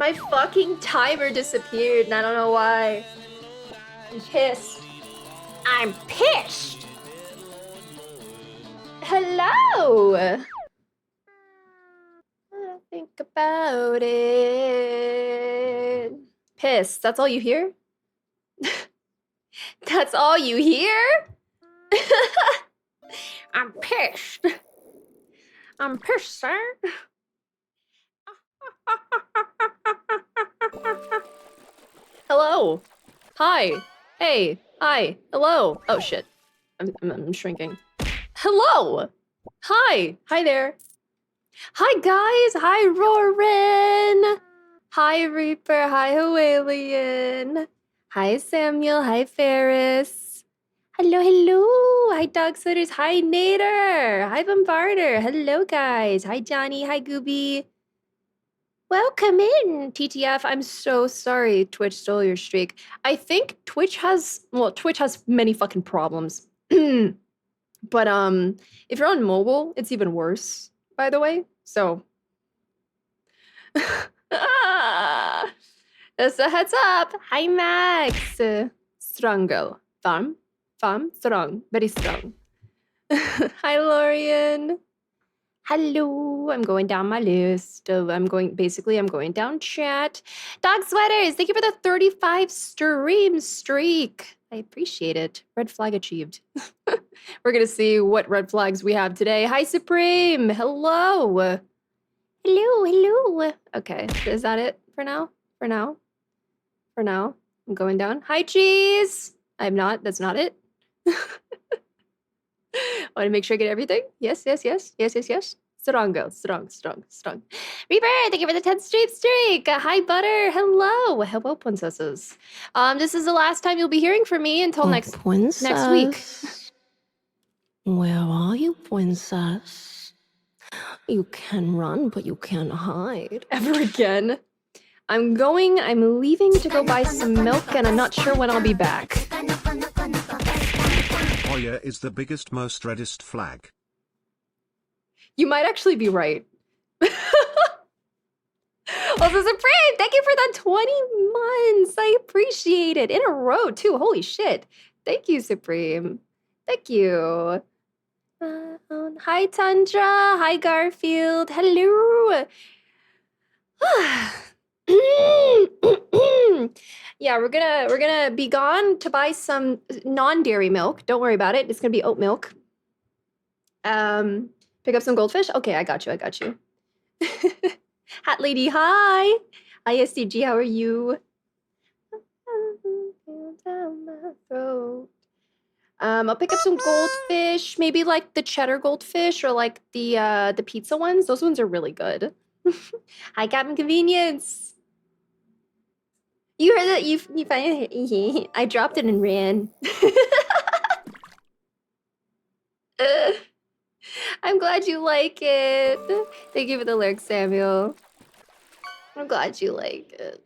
My fucking timer disappeared and I don't know why. I'm pissed. I'm pissed! Hello! Think about it. Pissed. That's all you hear? That's all you hear? I'm pissed. I'm pissed, sir. Hello. Hi. Hey. Hi. Hello. Oh shit. I'm shrinking. Hello. Hi. Hi there. Hi guys. Hi Rorin. Hi Reaper. Hi Hawaiian. Hi Samuel. Hi Ferris. Hello, hello. Hi Dog Sweaters. Hi Nader. Hi Bombarder. Hello guys. Hi Johnny. Hi Gooby. Welcome in, TTF. I'm so sorry Twitch stole your streak. I think Twitch has many fucking problems. But if you're on mobile, it's even worse, by the way. So just a heads up. Hi Max. Strong. Farm, strong, very strong. Hi Lorian. Hello, I'm going down my list. I'm going down chat. Dog Sweaters, thank you for the 35 stream streak. I appreciate it. Red flag achieved. We're gonna see what red flags we have today. Hi Supreme, hello. Hello. Okay, is that it for now? For now, I'm going down. Hi Cheese. I'm not, that's not it. Want to make sure I get everything? Yes. Strong. Reaper, thank you for the 10th straight streak. Hi, Butter. Hello, princesses. This is the last time you'll be hearing from me until next week. Where are you, princess? You can run, but you can't hide. Ever again. I'm leaving to go buy some milk, and I'm not sure when I'll be back. Oya is the biggest, most reddest flag. You might actually be right. Also, Supreme, thank you for that 20 months. I appreciate it. In a row, too. Holy shit. Thank you, Supreme. Thank you. Hi, Tundra. Hi, Garfield. Hello. Yeah, we're gonna be gone to buy some non-dairy milk. Don't worry about it. It's gonna be oat milk. Pick up some goldfish. Okay, I got you. Hat lady, hi. ISTG, how are you? I'll pick up some goldfish, maybe like the cheddar goldfish or like the pizza ones. Those ones are really good. Hi, Captain Convenience. You heard that? You finally. I dropped it and ran. I'm glad you like it. Thank you for the lyrics, Samuel. I'm glad you like it.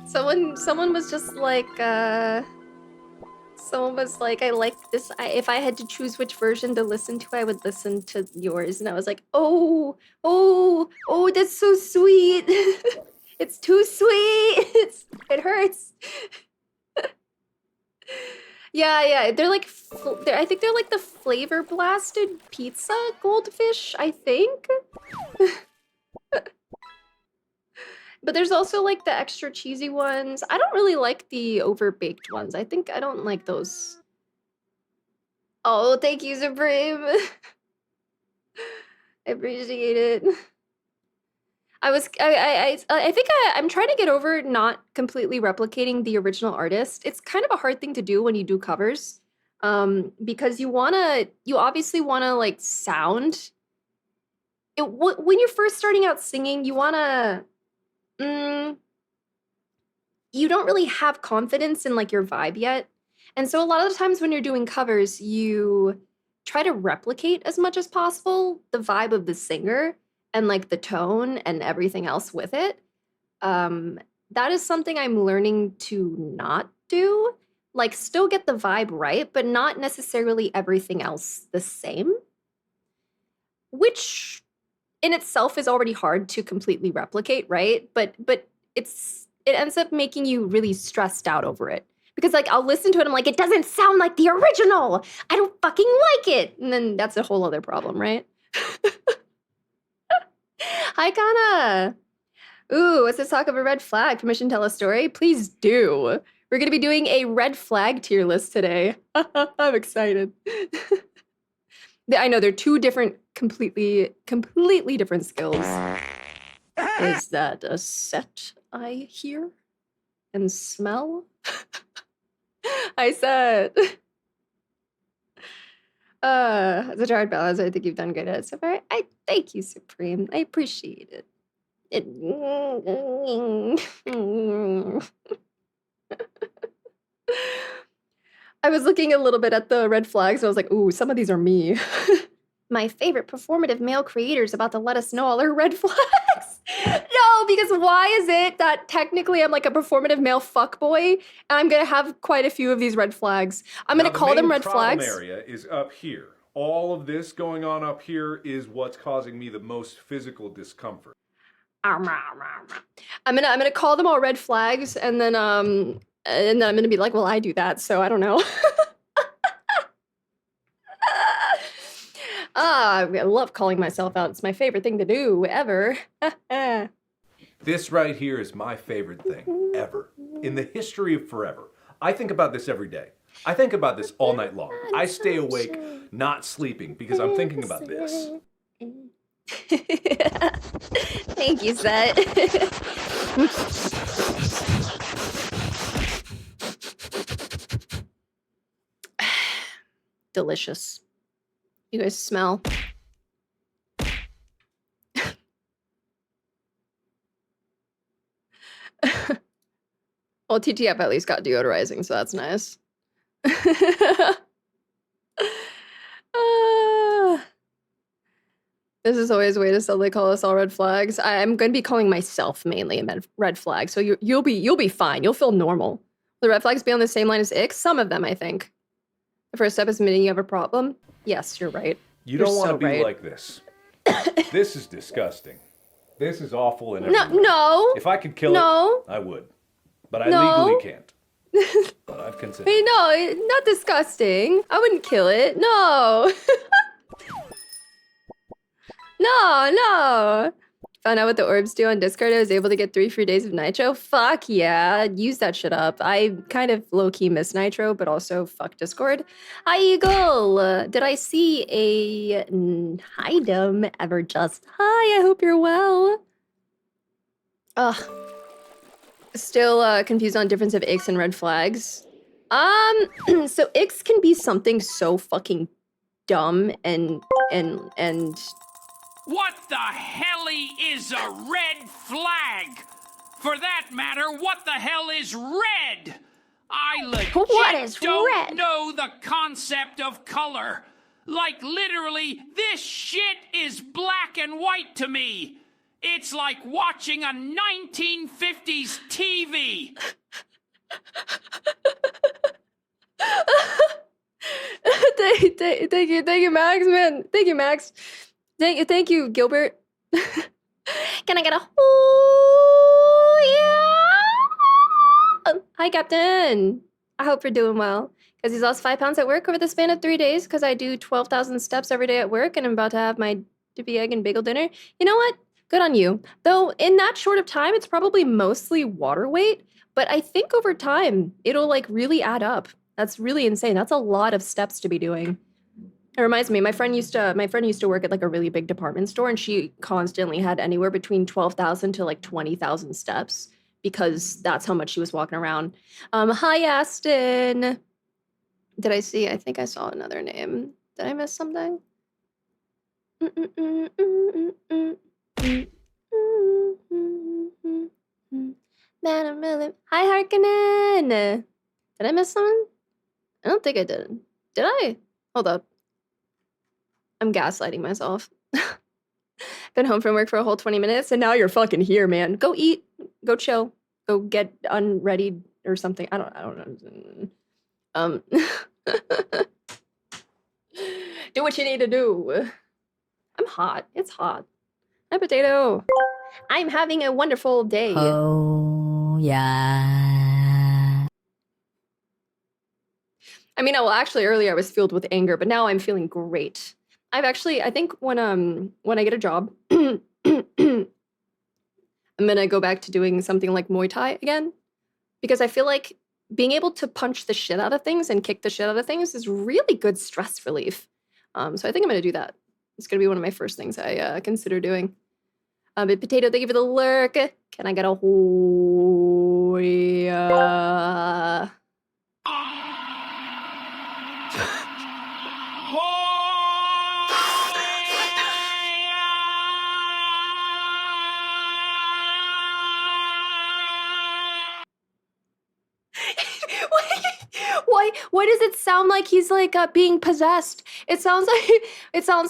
Someone was just like, I like this. If I had to choose which version to listen to, I would listen to yours. And I was like, oh, that's so sweet. It's too sweet. It hurts. Yeah. They're like, I think they're like the flavor blasted pizza goldfish, I think. But there's also like the extra cheesy ones. I don't really like the overbaked ones. I don't like those. Oh, thank you, Supreme. I appreciate it. I think I'm trying to get over not completely replicating the original artist. It's kind of a hard thing to do when you do covers, because you obviously wanna like sound. When you're first starting out singing, you wanna. You don't really have confidence in like your vibe yet. And so a lot of the times when you're doing covers, you try to replicate as much as possible the vibe of the singer and like the tone and everything else with it. That is something I'm learning to not do. Like still get the vibe right, but not necessarily everything else the same. Which in itself is already hard to completely replicate, right? But it ends up making you really stressed out over it. Because like I'll listen to it, I'm like, it doesn't sound like the original. I don't fucking like it. And then that's a whole other problem, right? Hi, Kana. Ooh, let's just talk of a red flag. Permission to tell a story? Please do. We're gonna be doing a red flag tier list today. I'm excited. I know they're two different, completely different skills. Is that a set I hear and smell? I said. As a hard balance, I think you've done good at it so far. I thank you, Supreme. I appreciate it. I was looking a little bit at the red flags, and I was like, ooh, some of these are me. My favorite performative male creator is about to let us know all her red flags. No, because why is it that technically I'm like a performative male fuckboy, and I'm gonna have quite a few of these red flags? I'm gonna call them red flags. The main problem area is up here. All of this going on up here is what's causing me the most physical discomfort. I'm gonna call them all red flags, and then I'm gonna be like, well, I do that, so I don't know. I love calling myself out. It's my favorite thing to do ever. This right here is my favorite thing ever in the history of forever. I think about this every day. I think about this all night long. I stay awake, not sleeping, because I'm thinking about this. Thank you, Set. Delicious. You guys smell. Well, TTF at least got deodorizing, so that's nice. This is always a way to subtly call us all red flags. I'm going to be calling myself mainly a red flag, so you'll be fine. You'll feel normal. The red flags be on the same line as Ix? Some of them, I think. The first step is admitting you have a problem. Yes, you're right. You don't want to be like this. This is disgusting. This is awful in every way. No. If I could kill it, I would. But I legally can't. But I've considered. Wait, no, not disgusting. I wouldn't kill it. No. No. Found out what the orbs do on Discord. I was able to get 3 free days of Nitro. Fuck yeah, use that shit up. I kind of low-key miss Nitro, but also fuck Discord. Hi, Eagle. Did I see a item ever just? Hi, I hope you're well. Ugh. Still confused on difference of Ix and red flags. So Ix can be something so fucking dumb and What the helly is a red flag? For that matter, what the hell is red? I legit don't know the concept of color. Like literally, this shit is black and white to me. It's like watching a 1950s TV. Thank you, Max, man. Thank you, Max. Thank you, Gilbert. Can I get a yeah? Hi, Captain. I hope you're doing well. Because he's lost 5 pounds at work over the span of 3 days because I do 12,000 steps every day at work and I'm about to have my dippy egg and bagel dinner. You know what? Good on you. Though in that short of time, it's probably mostly water weight, but I think over time, it'll like really add up. That's really insane. That's a lot of steps to be doing. It reminds me, my friend used to work at like a really big department store, and she constantly had anywhere between 12,000 to like 20,000 steps because that's how much she was walking around. Hi, Aston. Did I see? I think I saw another name. Did I miss something? Hi, Harkonnen. Did I miss someone? I don't think I did. Did I? Hold up. I'm gaslighting myself. Been home from work for a whole 20 minutes, and now you're fucking here, man. Go eat. Go chill. Go get unready or something. I don't know. Do what you need to do. I'm hot. It's hot. Hi, Potato. I'm having a wonderful day. Oh, yeah. I mean, well, actually, earlier I was filled with anger, but now I'm feeling great. I think when I get a job, I'm gonna go back to doing something like Muay Thai again, because I feel like being able to punch the shit out of things and kick the shit out of things is really good stress relief. So I think I'm gonna do that. It's gonna be one of my first things I consider doing. But Potato, thank you for the lurk. Can I get a Why does it sound like he's like being possessed? It sounds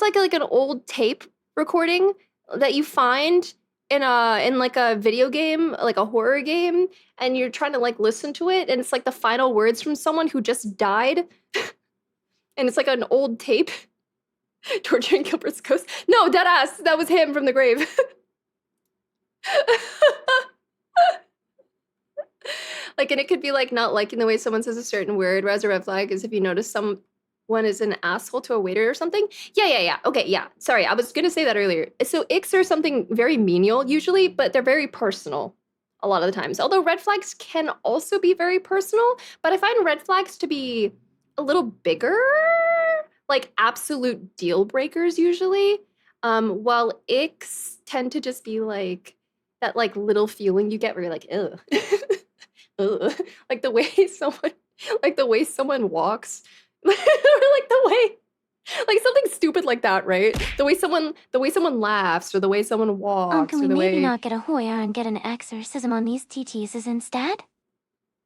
like an old tape recording that you find in like a video game, like a horror game, and you're trying to like listen to it, and it's like the final words from someone who just died, and it's like an old tape. Torturing Gilbert's ghost. No, deadass. That was him from the grave. Like, and it could be like not liking the way someone says a certain word, whereas a red flag is if you notice someone is an asshole to a waiter or something. Yeah. Okay, yeah. Sorry, I was gonna say that earlier. So icks are something very menial usually, but they're very personal a lot of the times. Although red flags can also be very personal, but I find red flags to be a little bigger, like absolute deal breakers usually. While icks tend to just be like that like little feeling you get where you're like, ugh. Ugh. Like the way someone walks. Or like the way like something stupid like that, right? The way someone laughs or the way someone walks Can or we the maybe way not get a Hoya and get an exorcism on these TTs instead?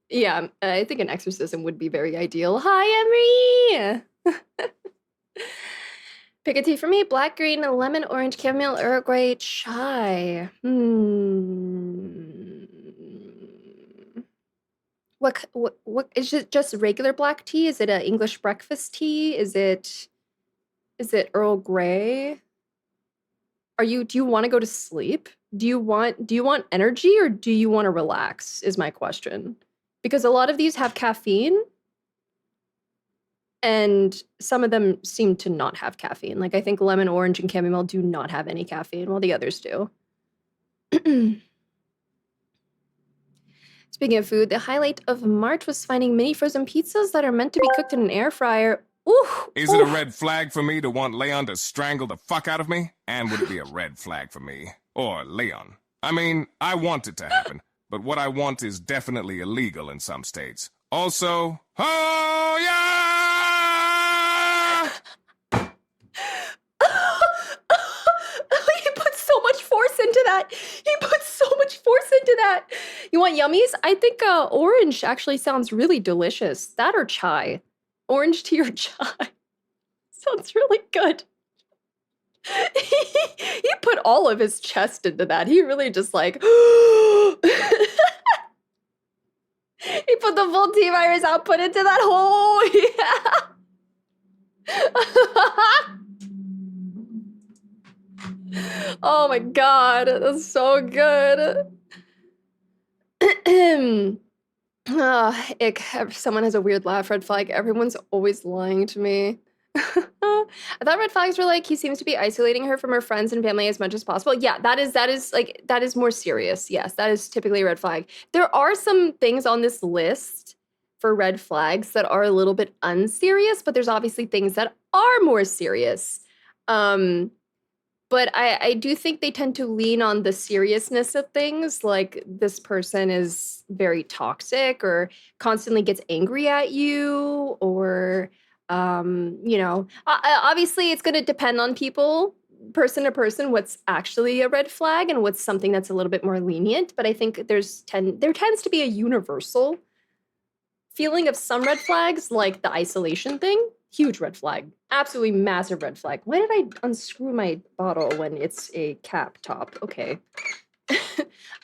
Yeah, I think an exorcism would be very ideal. Hi, Emery! Pick a tea for me. Black, green, lemon, orange, chamomile, Earl Grey, chai. What is it just regular black tea? Is it an English breakfast tea? Is it Earl Grey? Do you want to go to sleep? Do you want energy or do you want to relax is my question. Because a lot of these have caffeine and some of them seem to not have caffeine. Like I think lemon, orange, and chamomile do not have any caffeine while the others do. Speaking of food, the highlight of March was finding mini frozen pizzas that are meant to be cooked in an air fryer. Ooh! Is it a red flag for me to want Leon to strangle the fuck out of me? And would it be a red flag for me? Or Leon? I mean, I want it to happen, but what I want is definitely illegal in some states. Also, oh yeah! He put so much force into that. You want yummies? I think orange actually sounds really delicious. That or chai. Orange tea or chai. Sounds really good. He put all of his chest into that. He really just like... He put the full T-virus output into that hole. Yeah. Oh my god, that's so good. Ick, someone has a weird laugh, red flag. Everyone's always lying to me. I thought red flags were like, he seems to be isolating her from her friends and family as much as possible. Yeah, that is more serious. Yes, that is typically a red flag. There are some things on this list for red flags that are a little bit unserious, but there's obviously things that are more serious. But I do think they tend to lean on the seriousness of things, like this person is very toxic or constantly gets angry at you, or, obviously it's going to depend on people, person to person, what's actually a red flag and what's something that's a little bit more lenient. But I think there tends to be a universal feeling of some red flags, like the isolation thing. Huge red flag. Absolutely massive red flag. Why did I unscrew my bottle when it's a cap top? Okay.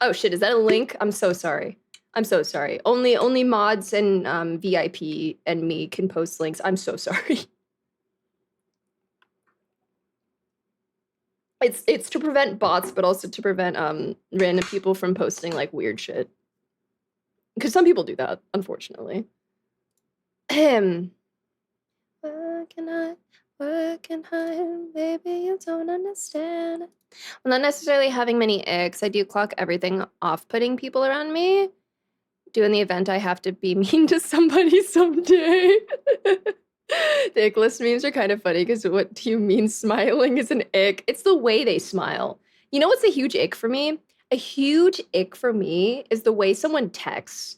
Oh shit, is that a link? I'm so sorry. Only mods and VIP and me can post links. I'm so sorry. It's to prevent bots, but also to prevent random people from posting like weird shit. Because some people do that, unfortunately. Working hard, baby, you don't understand. Well, not necessarily having many icks. I do clock everything off-putting people around me. Doing the event, I have to be mean to somebody someday. The ick list memes are kind of funny because what do you mean smiling is an ick? It's the way they smile. You know what's a huge ick for me? A huge ick for me is the way someone texts.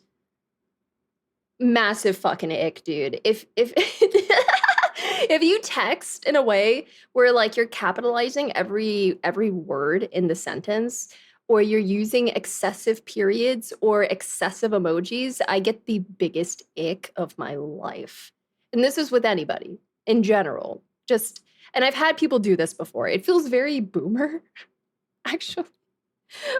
Massive fucking ick, dude. If if you text in a way where like you're capitalizing every word in the sentence, or you're using excessive periods or excessive emojis, I get the biggest ick of my life. And this is with anybody in general. And I've had people do this before. It feels very boomer, actually.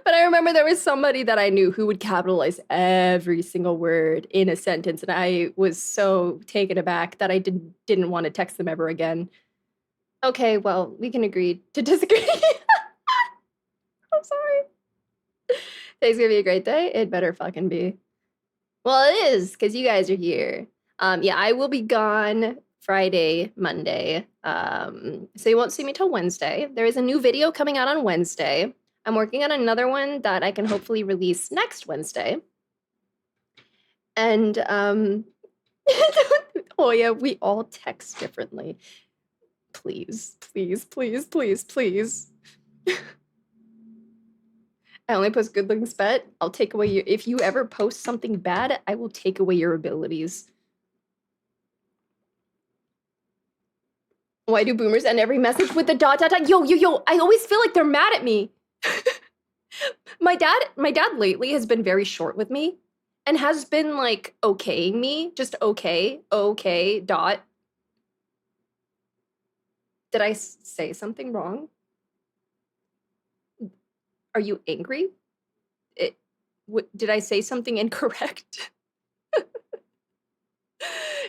But I remember there was somebody that I knew who would capitalize every single word in a sentence, and I was so taken aback that I didn't want to text them ever again. Okay, well, we can agree to disagree. I'm sorry. Today's gonna be a great day. It better fucking be. Well, it is, because you guys are here. Yeah, I will be gone Friday, Monday. So you won't see me till Wednesday. There is a new video coming out on Wednesday. I'm working on another one that I can hopefully release next Wednesday. And oh yeah, we all text differently. Please, please, please, please, please. I only post good things, bet. I'll take away your, if you ever post something bad, I will take away your abilities. Why do boomers end every message with the ... Yo, I always feel like they're mad at me. My dad lately has been very short with me and has been like okaying me, just okay, dot. Did I say something wrong? Are you angry? Did I say something incorrect?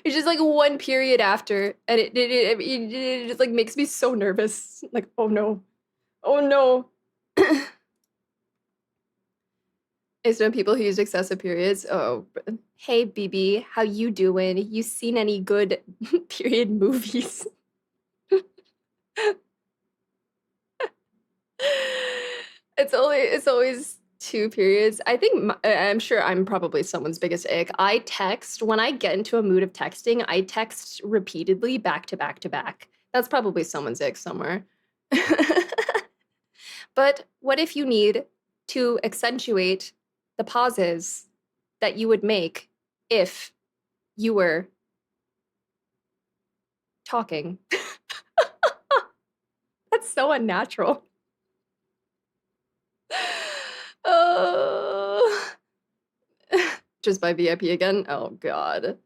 It's just like one period after, and it just like makes me so nervous. Like, oh no, oh no. It's when people who use excessive periods. Oh, hey BB, how you doing? You seen any good period movies? It's always 2 periods. I think I'm sure I'm probably someone's biggest ick. I text when I get into a mood of texting. I text repeatedly, back to back to back. That's probably someone's ick somewhere. But what if you need to accentuate the pauses that you would make if you were talking? That's so unnatural. Oh. Just by VIP again? Oh god.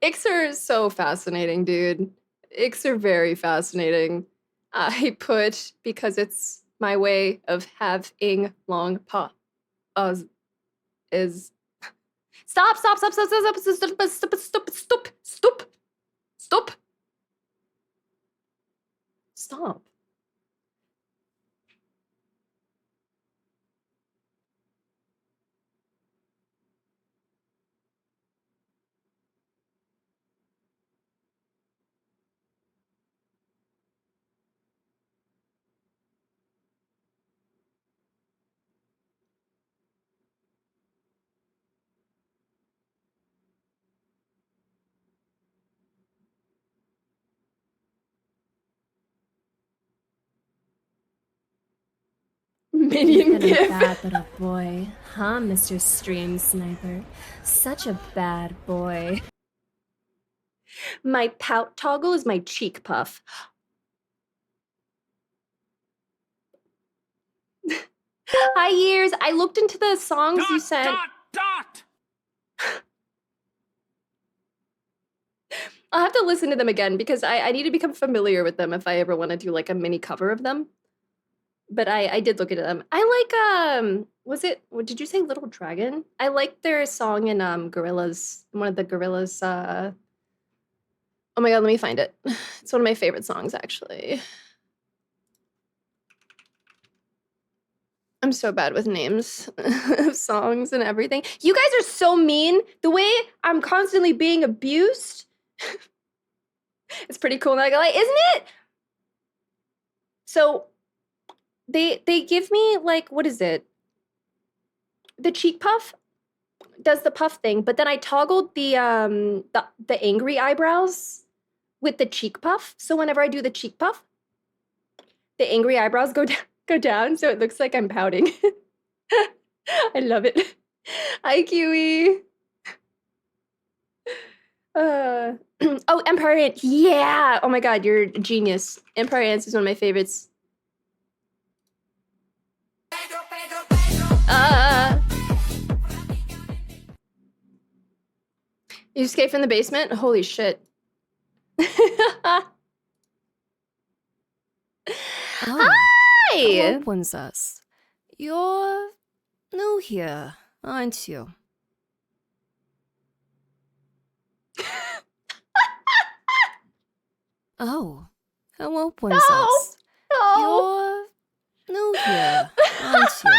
Icks are so fascinating, dude. Icks are very fascinating. I put because it's my way of having long pause is stop. Minion You've been gift. a bad little boy, huh, Mr. Stream Sniper? Such a bad boy. My pout toggle is my cheek puff. Hi, Years. I looked into the songs you sent. Dot! I'll have to listen to them again because I need to become familiar with them if I ever want to do like a mini cover of them. But I did look into them. I like what did you say Little Dragon? I like their song in Gorillaz, one of the Gorillaz oh my god, let me find it. It's one of my favorite songs actually. I'm so bad with names of songs and everything. You guys are so mean. The way I'm constantly being abused. It's pretty cool, not gonna lie, isn't it? So they give me like, what is it? the cheek puff does the puff thing, but then I toggled the angry eyebrows with the cheek puff. So whenever I do the cheek puff, the angry eyebrows go down, so it looks like I'm pouting. I love it. Hi, Kiwi. Oh, Empire Ant. Yeah. Oh my God, you're a genius. Empire Ants is one of my favorites. You escaped from the basement? Holy shit. Oh, Hi! hello, princess. You're new here, aren't you? Oh, hello, princess. No! You're new here, aren't you?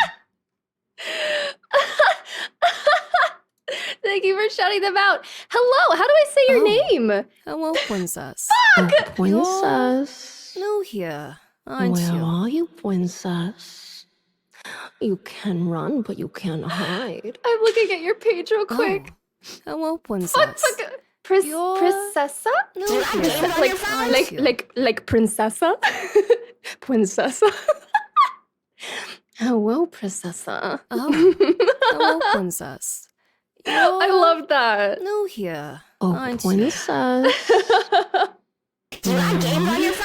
Thank you for shouting them out. Hello, how do I say your name? Hello, princess. You're Princess. New here, aren't Where you? are you, princess? You can run, but you can't hide. I'm looking at your page real quick. Hello, princess. Fuck. Princessa? New here, aren't you? Like princessa? Princessa. Hello, princessa. Oh, hello, princess. I love that. New here, Oh, aren't you? princess.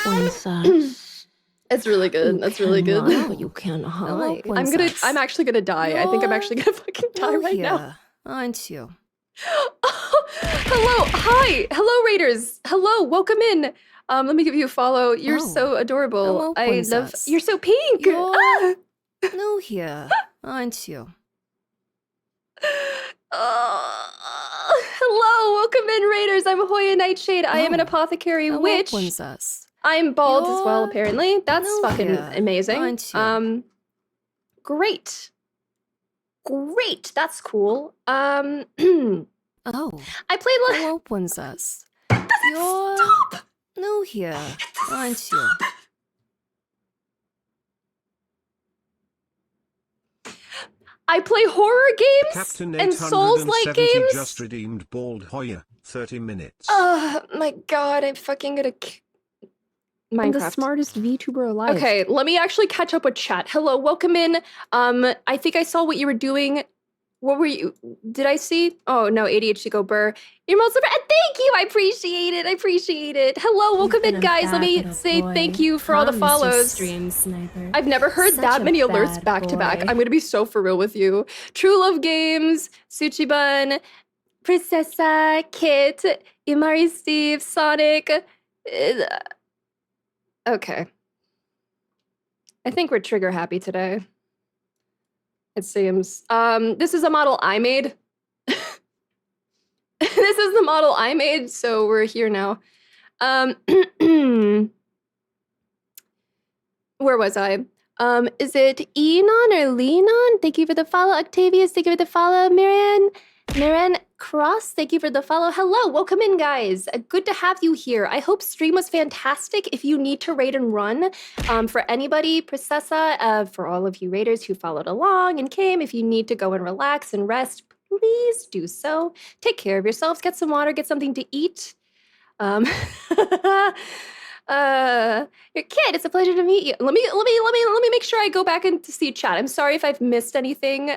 Princess. It's really good. That's really good. Run, but you can't hide. I'm actually gonna die. I think I'm actually gonna fucking die New right here, now. aren't you? Hello, hi, hello, Raiders. Hello, welcome in. Let me give you a follow. You're so adorable. Hello, I love. princess. You're so pink. You're new here, aren't you? Hello, welcome in, Raiders. I'm Hoya Nightshade. I am an apothecary Hello, witch. princess. I'm bald as well, You're apparently. That's new fucking here, amazing. aren't you? Great. Great. That's cool. Oh, I played hello, princess. You're new here, aren't you? I play horror games Captain and Souls-like 870 games. just redeemed Bald Hoya, 30 minutes. Oh my god, I'm fucking gonna I'm the Minecraft. smartest VTuber alive. Okay, let me actually catch up with chat. Hello, welcome in. I think I saw what you were doing. What were you? Did I see? Oh no, ADHD go burr. Your most and thank you. I appreciate it. I appreciate it. Hello, welcome in, guys. Let me say thank you for all the follows. Stream sniper. I've never heard Such that a many alerts bad back to back. boy. I'm gonna be so for real with you. True Love Games, Suchibun, Princessa, Kit, Imari Steve, Sonic. Okay. I think we're trigger happy today. It seems. This is a model I made. This is the model I made, so we're here now. Where was I? Is it Enon or Lenon? Thank you for the follow. Octavius, thank you for the follow. Marianne Cross, thank you for the follow. Hello, welcome in, guys. Good to have you here. I hope stream was fantastic. If you need to raid and run, for anybody, Princessa, for all of you raiders who followed along and came, if you need to go and relax and rest, please do so. Take care of yourselves. Get some water. Get something to eat. Your kid, it's a pleasure to meet you. Let me make sure I go back and to see chat. I'm sorry if I've missed anything.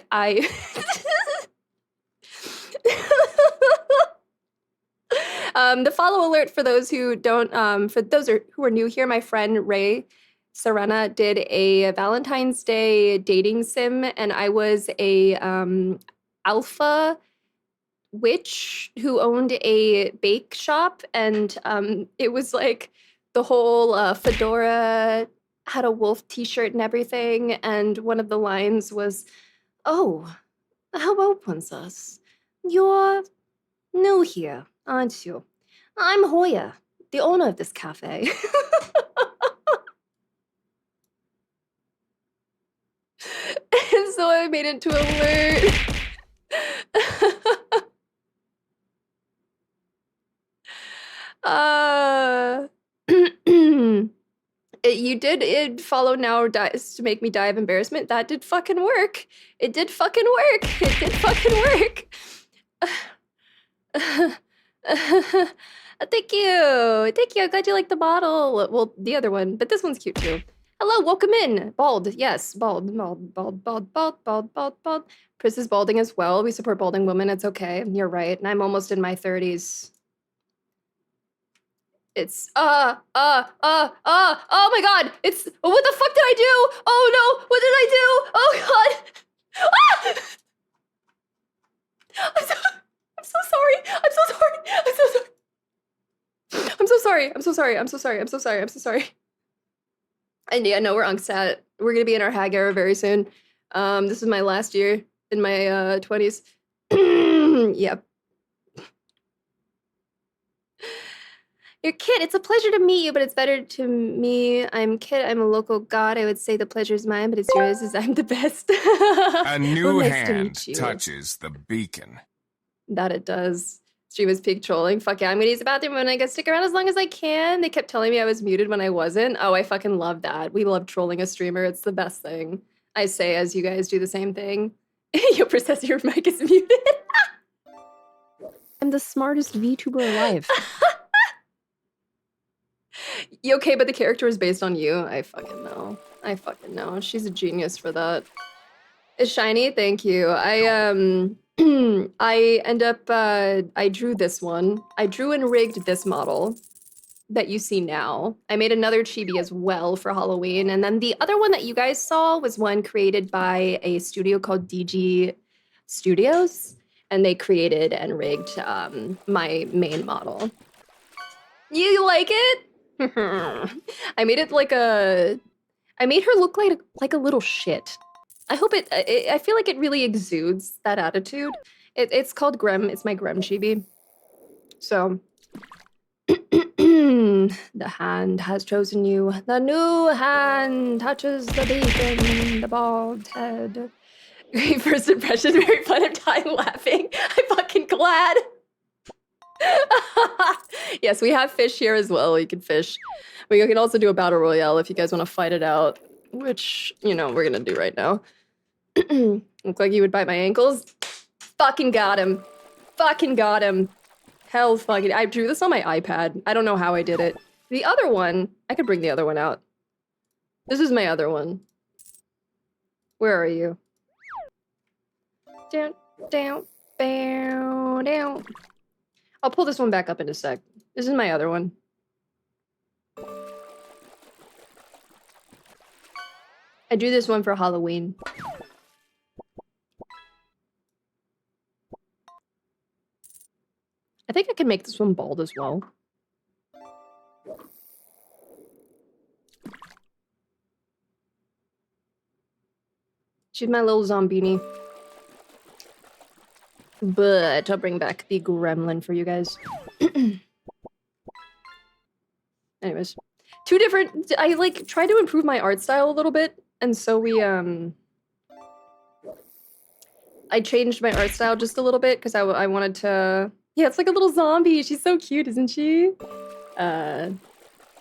The follow alert for those who don't, who are new here, my friend Ray Serena did a Valentine's Day dating sim, and I was a alpha witch who owned a bake shop, and it was like the whole fedora, had a wolf t-shirt and everything, and one of the lines was, "Oh, hello, princess. You're new here, aren't you? I'm Hoya, the owner of this cafe." And so I made it to alert. You did follow now dies to make me die of embarrassment. That did fucking work. It did fucking work. It did fucking work. Thank you. Thank you. Glad you like the bottle. Well, the other one, but this one's cute too. Hello, welcome in. Bald. Yes, bald. Pris is balding as well. We support balding women. It's okay. You're right. And I'm almost in my 30s. It's oh my god! It's what the fuck did I do? Oh no! What did I do? Oh god! Ah! I'm so sorry. I'm so sorry. I'm so sorry. I'm so sorry. I'm so sorry. I'm so sorry. I'm so sorry. I'm so sorry. And yeah, no, we're Unksat. We're gonna be in our hag era very soon. This is my last year in my 20s. Yep. You're Kit. It's a pleasure to meet you, but it's better to me. I'm Kit. I'm a local god. I would say the pleasure's mine, but it's yours as I'm the best. A new Well, nice to hand meet you. touches the beacon. That it does. Stream is peak trolling. Fuck yeah, I'm gonna use the bathroom when I go stick around as long as I can. They kept telling me I was muted when I wasn't. Oh, I fucking love that. We love trolling a streamer. It's the best thing. I say as you guys do the same thing. Your processor, your mic is muted. I'm the smartest VTuber alive. You okay, but the character is based on you. I fucking know. I fucking know. She's a genius for that. It's shiny, thank you. I I drew this one. I drew and rigged this model that you see now. I made another chibi as well for Halloween. And then the other one that you guys saw was one created by a studio called DG Studios. And they created and rigged my main model. You like it? I made it like I made her look like a little shit. I hope I feel like it really exudes that attitude. It's called Grem. It's my Grem chibi. So, the hand has chosen you. The new hand touches the beacon, the bald head. Great first impression, very fun. I'm dying laughing. I'm fucking glad. Yes, we have fish here as well. You can fish. We can also do a battle royale if you guys want to fight it out, which, you know, we're gonna do right now. Look like you would bite my ankles. Fucking got him. Fucking got him. Hell fucking. I drew this on my iPad. I don't know how I did it. The other one, I could bring the other one out. This is my other one. Where are you? Down, down, down, down. I'll pull this one back up in a sec. This is my other one. I drew this one for Halloween. I think I can make this one bald as well. She's my little zombini. But I'll bring back the gremlin for you guys. Anyways, two different. I like tried to improve my art style a little bit, and so we I changed my art style just a little bit because I wanted to. Yeah, it's like a little zombie. She's so cute, isn't she?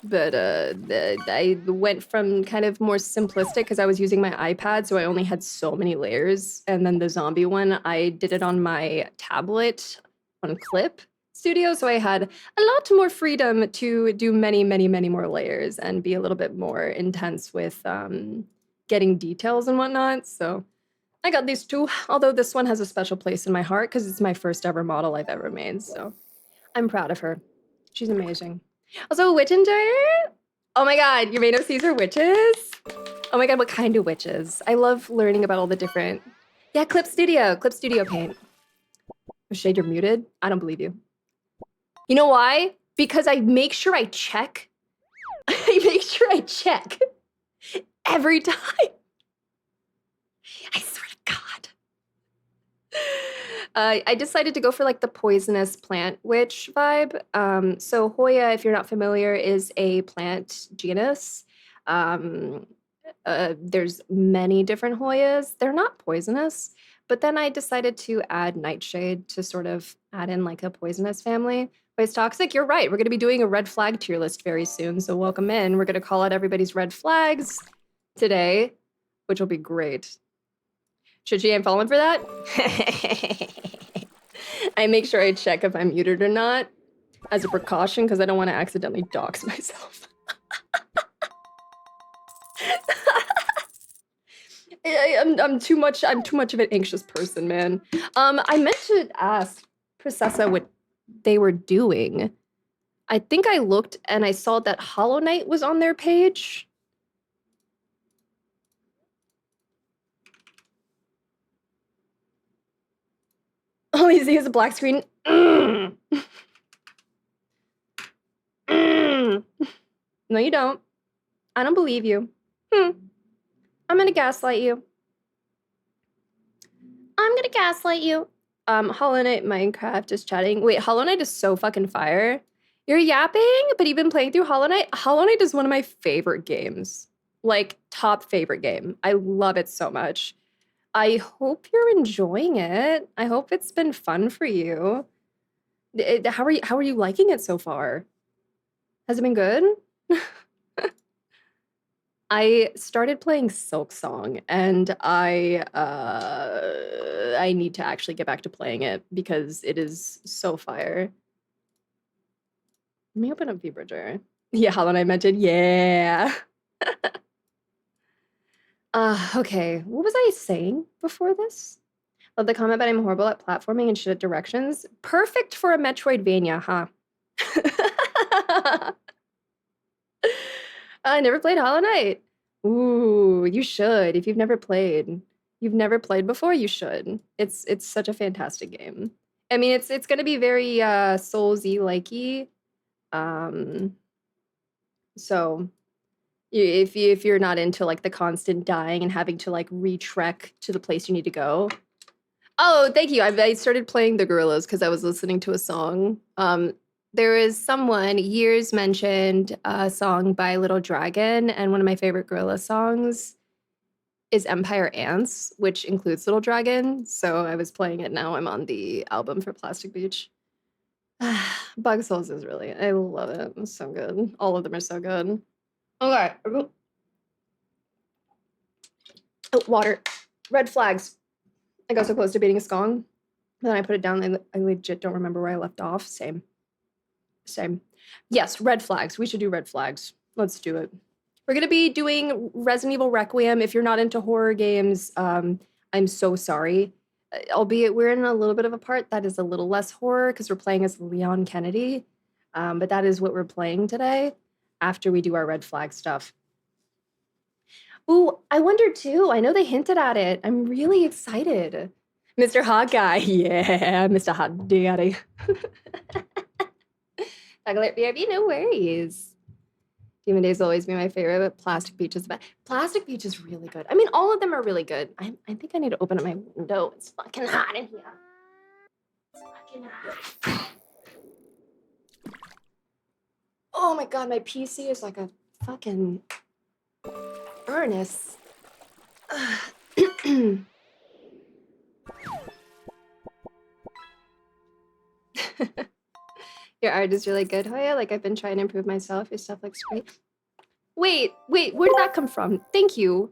But I went from kind of more simplistic because I was using my iPad, so I only had so many layers. And then the zombie one, I did it on my tablet on Clip Studio, so I had a lot more freedom to do many, many, many more layers and be a little bit more intense with getting details and whatnot. So I got these two, although this one has a special place in my heart because it's my first ever model I've ever made. So I'm proud of her. She's amazing. Also, witch enjoyer? Oh my god, your Mano sees her witches? Oh my god, what kind of witches? I love learning about all the different... Yeah, Clip Studio Paint. Shade, you're muted? I don't believe you. You know why? Because I make sure I check. I make sure I check every time. I swear to God. I decided to go for like the poisonous plant witch vibe. So Hoya, if you're not familiar, is a plant genus. There's many different Hoyas. They're not poisonous, but then I decided to add Nightshade to sort of add in like a poisonous family. Wait, Toxic, you're right. We're going to be doing a red flag tier list very soon, so welcome in. We're going to call out everybody's red flags today, which will be great. Should she ain't falling for that? I make sure I check if I'm muted or not as a precaution because I don't want to accidentally dox myself. I'm too much of an anxious person, man. I meant to ask Processa what they were doing. I think I looked and I saw that Hollow Knight was on their page. All you see is a black screen. No, you don't. I don't believe you. I'm gonna gaslight you. Hollow Knight Minecraft is chatting. Wait, Hollow Knight is so fucking fire. You're yapping, but you've been playing through Hollow Knight? Hollow Knight is one of my favorite games. Like, top favorite game. I love it so much. I hope you're enjoying it. I hope it's been fun for you. How are you liking it so far? Has it been good? I started playing Silksong, and I need to actually get back to playing it because it is so fire. Let me open up V-Bridger. Yeah, Hollow Knight mentioned, yeah. Okay, what was I saying before this? Love the comment that I'm horrible at platforming and shit at directions. Perfect for a Metroidvania, huh? I never played Hollow Knight. Ooh, you should. If you've never played before, you should. It's such a fantastic game. I mean, it's gonna be very Soulsy likey. So if you're not into like the constant dying and having to like retrek to the place you need to go. Oh, thank you. I started playing the Gorillas because I was listening to a song. There is someone years mentioned a song by Little Dragon, and one of my favorite Gorilla songs is Empire Ants, which includes Little Dragon. So I was playing it now. I'm on the album for Plastic Beach. Bug Souls is really, I love it. It's so good. All of them are so good. Okay. Oh, water. Red flags. I got so close to beating a skong. Then I put it down and I legit don't remember where I left off. Same. Yes, red flags. We should do red flags. Let's do it. We're going to be doing Resident Evil Requiem. If you're not into horror games, I'm so sorry. Albeit we're in a little bit of a part that is a little less horror because we're playing as Leon Kennedy. But that is what we're playing today after we do our red flag stuff. Ooh, I wonder too. I know they hinted at it. I'm really excited. Mr. Hot Guy. Yeah, Mr. Hot Daddy. Chocolate BRB, no worries. Demon Days will always be my favorite, but Plastic Beach is the best. Plastic Beach is really good. I mean, all of them are really good. I think I need to open up my window. It's fucking hot in here. It's fucking hot. Oh my god, my PC is like a fucking furnace. Your art is really good, Hoya. Like, I've been trying to improve myself. Your stuff looks great. Wait, where did that come from? Thank you.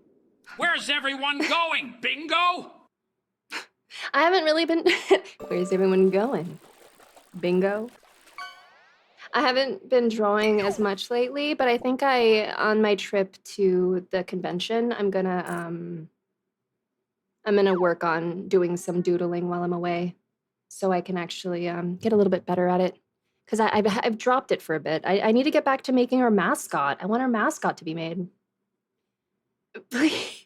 Where's everyone going? Bingo? I haven't really been... Where's everyone going? Bingo? I haven't been drawing as much lately, but I think on my trip to the convention, I'm gonna work on doing some doodling while I'm away so I can actually get a little bit better at it. Because I've dropped it for a bit. I need to get back to making our mascot. I want our mascot to be made. She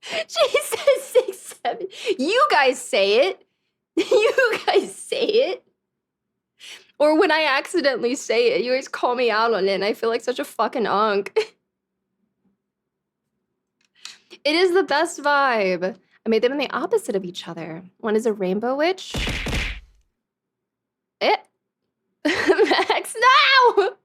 says 6, 7. You guys say it. You guys say it. Or when I accidentally say it, you always call me out on it, and I feel like such a fucking unk. It is the best vibe. I made them in the opposite of each other. One is a rainbow witch. Max, no!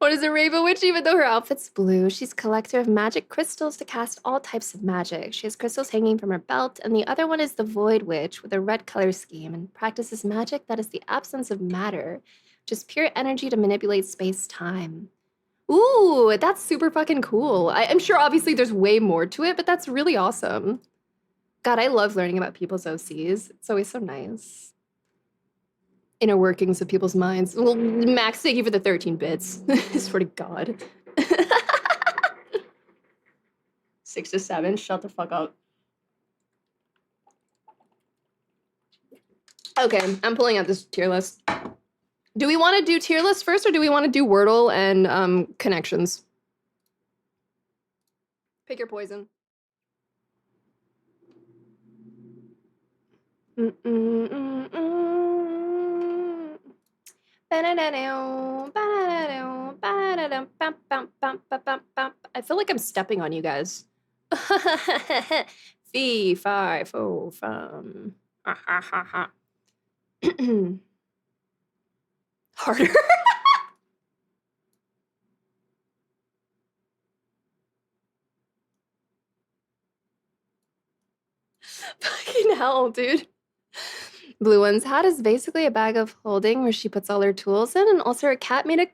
What is a rainbow witch even though her outfit's blue? She's a collector of magic crystals to cast all types of magic. She has crystals hanging from her belt, and the other one is the void witch with a red color scheme and practices magic that is the absence of matter, just pure energy to manipulate space-time. Ooh, that's super fucking cool. I'm sure obviously there's way more to it, but that's really awesome. God, I love learning about people's OCs. It's always so nice. Inner workings of people's minds. Well, Max, thank you for the 13 bits. I swear to God. 6 to 7, shut the fuck up. Okay, I'm pulling out this tier list. Do we want to do tier list first, or do we want to do Wordle and connections? Pick your poison. I feel like I'm stepping on you guys. Fee, fi, fo, fum. Harder. Fucking hell, dude. Blue One's hat is basically a bag of holding where she puts all her tools in, and also her cat made a...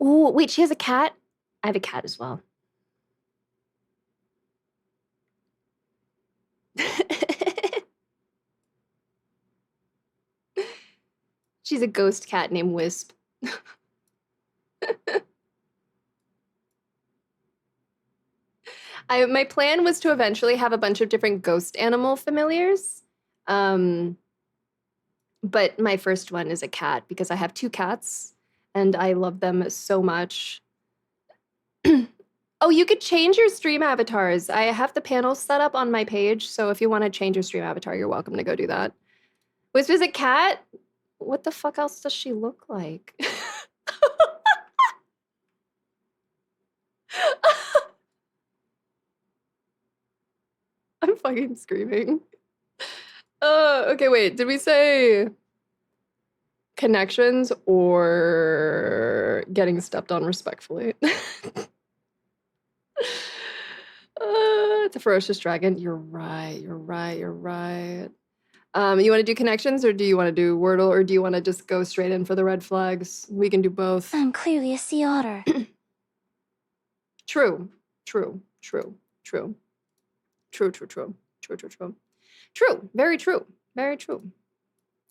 Ooh, wait, she has a cat? I have a cat as well. She's a ghost cat named Wisp. My plan was to eventually have a bunch of different ghost animal familiars. But my first one is a cat because I have 2 cats and I love them so much. Oh, you could change your stream avatars. I have the panels set up on my page, so if you want to change your stream avatar, you're welcome to go do that. Wisp is a cat? What the fuck else does she look like? I'm fucking screaming. Okay, wait, did we say connections or getting stepped on respectfully? It's a ferocious dragon. You're right, you're right, you're right. You want to do connections, or do you want to do Wordle, or do you want to just go straight in for the red flags? We can do both. I'm clearly a sea otter. True, true, true, true. True, true, true. True, true, true. True, very true, very true.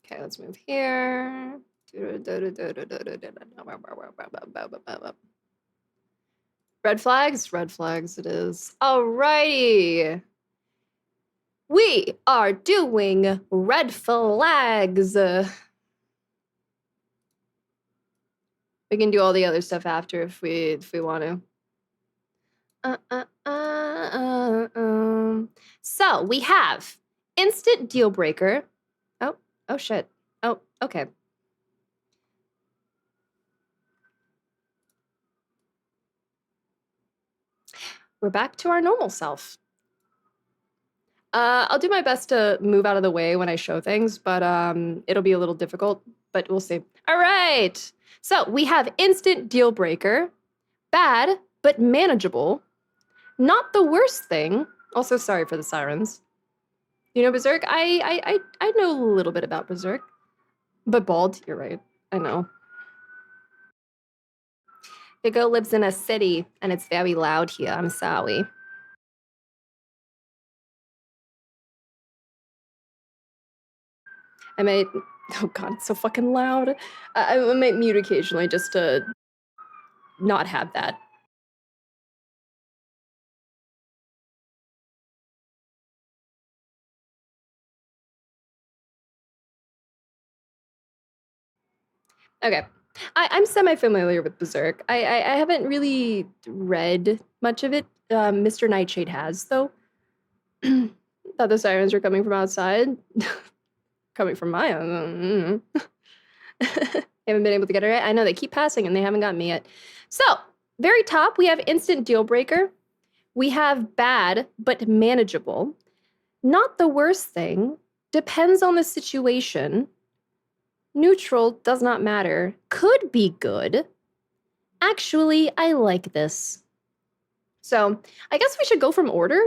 Okay, let's move here. Red flags it is. Alrighty. We are doing red flags. We can do all the other stuff after if we want to. So we have instant deal breaker. Oh shit. Oh, okay. We're back to our normal self. I'll do my best to move out of the way when I show things, but it'll be a little difficult, but we'll see. All right. So we have instant deal breaker, bad, but manageable, not the worst thing. Also, sorry for the sirens. You know Berserk? I know a little bit about Berserk, but bald, you're right. I know. Vigo lives in a city, and it's very loud here. I'm sorry. I might... Oh god, it's so fucking loud. I might mute occasionally just to not have that. Okay. I'm semi-familiar with Berserk. I haven't really read much of it. Mr. Nightshade has, though. Thought the sirens were coming from outside. Coming from my own. Haven't been able to get it right. I know they keep passing and they haven't got me yet. So, very top, we have instant deal breaker. We have bad, but manageable. Not the worst thing. Depends on the situation. Neutral does not matter. Could be good. Actually, I like this. So I guess we should go from order.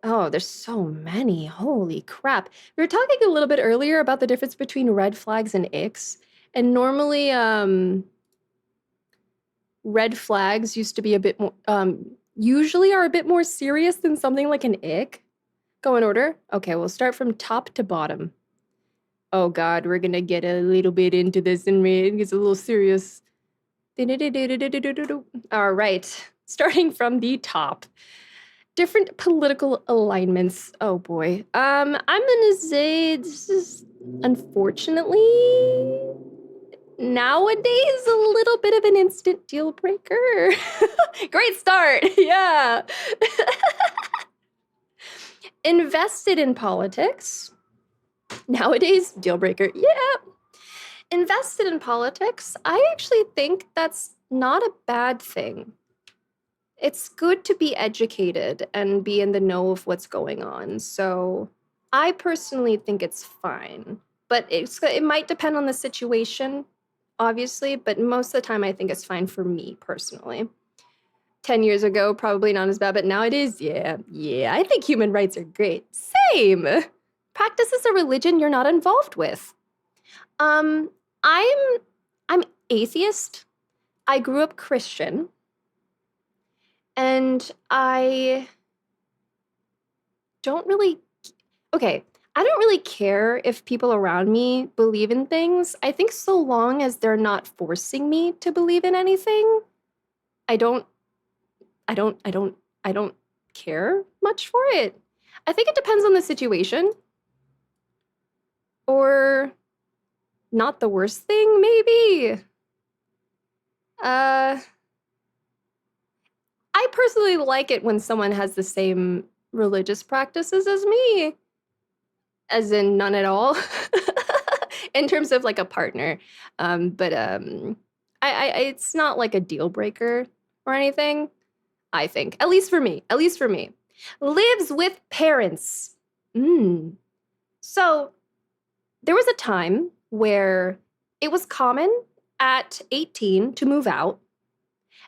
Oh, there's so many. Holy crap. We were talking a little bit earlier about the difference between red flags and icks. And normally, red flags used to be a bit more, usually are a bit more serious than something like an ick. Go in order. Okay, we'll start from top to bottom. Oh God, we're gonna get a little bit into this and it gets a little serious. All right, starting from the top. Different political alignments. Oh boy. I'm gonna say this is unfortunately nowadays a little bit of an instant deal breaker. Great start. Yeah. Invested in politics. Nowadays, deal breaker. Yeah. Invested in politics. I actually think that's not a bad thing. It's good to be educated and be in the know of what's going on. So I personally think it's fine. But it might depend on the situation, obviously, but most of the time I think it's fine for me personally. 10 years ago, probably not as bad, but now it is. Yeah, I think human rights are great. Same. Practice a religion you're not involved with. I'm atheist. I grew up Christian. And I don't really care if people around me believe in things. I think so long as they're not forcing me to believe in anything, I don't care much for it. I think it depends on the situation. Or not the worst thing, maybe. I personally like it when someone has the same religious practices as me. As in none at all. In terms of like a partner. But it's not like a deal breaker or anything, I think. At least for me. Lives with parents. So there was a time where it was common at 18 to move out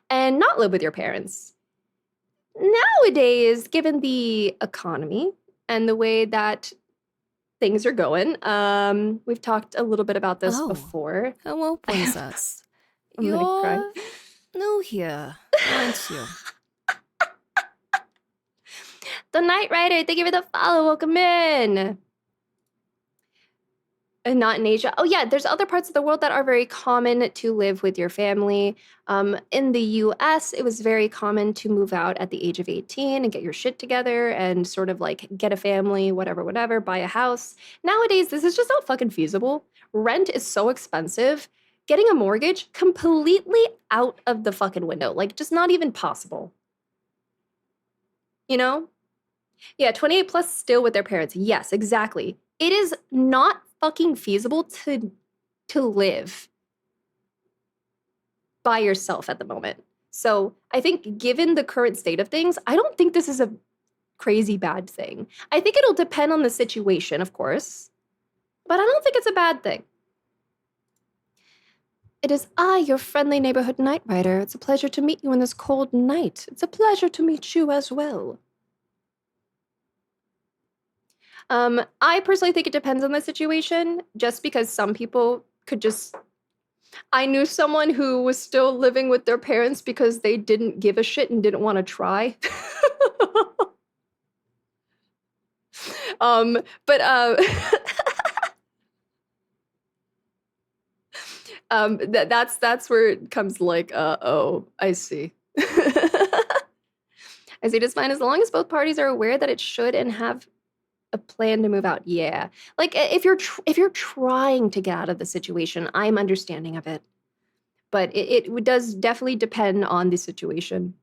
and not live with your parents. Nowadays, given the economy and the way that things are going, we've talked a little bit about this before. Hello, princess. I'm gonna cry. New here, aren't you? The Knight Rider, thank you for the follow. Welcome in. And not in Asia. Oh yeah, there's other parts of the world that are very common to live with your family. In the US, it was very common to move out at the age of 18 and get your shit together and sort of like get a family, whatever, buy a house. Nowadays, this is just not fucking feasible. Rent is so expensive. Getting a mortgage, completely out of the fucking window. Like, just not even possible. You know? Yeah, 28 plus still with their parents. Yes, exactly. It is not fucking feasible to live by yourself at the moment. So I think given the current state of things, I don't think this is a crazy bad thing. I think it'll depend on the situation, of course, but I don't think it's a bad thing. It is I, your friendly neighborhood Knight Rider. It's a pleasure to meet you on this cold night. It's a pleasure to meet you as well. I personally think it depends on the situation, just because some people could just... I knew someone who was still living with their parents because they didn't give a shit and didn't want to try. That's where it comes like, oh, I see. I see, it's fine as long as both parties are aware that it should and have a plan to move out. Yeah, like if you're trying to get out of the situation, I'm understanding of it, but it does definitely depend on the situation.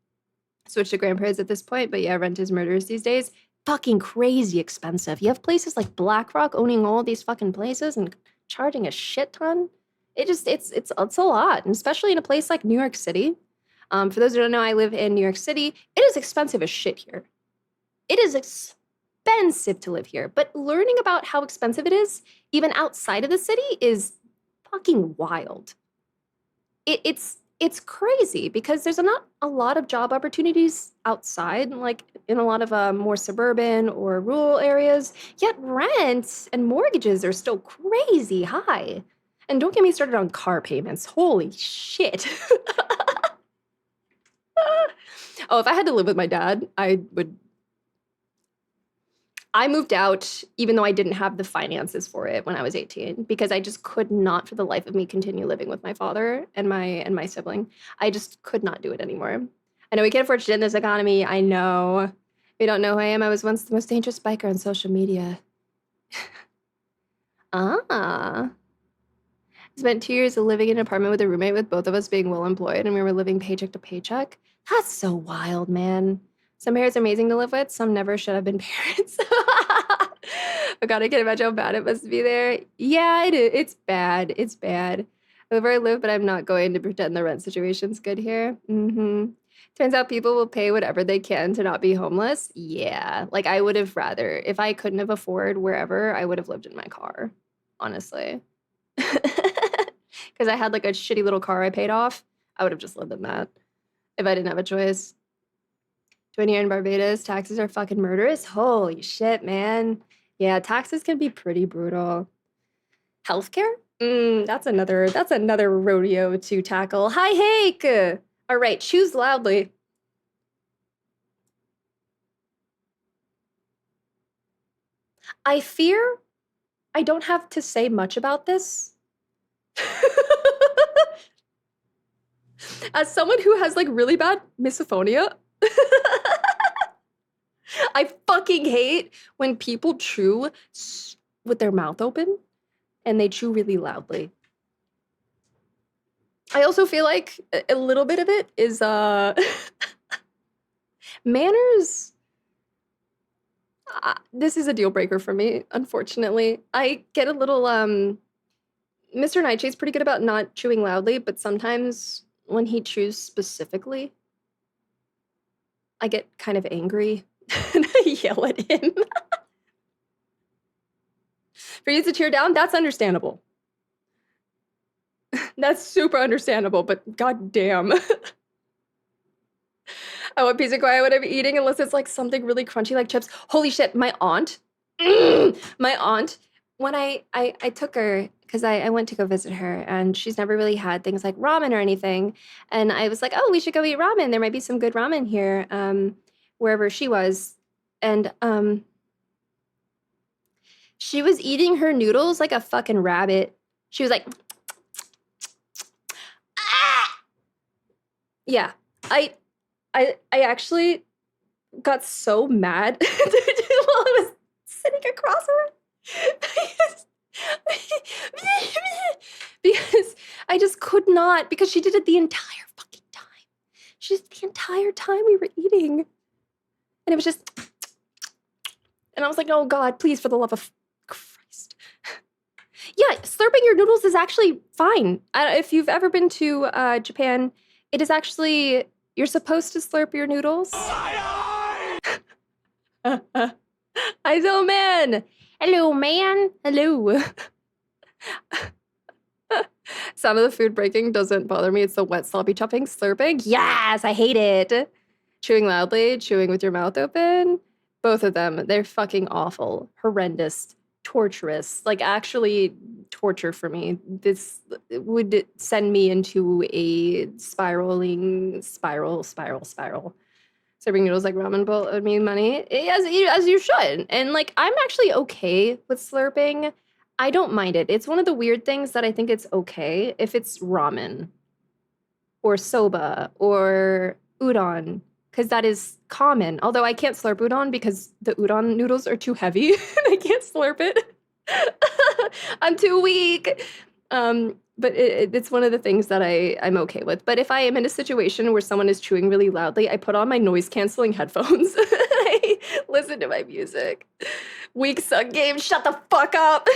Switch to grandparents at this point, but yeah, rent is murderous these days. Fucking crazy expensive. You have places like BlackRock owning all these fucking places and charging a shit ton. It's a lot, and especially in a place like New York City. For those who don't know, I live in New York City. It is expensive as shit here. It is expensive to live here, but learning about how expensive it is, even outside of the city, is fucking wild. It's crazy because there's not a lot of job opportunities outside, like in a lot of more suburban or rural areas, yet rents and mortgages are still crazy high. And don't get me started on car payments. Holy shit. Oh, if I had to live with my dad, I moved out even though I didn't have the finances for it when I was 18 because I just could not for the life of me continue living with my father and my sibling. I just could not do it anymore. I know we can't afford shit in this economy. I know. If you don't know who I am, I was once the most dangerous biker on social media. Ah. I spent 2 years living in an apartment with a roommate with both of us being well employed and we were living paycheck to paycheck. That's so wild, man. Some parents are amazing to live with, some never should have been parents. But God, I can't imagine how bad it must be there. Yeah, it is. It's bad. It's bad. I live where I live, but I'm not going to pretend the rent situation's good here. Turns out people will pay whatever they can to not be homeless. Yeah, like I would have rather, if I couldn't have afforded wherever, I would have lived in my car, honestly. Because I had like a shitty little car I paid off. I would have just lived in that if I didn't have a choice. 20 year in Barbados, taxes are fucking murderous. Holy shit, man. Yeah, taxes can be pretty brutal. Healthcare? That's another rodeo to tackle. Hi, Hake! All right, choose loudly. I fear I don't have to say much about this. As someone who has like really bad misophonia, I fucking hate when people chew with their mouth open and they chew really loudly. I also feel like a little bit of it is manners. This is a deal breaker for me, unfortunately. I get a little Mr. Nightshade's pretty good about not chewing loudly, but sometimes when he chews specifically, I get kind of angry and I yell at him. For you to tear down, that's understandable. That's super understandable, but goddamn. I want peace and quiet when I'm eating unless it's like something really crunchy like chips. Holy shit, my aunt, when I took her, because I went to go visit her and she's never really had things like ramen or anything. And I was like, oh, we should go eat ramen. There might be some good ramen here, wherever she was. And she was eating her noodles like a fucking rabbit. She was like, ah! Yeah, I actually got so mad while I was sitting across her because I just could not, because she did it the entire fucking time. She did it the entire time we were eating. And it was just, and I was like, oh God, please, for the love of Christ. Yeah, slurping your noodles is actually fine. If you've ever been to Japan, it is actually, you're supposed to slurp your noodles. Hello, man. Hello, man. Hello. Some of the food breaking doesn't bother me. It's the wet, sloppy chopping, slurping. Yes, I hate it. Chewing loudly, chewing with your mouth open. Both of them, they're fucking awful, horrendous, torturous, like actually torture for me. This would send me into a spiraling spiral. Serving noodles like ramen bowl owed me money, as you should. And like, I'm actually okay with slurping. I don't mind it. It's one of the weird things that I think it's okay if it's ramen or soba or udon, because that is common. Although I can't slurp udon because the udon noodles are too heavy and I can't slurp it. I'm too weak. But it's one of the things that I'm okay with. But if I am in a situation where someone is chewing really loudly, I put on my noise-canceling headphones. I listen to my music. Weak suck game, shut the fuck up.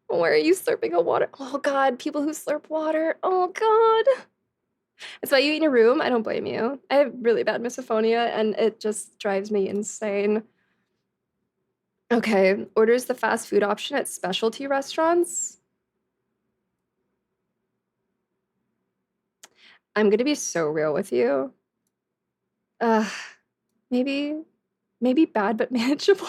Where are you slurping a water? Oh God, people who slurp water. Oh God. That's why you eat in your room. I don't blame you. I have really bad misophonia and it just drives me insane. Okay, orders the fast food option at specialty restaurants. I'm gonna be so real with you. Maybe bad but manageable.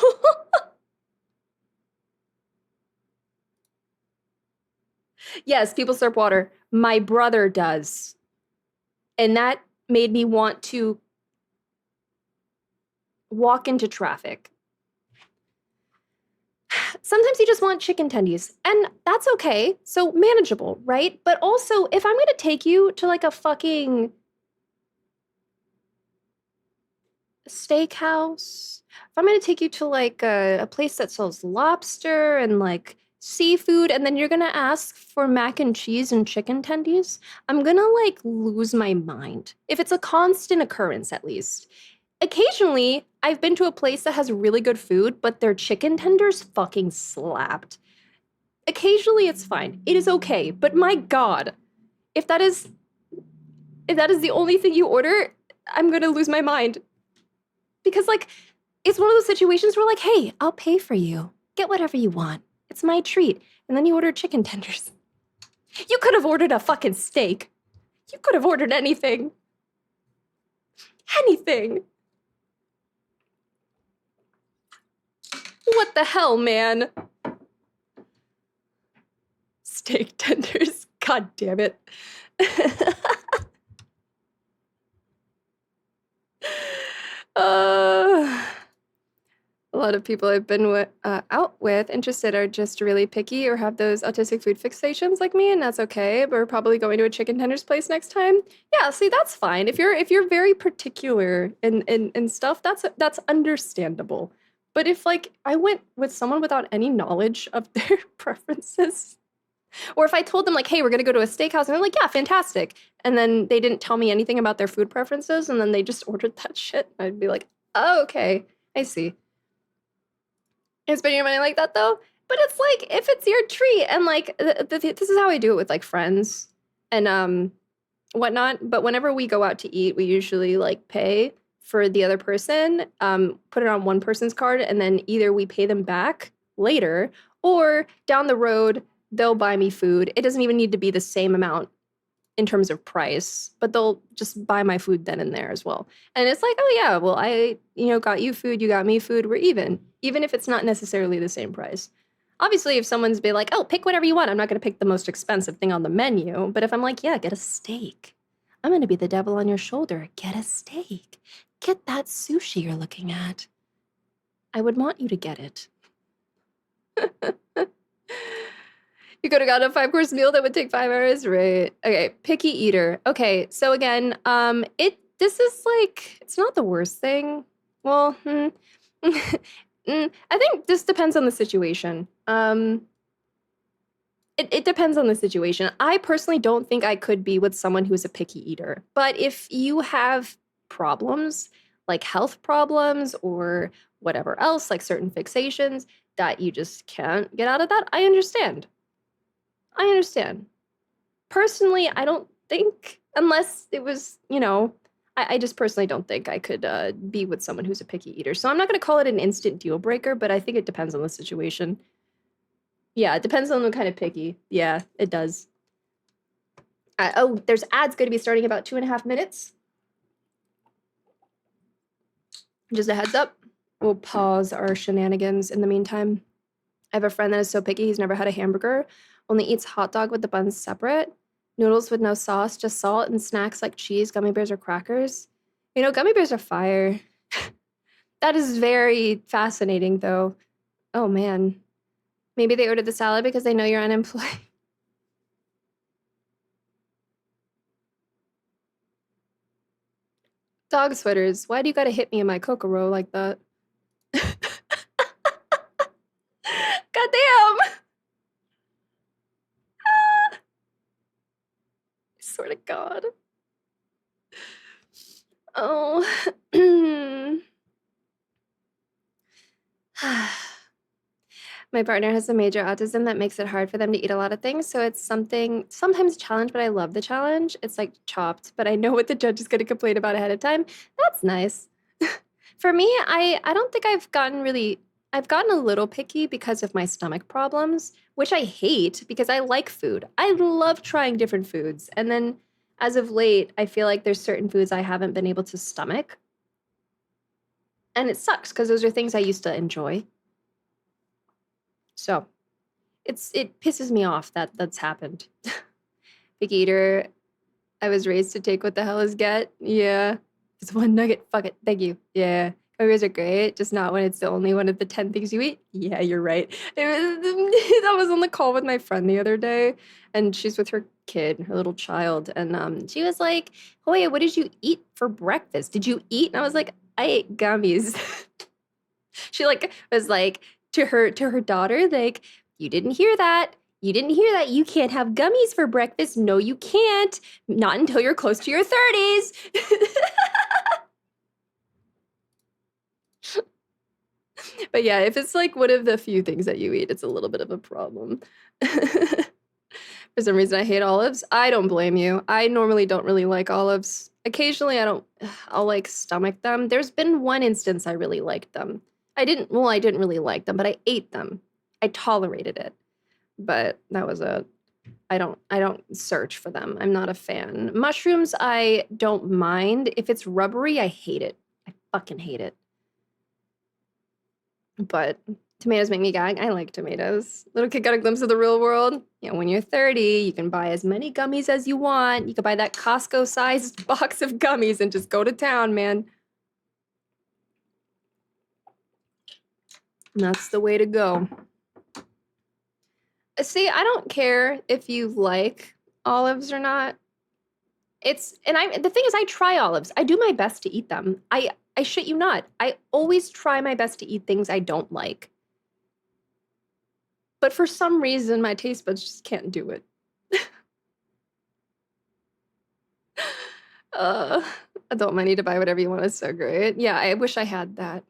Yes, people slurp water. My brother does. And that made me want to walk into traffic. Sometimes you just want chicken tendies, and that's okay. So manageable, right? But also, if I'm gonna take you to like a fucking steakhouse, if I'm gonna take you to like a place that sells lobster and like seafood, and then you're gonna ask for mac and cheese and chicken tendies, I'm gonna like lose my mind. If it's a constant occurrence, at least. Occasionally, I've been to a place that has really good food, but their chicken tenders fucking slapped. Occasionally, it's fine. It is okay. But my God, if that is the only thing you order, I'm gonna lose my mind. Because like, it's one of those situations where like, hey, I'll pay for you. Get whatever you want. It's my treat. And then you order chicken tenders. You could have ordered a fucking steak. You could have ordered anything. Anything. What the hell, man? Steak tenders. God damn it. A lot of people I've been out with interested are just really picky or have those autistic food fixations like me, and that's okay. But we're probably going to a chicken tenders place next time. Yeah, see, that's fine. If you're very particular in stuff, that's understandable. But if like I went with someone without any knowledge of their preferences, or if I told them like, hey, we're gonna go to a steakhouse, and they're like, yeah, fantastic, and then they didn't tell me anything about their food preferences, and then they just ordered that shit, I'd be like, oh, okay, I see. I spend your money like that though, but it's like if it's your treat, and like this is how I do it with like friends and whatnot. But whenever we go out to eat, we usually like pay for the other person, put it on one person's card, and then either we pay them back later or down the road they'll buy me food. It doesn't even need to be the same amount in terms of price, but they'll just buy my food then and there as well. And it's like, oh yeah, well, I, got you food, you got me food, we're even if it's not necessarily the same price. Obviously, if someone's be like, oh, pick whatever you want, I'm not gonna pick the most expensive thing on the menu. But if I'm like, yeah, get a steak, I'm gonna be the devil on your shoulder. Get a steak. Get that sushi you're looking at. I would want you to get it. You could have gotten a 5-course meal that would take 5 hours, right? Okay, picky eater. Okay, so again, this is like, it's not the worst thing. Well, I think this depends on the situation. It depends on the situation. I personally don't think I could be with someone who's a picky eater. But if you have problems, like health problems or whatever else, like certain fixations that you just can't get out of that, I understand. Personally, I don't think, unless it was, I just personally don't think I could be with someone who's a picky eater. So I'm not going to call it an instant deal breaker, but I think it depends on the situation. Yeah, it depends on the kind of picky. Yeah, it does. Oh, there's ads going to be starting about 2.5 minutes. Just a heads up. We'll pause our shenanigans in the meantime. I have a friend that is so picky, he's never had a hamburger. Only eats hot dog with the buns separate. Noodles with no sauce, just salt, and snacks like cheese, gummy bears, or crackers. Gummy bears are fire. That is very fascinating, though. Oh, man. Maybe they ordered the salad because they know you're unemployed. Dog sweaters. Why do you gotta hit me in my Kokoro like that? Goddamn! I swear to God. Oh. My partner has a major autism that makes it hard for them to eat a lot of things, so it's sometimes a challenge, but I love the challenge. It's like Chopped, but I know what the judge is going to complain about ahead of time. That's nice. For me, I don't think I've gotten really I've gotten a little picky because of my stomach problems, which I hate because I like food. I love trying different foods. And then as of late, I feel like there's certain foods I haven't been able to stomach. And it sucks because those are things I used to enjoy. So it pisses me off that that's happened. Picky eater, I was raised to take what the hell is get. Yeah. It's one nugget. Fuck it. Thank you. Yeah. Burgers are great, just not when it's the only one of the 10 things you eat. Yeah, you're right. I was on the call with my friend the other day, and she's with her kid, her little child, and she was like, Hoya, what did you eat for breakfast? Did you eat? And I was like, I ate gummies. She like was like to her daughter, like, you didn't hear that. You didn't hear that. You can't have gummies for breakfast. No, you can't. Not until you're close to your 30s. But yeah, if it's like one of the few things that you eat, it's a little bit of a problem. For some reason, I hate olives. I don't blame you. I normally don't really like olives. Occasionally, I'll like stomach them. There's been one instance I really liked them. I didn't really like them, but I ate them. I tolerated it. But that was I don't search for them. I'm not a fan. Mushrooms, I don't mind. If it's rubbery, I hate it. I fucking hate it. But tomatoes make me gag. I like tomatoes. Little kid got a glimpse of the real world. You know, when you're 30, you can buy as many gummies as you want. You can buy that Costco-sized box of gummies and just go to town, man. And that's the way to go. See, I don't care if you like olives or not. The thing is, I try olives. I do my best to eat them. I shit you not. I always try my best to eat things I don't like. But for some reason, my taste buds just can't do it. Adult money to buy whatever you want is so great. Yeah, I wish I had that.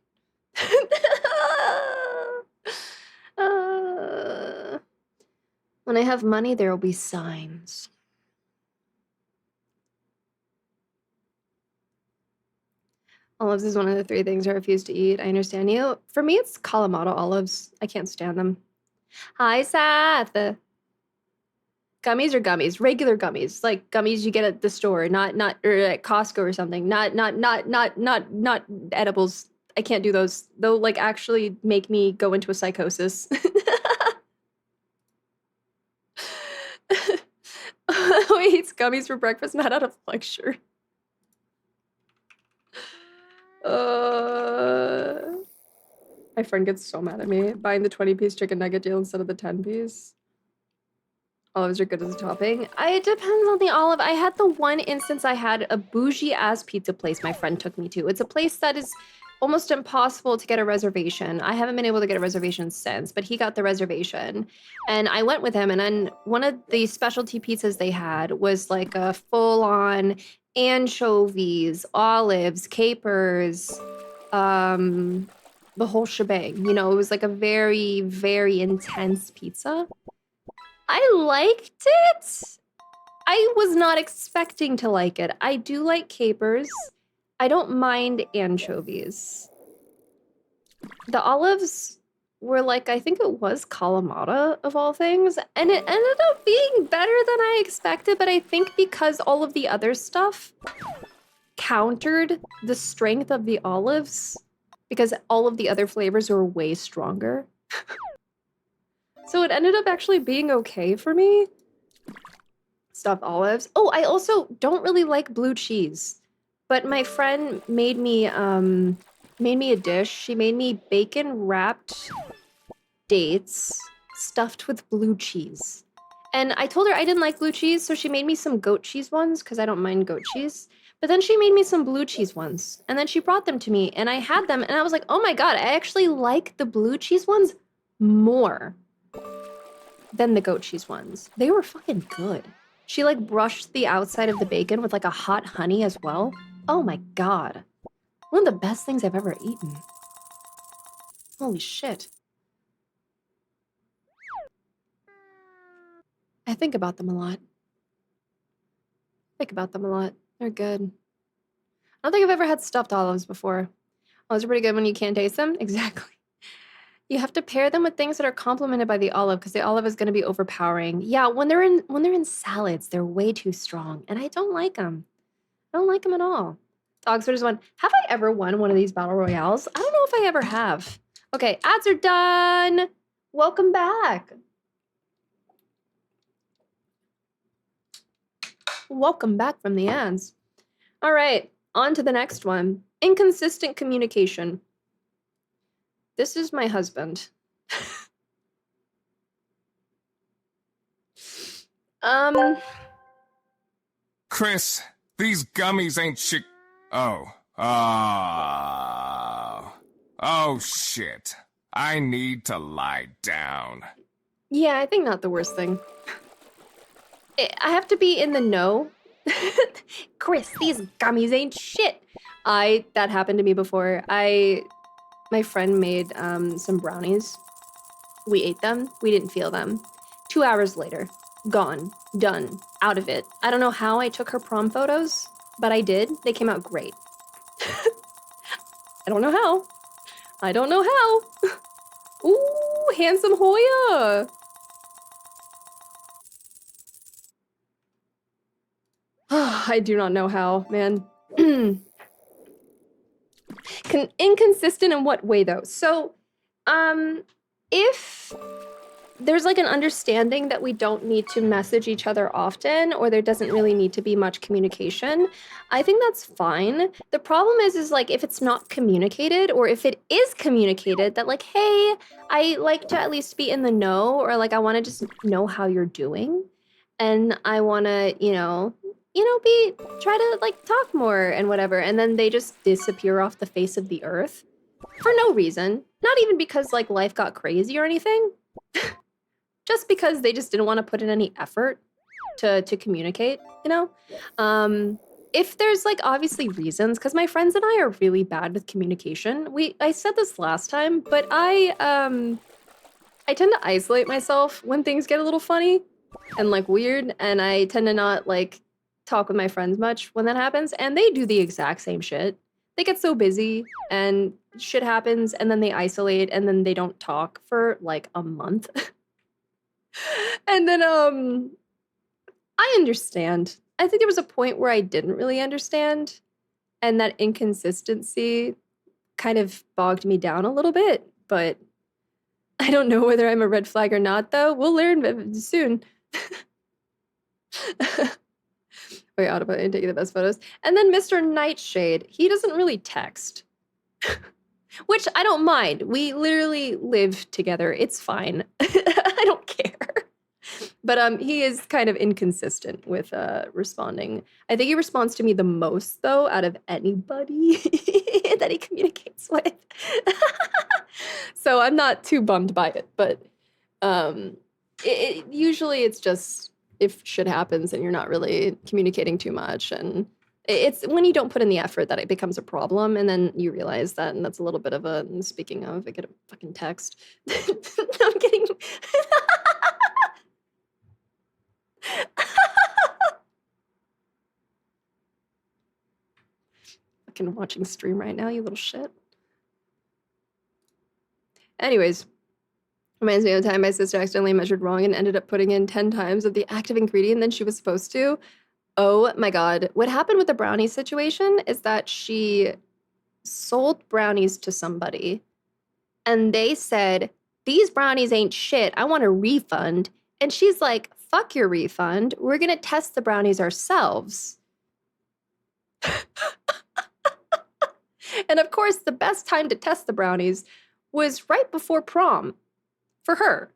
When I have money, there will be signs. Olives is one of the 3 things I refuse to eat. I understand you. For me, it's Kalamata olives. I can't stand them. Hi, Seth. Gummies are gummies, regular gummies, like gummies you get at the store, not or at Costco or something. Not edibles. I can't do those. They'll like actually make me go into a psychosis. Who eats gummies for breakfast? Not out of lecture. My friend gets so mad at me buying the 20-piece chicken nugget deal instead of the 10-piece. Olives are good as a topping. It depends on the olive. I had the one instance I had a bougie-ass pizza place my friend took me to. It's a place that is almost impossible to get a reservation. I haven't been able to get a reservation since, but he got the reservation. And I went with him, and then one of the specialty pizzas they had was like a full-on anchovies, olives, capers, the whole shebang. You know, it was like a very, very intense pizza. I liked it. I was not expecting to like it. I do like capers. I don't mind anchovies. The olives were like, I think it was Kalamata of all things, and it ended up being better than I expected, but I think because all of the other stuff countered the strength of the olives, because all of the other flavors were way stronger. So it ended up actually being okay for me. Stuffed olives. Oh, I also don't really like blue cheese. But my friend made me a dish. She made me bacon-wrapped dates stuffed with blue cheese. And I told her I didn't like blue cheese, so she made me some goat cheese ones, because I don't mind goat cheese. But then she made me some blue cheese ones. And then she brought them to me, and I had them, and I was like, oh my god, I actually like the blue cheese ones more than the goat cheese ones. They were fucking good. She like brushed the outside of the bacon with like a hot honey as well. Oh my god. One of the best things I've ever eaten. Holy shit. I think about them a lot. They're good. I don't think I've ever had stuffed olives before. Olives are pretty good when you can't taste them. Exactly. You have to pair them with things that are complemented by the olive because the olive is going to be overpowering. Yeah, when they're in salads, they're way too strong, and I don't like them. I don't like them at all. Dog Sorters won. Have I ever won one of these battle royales? I don't know if I ever have. Okay, ads are done. Welcome back. Welcome back from the ads. All right, on to the next one. Inconsistent communication. This is my husband. Chris, these gummies ain't shit. Oh. Oh, shit. I need to lie down. Yeah, I think not the worst thing. I have to be in the know. Chris, these gummies ain't shit. That happened to me before. My friend made some brownies. We ate them. We didn't feel them. 2 hours later, gone, done, out of it. I don't know how I took her prom photos, but I did. They came out great. I don't know how. I don't know how. Ooh, handsome Hoya. I do not know how, man. Inconsistent in what way, though? So, if there's like an understanding that we don't need to message each other often, or there doesn't really need to be much communication, I think that's fine. The problem is like if it's not communicated, or if it is communicated that like, hey, I like to at least be in the know, or like I want to just know how you're doing, and I want to, try to like talk more and whatever, and then they just disappear off the face of the earth for no reason. Not even because like life got crazy or anything. Just because they just didn't want to put in any effort to communicate, you know? If there's like obviously reasons, because my friends and I are really bad with communication. I said this last time, but I tend to isolate myself when things get a little funny and like weird, and I tend to not like talk with my friends much when that happens, and they do the exact same shit. They get so busy and shit happens, and then they isolate, and then they don't talk for like a month. And then I understand. I think there was a point where I didn't really understand, and that inconsistency kind of bogged me down a little bit, but I don't know whether I'm a red flag or not, though. We'll learn soon. Wait, autopilot and taking the best photos. And then Mr. Nightshade, he doesn't really text. Which I don't mind. We literally live together. It's fine. I don't care. But he is kind of inconsistent with responding. I think he responds to me the most, though, out of anybody that he communicates with. So I'm not too bummed by it. But usually it's just if shit happens and you're not really communicating too much, and it's when you don't put in the effort that it becomes a problem, and then you realize that, and that's a little bit of a, speaking of, I get a fucking text. I'm kidding. Fucking watching stream right now, you little shit. Anyways, reminds me of the time my sister accidentally measured wrong and ended up putting in 10 times of the active ingredient than she was supposed to. Oh my God. What happened with the brownie situation is that she sold brownies to somebody, and they said, these brownies ain't shit. I want a refund. And she's like, fuck your refund. We're going to test the brownies ourselves. And of course, the best time to test the brownies was right before prom for her.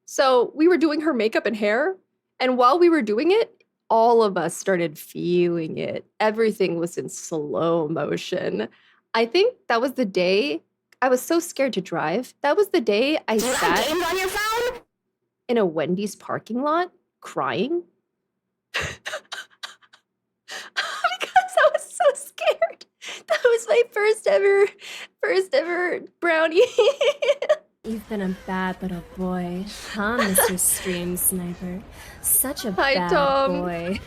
So we were doing her makeup and hair. And while we were doing it, all of us started feeling it. Everything was in slow motion. I think that was the day I was so scared to drive. That was the day I sat on your phone in a Wendy's parking lot crying. Because I was so scared. That was my first ever brownie. You've been a bad little boy, huh, Mr. Stream Sniper? Such a bad boy.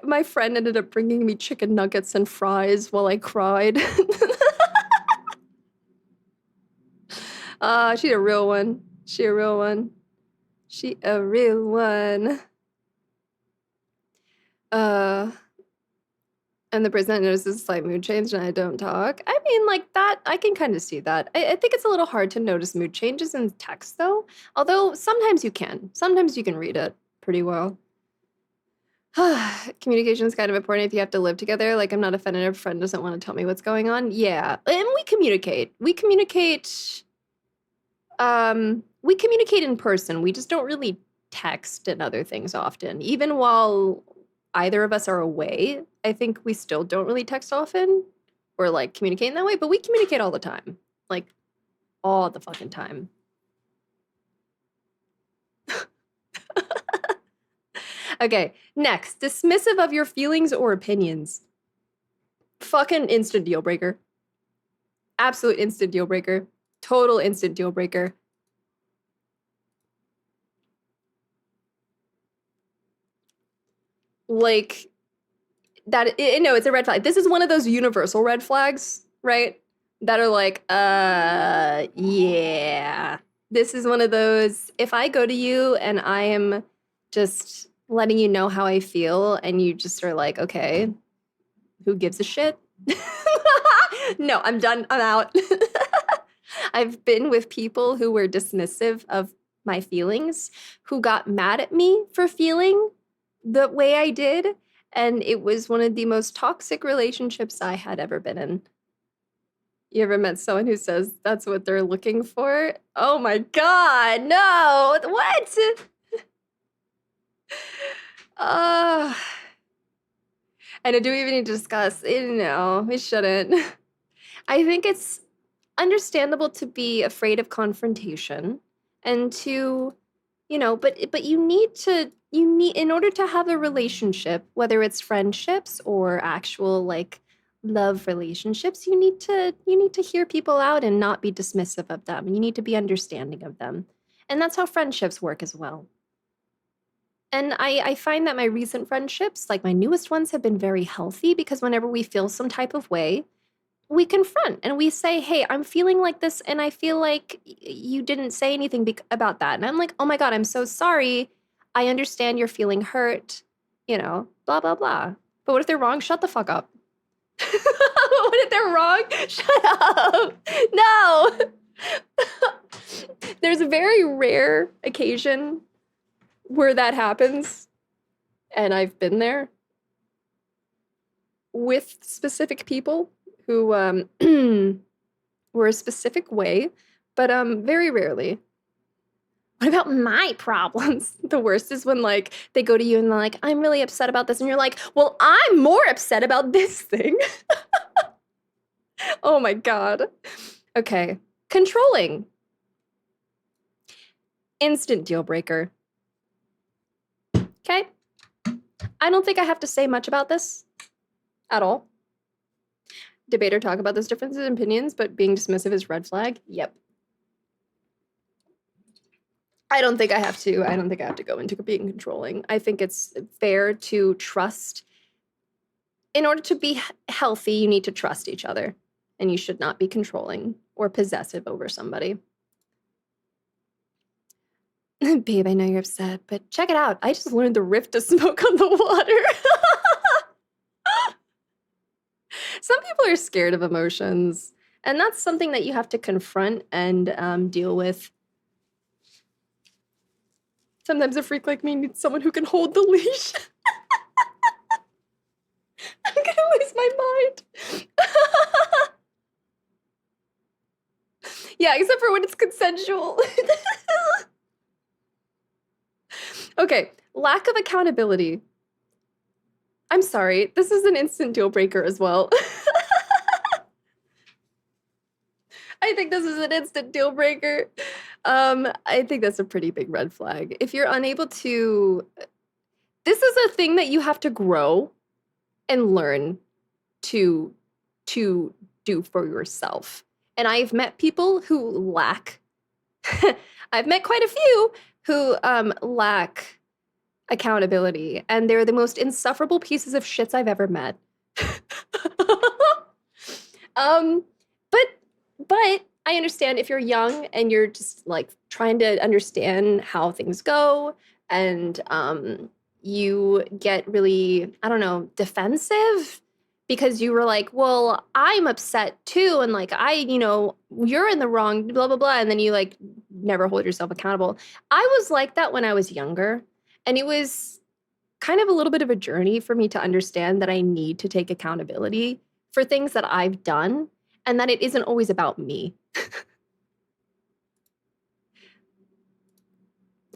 My friend ended up bringing me chicken nuggets and fries while I cried. She a real one. She a real one. She a real one. And the person notices a slight mood change and I don't talk. I mean, like that, I can kind of see that. I think it's a little hard to notice mood changes in text though. Although sometimes you can. Sometimes you can read it pretty well. Communication is kind of important if you have to live together. Like, I'm not offended if a friend doesn't want to tell me what's going on. Yeah, and we communicate. We communicate in person. We just don't really text and other things often. Even while either of us are away, I think we still don't really text often or like communicate in that way, but we communicate all the time. Like, all the fucking time. Okay, next, dismissive of your feelings or opinions. Fucking instant deal breaker. Absolute instant deal breaker. Total instant deal breaker. Like, that, no, it's a red flag. This is one of those universal red flags, right? That are like, yeah. This is one of those, if I go to you and I am just letting you know how I feel and you just are like, okay, who gives a shit? No, I'm done. I'm out. I've been with people who were dismissive of my feelings, who got mad at me for feeling the way I did. And it was one of the most toxic relationships I had ever been in. You ever met someone who says that's what they're looking for? Oh my God, no, what? And do we even need to discuss? No, we shouldn't. I think it's understandable to be afraid of confrontation and to, you know, but you need, in order to have a relationship, whether it's friendships or actual like love relationships, you need to hear people out and not be dismissive of them. You need to be understanding of them. And that's how friendships work as well. And I find that my recent friendships, like my newest ones, have been very healthy because whenever we feel some type of way, we confront and we say, hey, I'm feeling like this and I feel like you didn't say anything about that. And I'm like, oh my God, I'm so sorry. I understand you're feeling hurt, you know, blah, blah, blah. But what if they're wrong? Shut the fuck up. What if they're wrong? Shut up. No. There's a very rare occasion where that happens, and I've been there with specific people who were a specific way, but very rarely. What about my problems? The worst is when like they go to you and they're like, I'm really upset about this, and you're like, well, I'm more upset about this thing. Oh my God. Okay, controlling. Instant deal breaker. Okay. I don't think I have to say much about this at all. Debate or talk about those differences in opinions, but being dismissive is red flag. Yep. I don't think I have to go into being controlling. I think it's fair to trust. In order to be healthy, you need to trust each other, and you should not be controlling or possessive over somebody. Babe, I know you're upset, but check it out. I just learned the rift to smoke on the water. Some people are scared of emotions, and that's something that you have to confront and deal with. Sometimes a freak like me needs someone who can hold the leash. I'm gonna lose my mind. Yeah, except for when it's consensual. Okay, lack of accountability. I'm sorry, this is an instant deal breaker as well. I think this is an instant deal breaker. I think that's a pretty big red flag. If you're unable to, this is a thing that you have to grow and learn to do for yourself. And I've met people who lack, I've met quite a few who lack accountability, and they're the most insufferable pieces of shits I've ever met. But I understand if you're young and you're just like trying to understand how things go and you get really, I don't know, defensive because you were like, well, I'm upset too. And like, you're in the wrong, blah, blah, blah. And then you like never hold yourself accountable. I was like that when I was younger. And it was kind of a little bit of a journey for me to understand that I need to take accountability for things that I've done and that it isn't always about me.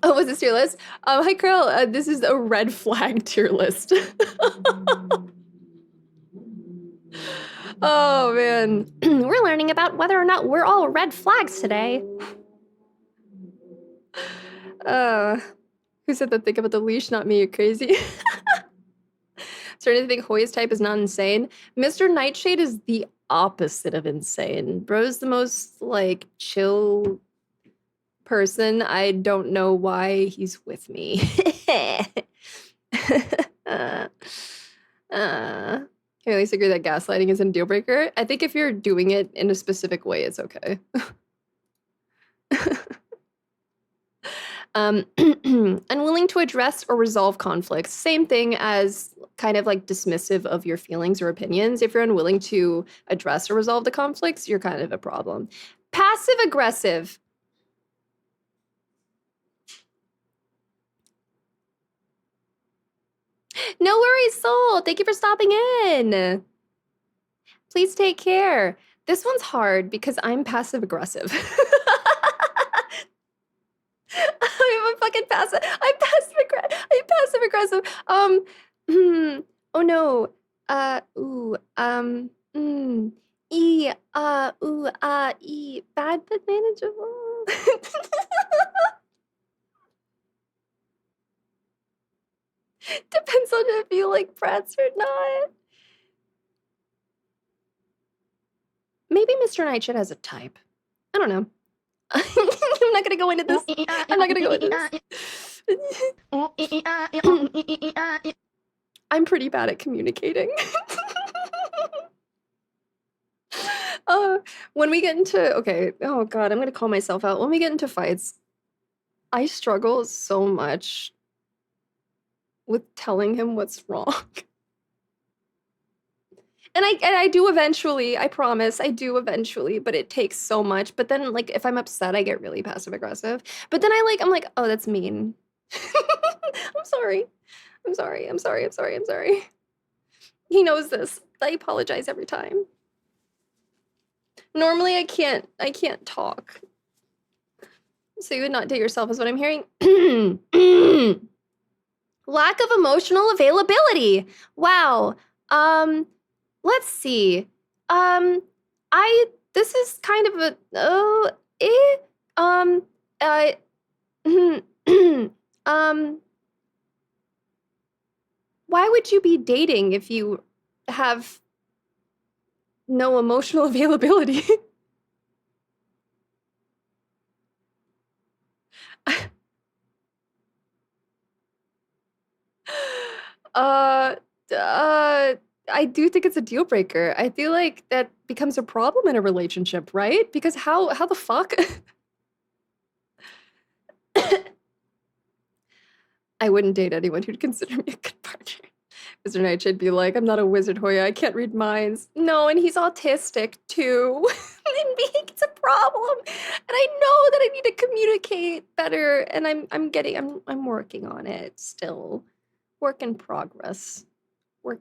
Oh, was this tier list? Hi, Carl. This is a red flag tier list. Oh, man. We're learning about whether or not we're all red flags today. Who said that? Think about the leash, not me, you crazy. Starting to think Hoy's type is not insane. Mr. Nightshade is the opposite of insane. Bro's the most, like, chill person. I don't know why he's with me. Can we at least agree that gaslighting isn't a deal breaker? I think if you're doing it in a specific way, it's okay. Unwilling to address or resolve conflicts. Same thing as kind of like dismissive of your feelings or opinions. If you're unwilling to address or resolve the conflicts, you're kind of a problem. Passive aggressive. No worries, Soul. Thank you for stopping in. Please take care. This one's hard because I'm passive aggressive. I'm passive aggressive. Oh no. Bad but manageable. Depends on if you like brats or not. Maybe Mr. Nightshade has a type. I don't know. I'm not gonna go into this. I'm pretty bad at communicating. When we get into, okay, oh God, I'm gonna call myself out. When we get into fights, I struggle so much with telling him what's wrong. And I do eventually, I promise, I do eventually, but it takes so much. But then, like, if I'm upset, I get really passive aggressive. But then I'm like, oh, that's mean. I'm sorry. He knows this. I apologize every time. Normally, I can't talk. So you would not date yourself is what I'm hearing. Lack of emotional availability. Wow. Let's see. This is kind of why would you be dating if you have no emotional availability? I do think it's a deal breaker. I feel like that becomes a problem in a relationship, right? Because how the fuck? I wouldn't date anyone who'd consider me a good partner. Mr. Nightshade be like, I'm not a wizard, Hoya. I can't read minds. No, and he's autistic too. It's a problem. And I know that I need to communicate better. And I'm working on it still. Work in progress. Very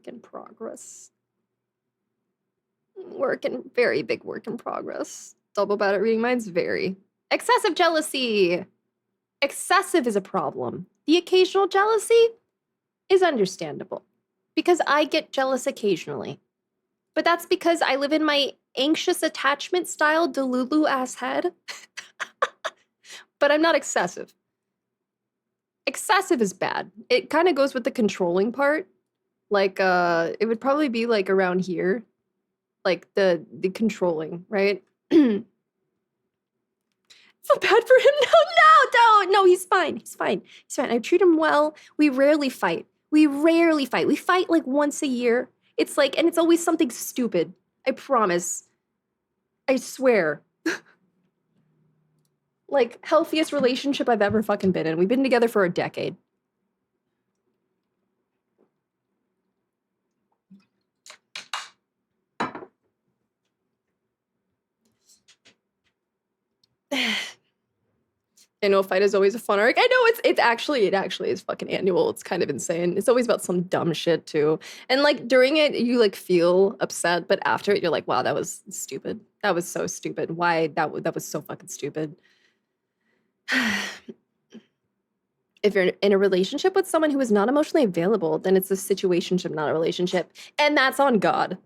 big work in progress. Double bad at reading minds, very. Excessive jealousy. Excessive is a problem. The occasional jealousy is understandable because I get jealous occasionally. But that's because I live in my anxious attachment style Delulu ass head. But I'm not excessive. Excessive is bad. It kind of goes with the controlling part. Like, it would probably be like around here. Like the controlling, right? Feel bad for him. No, he's fine. I treat him well. We rarely fight. We fight like once a year. It's like, and it's always something stupid. I promise. I swear. Like, healthiest relationship I've ever fucking been in. We've been together for a decade. I know fight is always a fun arc. I know it actually is fucking annual. It's kind of insane. It's always about some dumb shit too. And like during it, you like feel upset, but after it, you're like, wow, that was stupid. That was so stupid. Why that was so fucking stupid. If you're in a relationship with someone who is not emotionally available, then it's a situationship, not a relationship, and that's on God.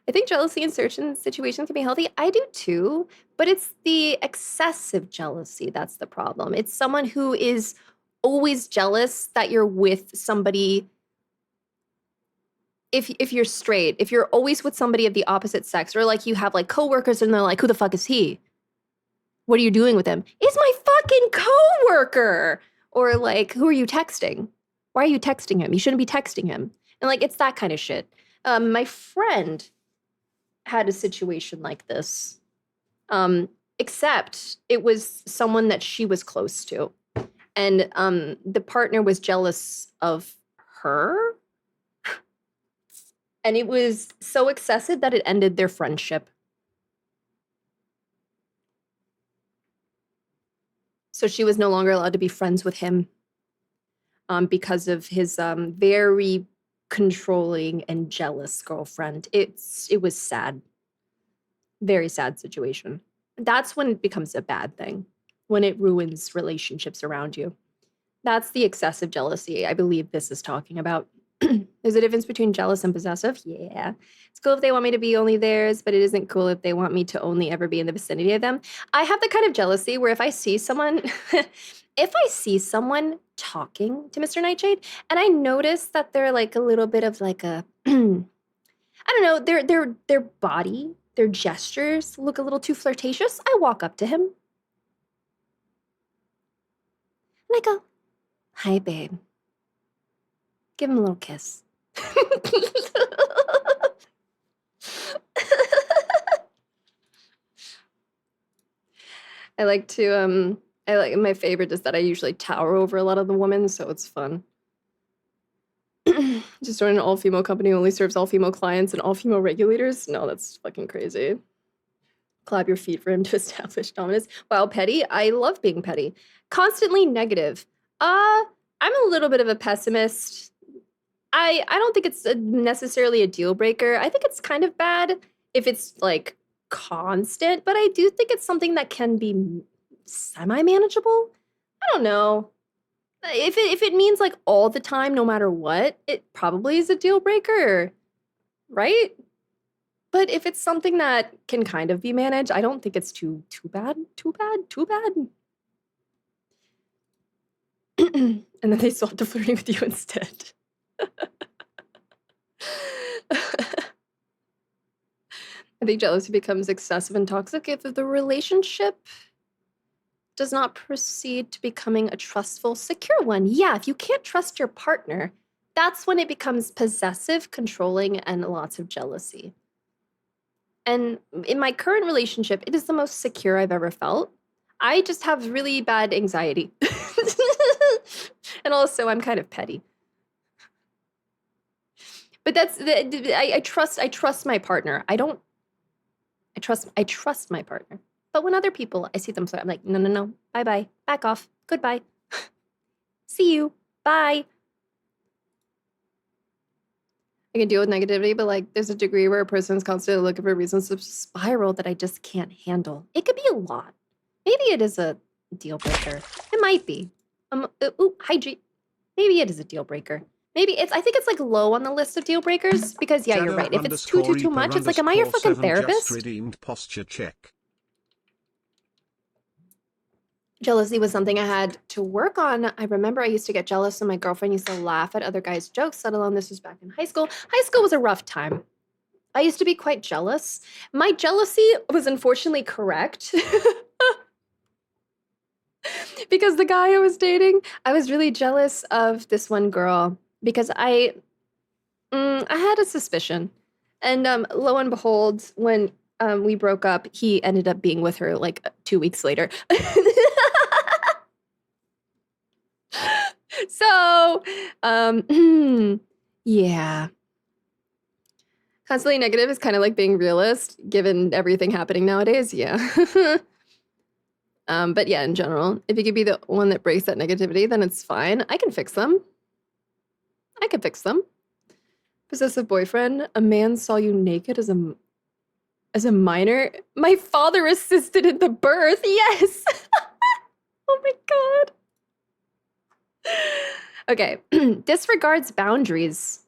I think jealousy in certain situations can be healthy. I do too, but it's the excessive jealousy that's the problem. It's someone who is always jealous that you're with somebody. If you're straight, if you're always with somebody of the opposite sex, or like you have like coworkers and they're like, who the fuck is he? What are you doing with him? It's my fucking coworker. Or like, who are you texting? Why are you texting him? You shouldn't be texting him. And like, it's that kind of shit. My friend had a situation like this, except it was someone that she was close to. And the partner was jealous of her. And it was so excessive that it ended their friendship. So she was no longer allowed to be friends with him because of his very controlling and jealous girlfriend. It was sad. Very sad situation. That's when it becomes a bad thing, when it ruins relationships around you. That's the excessive jealousy I believe this is talking about. There's a difference between jealous and possessive. Yeah. It's cool if they want me to be only theirs, but it isn't cool if they want me to only ever be in the vicinity of them. I have the kind of jealousy where if I see someone, talking to Mr. Nightshade, and I notice that they're like a little bit of like a, I don't know, their body, their gestures look a little too flirtatious, I walk up to him. And I go, hi, babe. Give him a little kiss. My favorite is that I usually tower over a lot of the women, so it's fun. Just join an all-female company only serves all-female clients and all-female regulators? No, that's fucking crazy. Clap your feet for him to establish dominance. Wow, petty? I love being petty. Constantly negative. I'm a little bit of a pessimist. I don't think it's necessarily a deal breaker. I think it's kind of bad if it's like constant, but I do think it's something that can be semi-manageable. I don't know. If it means like all the time, no matter what, it probably is a deal breaker, right? But if it's something that can kind of be managed, I don't think it's too bad. And then they swap to flirting with you instead. I think jealousy becomes excessive and toxic if the relationship does not proceed to becoming a trustful, secure one. Yeah, if you can't trust your partner, that's when it becomes possessive, controlling, and lots of jealousy. And in my current relationship, it is the most secure I've ever felt. I just have really bad anxiety. And also, I'm kind of petty. But I trust my partner. I trust my partner. But when other people, I see them, so I'm like, no, bye, back off, goodbye. See you, bye. I can deal with negativity, but like there's a degree where a person's constantly looking for reasons to spiral that I just can't handle. It could be a lot. Maybe it is a deal breaker. It might be. Hydrate. Maybe it is a deal breaker. I think it's like low on the list of deal breakers because yeah, you're right. If it's too much, it's like, am I your fucking therapist? Just redeemed posture check. Jealousy was something I had to work on. I remember I used to get jealous when my girlfriend used to laugh at other guys' jokes, let alone this was back in high school. High school was a rough time. I used to be quite jealous. My jealousy was unfortunately correct. Because the guy I was dating, I was really jealous of this one girl because I had a suspicion. And lo and behold, when we broke up, he ended up being with her like 2 weeks later. So, yeah. Constantly negative is kind of like being realist, given everything happening nowadays. Yeah. But yeah, in general, if you could be the one that breaks that negativity, then it's fine. I can fix them. I can fix them. Possessive boyfriend, a man saw you naked as a minor. My father assisted in the birth. Yes. Oh my god. Okay. Disregards boundaries.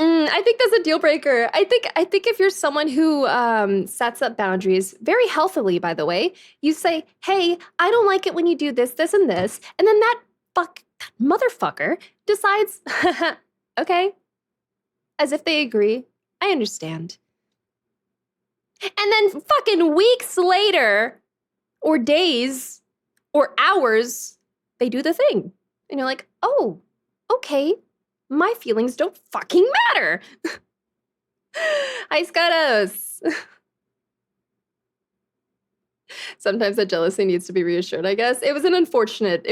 I think that's a deal breaker. I think if you're someone who sets up boundaries very healthily, by the way, you say, "Hey, I don't like it when you do this, this, and this," and then that motherfucker decides, okay, as if they agree. I understand. And then fucking weeks later, or days, or hours, they do the thing, and you're like, "Oh, okay." My feelings don't fucking matter. Hi, Scatos. Sometimes that jealousy needs to be reassured, I guess. It was unfortunate.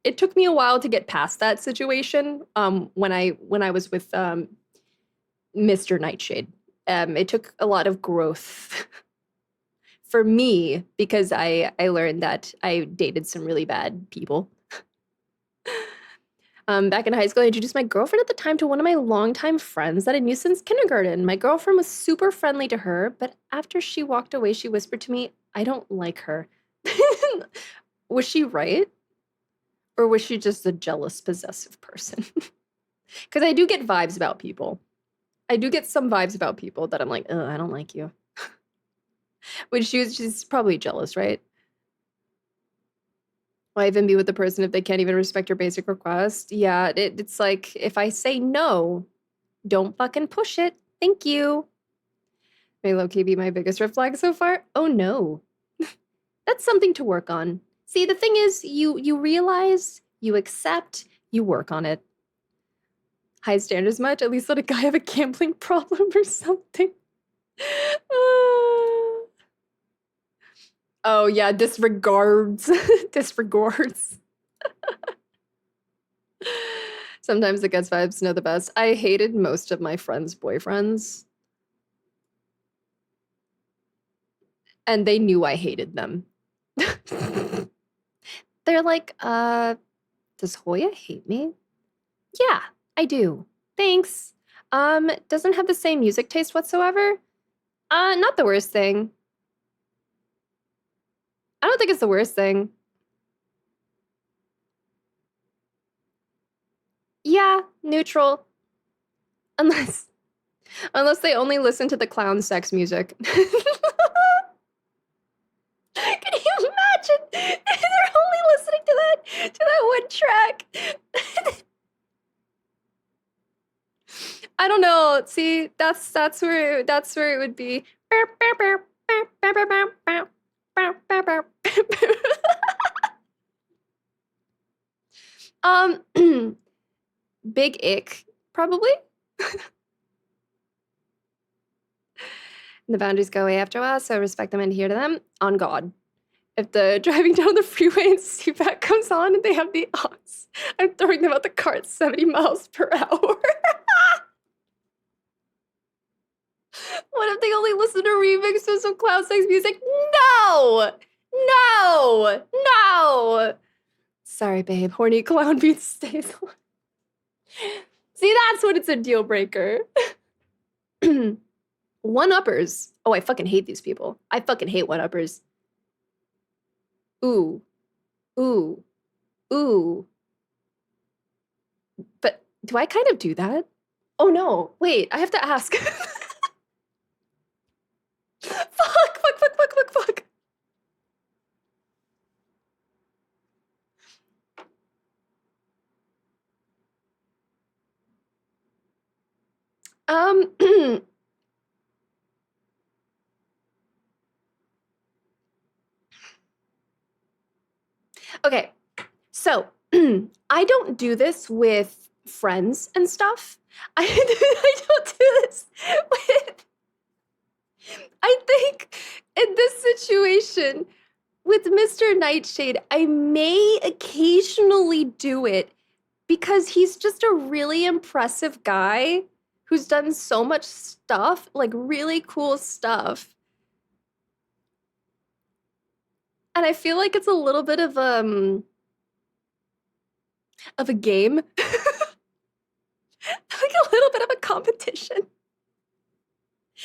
It took me a while to get past that situation when I was with Mr. Nightshade. It took a lot of growth for me because I learned that I dated some really bad people. Back in high school, I introduced my girlfriend at the time to one of my longtime friends that I knew since kindergarten. My girlfriend was super friendly to her, but after she walked away, she whispered to me, "I don't like her." Was she right? Or was she just a jealous, possessive person? Because I do get vibes about people. I do get some vibes about people that I'm like, "Oh, I don't like you." When she's probably jealous, right? Why even be with the person if they can't even respect your basic request? Yeah, it's like, if I say no, don't fucking push it. Thank you. May low-key be my biggest red flag so far? Oh no. That's something to work on. See, the thing is, you realize, you accept, you work on it. High standards much? At least let a guy have a gambling problem or something. Oh yeah, disregards. Disregards. Sometimes the guts vibes know the best. I hated most of my friends' boyfriends. And they knew I hated them. They're like, does Hoya hate me? Yeah, I do. Thanks. Doesn't have the same music taste whatsoever? Not the worst thing. I don't think it's the worst thing. Yeah, neutral. Unless they only listen to the clown sex music. Can you imagine? They're only listening to that one track. I don't know. See, that's where it would be. Big ick, probably. The boundaries go away after a while, so respect them and adhere to them. On God. If the driving down the freeway and CPAC comes on and they have the aux, I'm throwing them out the car at 70 miles per hour. What if they only listen to remixes of Cloud Sex music? No! No! No! Sorry, babe. Horny clown beat stays on. See, that's when it's a deal breaker. One-uppers. Oh, I fucking hate these people. I fucking hate one-uppers. Ooh. Ooh. Ooh. But do I kind of do that? Oh no. Wait, I have to ask. Fuck. Okay, so I don't do this with friends and stuff. I don't do this with. I think in this situation with Mr. Nightshade, I may occasionally do it because he's just a really impressive guy who's done so much stuff, like really cool stuff. And I feel like it's a little bit of a game. Like a little bit of a competition.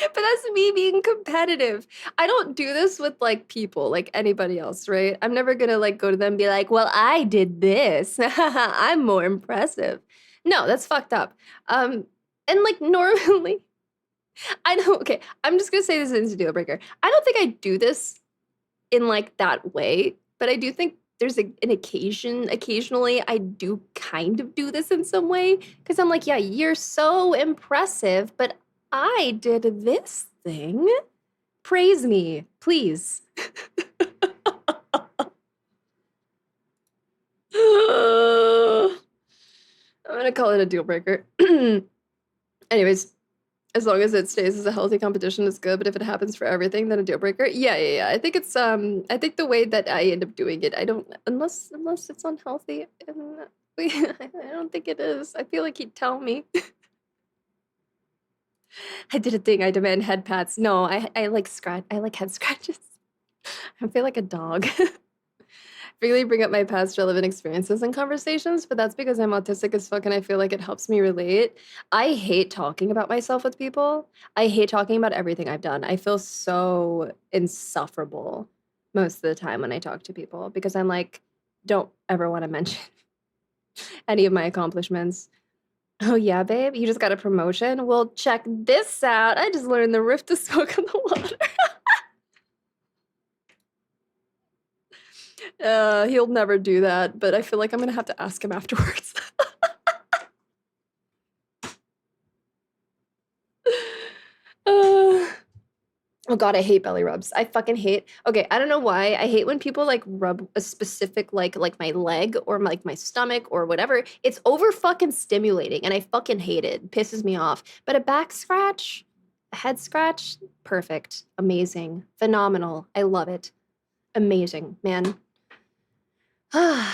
But that's me being competitive. I don't do this with like people, like anybody else, right? I'm never gonna like go to them and be like, well, I did this. I'm more impressive. No, that's fucked up. And like normally, I know, okay, I'm just gonna say this is a deal breaker. I don't think I do this in like that way, but I do think there's an occasion, occasionally I do kind of do this in some way. Cause I'm like, yeah, you're so impressive, but I did this thing. Praise me, please. I'm gonna call it a deal breaker. Anyways, as long as it stays as a healthy competition, it's good. But if it happens for everything, then a deal breaker. Yeah. I think it's I think the way that I end up doing it, I don't unless it's unhealthy. And I don't think it is. I feel like he'd tell me. I did a thing. I demand head pats. No, I like scratch. I like head scratches. I feel like a dog. Freely bring up my past relevant experiences and conversations, but that's because I'm autistic as fuck and I feel like it helps me relate. I hate talking about myself with people. I hate talking about everything I've done. I feel so insufferable most of the time when I talk to people because I'm like, don't ever want to mention any of my accomplishments. Oh yeah, babe, you just got a promotion? Well, check this out. I just learned the rift to smoke on the water. He'll never do that, but I feel like I'm gonna have to ask him afterwards. Oh god, I hate belly rubs. I fucking hate. Okay, I don't know why. I hate when people like rub a specific like my leg or like my stomach or whatever. It's over fucking stimulating and I fucking hate it. It pisses me off. But a back scratch, a head scratch, perfect, amazing, phenomenal. I love it. Amazing, man. All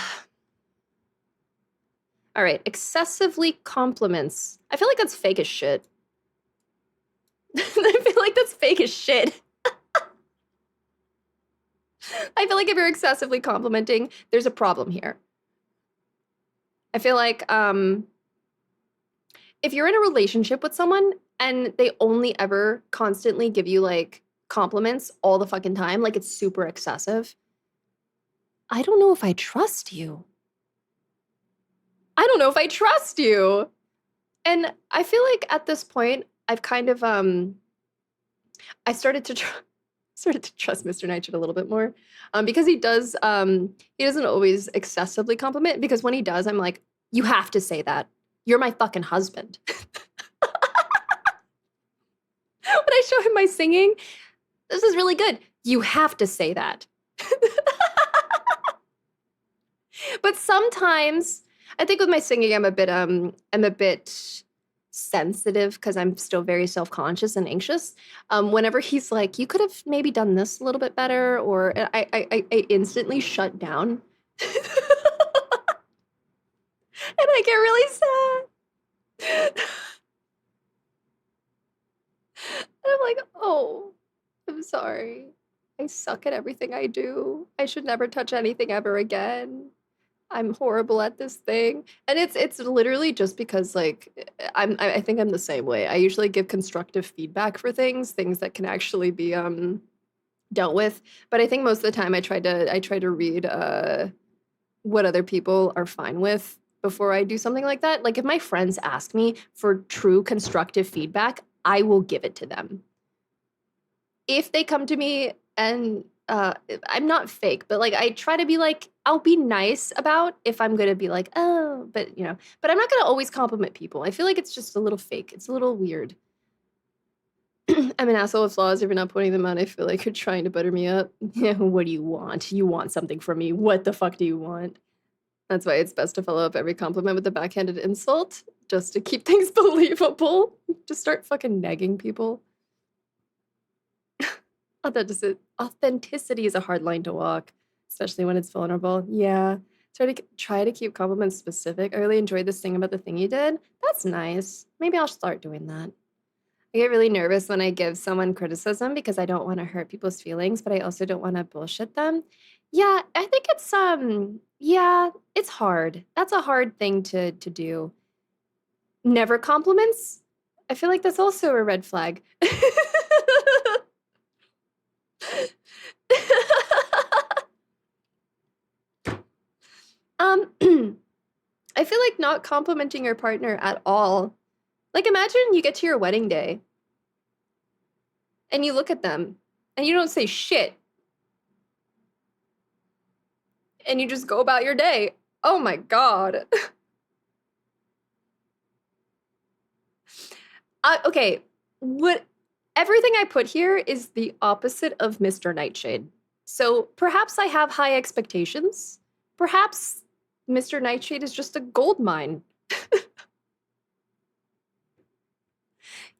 right, excessively compliments. I feel like that's fake as shit. I feel like that's fake as shit. I feel like if you're excessively complimenting, there's a problem here. I feel like if you're in a relationship with someone and they only ever constantly give you like compliments all the fucking time, like it's super excessive, I don't know if I trust you. I don't know if I trust you. And I feel like at this point, I've kind of I started to trust Mr. Nightshade a little bit more because he doesn't always excessively compliment because when he does, I'm like, you have to say that. You're my fucking husband. When I show him my singing, this is really good. You have to say that. But sometimes I think with my singing, I'm a bit sensitive because I'm still very self-conscious and anxious. Whenever he's like, you could have maybe done this a little bit better, or I instantly shut down. And I get really sad. And I'm like, oh, I'm sorry. I suck at everything I do. I should never touch anything ever again. I'm horrible at this thing. And it's literally just because like I think I'm the same way. I usually give constructive feedback for things that can actually be dealt with. But I think most of the time I try to read what other people are fine with before I do something like that. Like if my friends ask me for true constructive feedback, I will give it to them. If they come to me and I'm not fake, but like I try to be like, I'll be nice about if I'm gonna be like, oh, but but I'm not gonna always compliment people. I feel like it's just a little fake. It's a little weird. I'm an asshole with flaws. If you're not pointing them out, I feel like you're trying to butter me up. What do you want? You want something from me. What the fuck do you want? That's why it's best to follow up every compliment with a backhanded insult, just to keep things believable. Just start fucking negging people. Authenticity is a hard line to walk, especially when it's vulnerable. Yeah. Try to keep compliments specific. I really enjoyed this thing about the thing you did. That's nice. Maybe I'll start doing that. I get really nervous when I give someone criticism because I don't want to hurt people's feelings, but I also don't want to bullshit them. Yeah, I think it's yeah, it's hard. That's a hard thing to do. Never compliments? I feel like that's also a red flag. I feel like not complimenting your partner at all. Like, imagine you get to your wedding day and you look at them and you don't say shit. And you just go about your day. Oh my God. Okay, everything I put here is the opposite of Mr. Nightshade. So perhaps I have high expectations. Perhaps Mr. Nightshade is just a gold mine.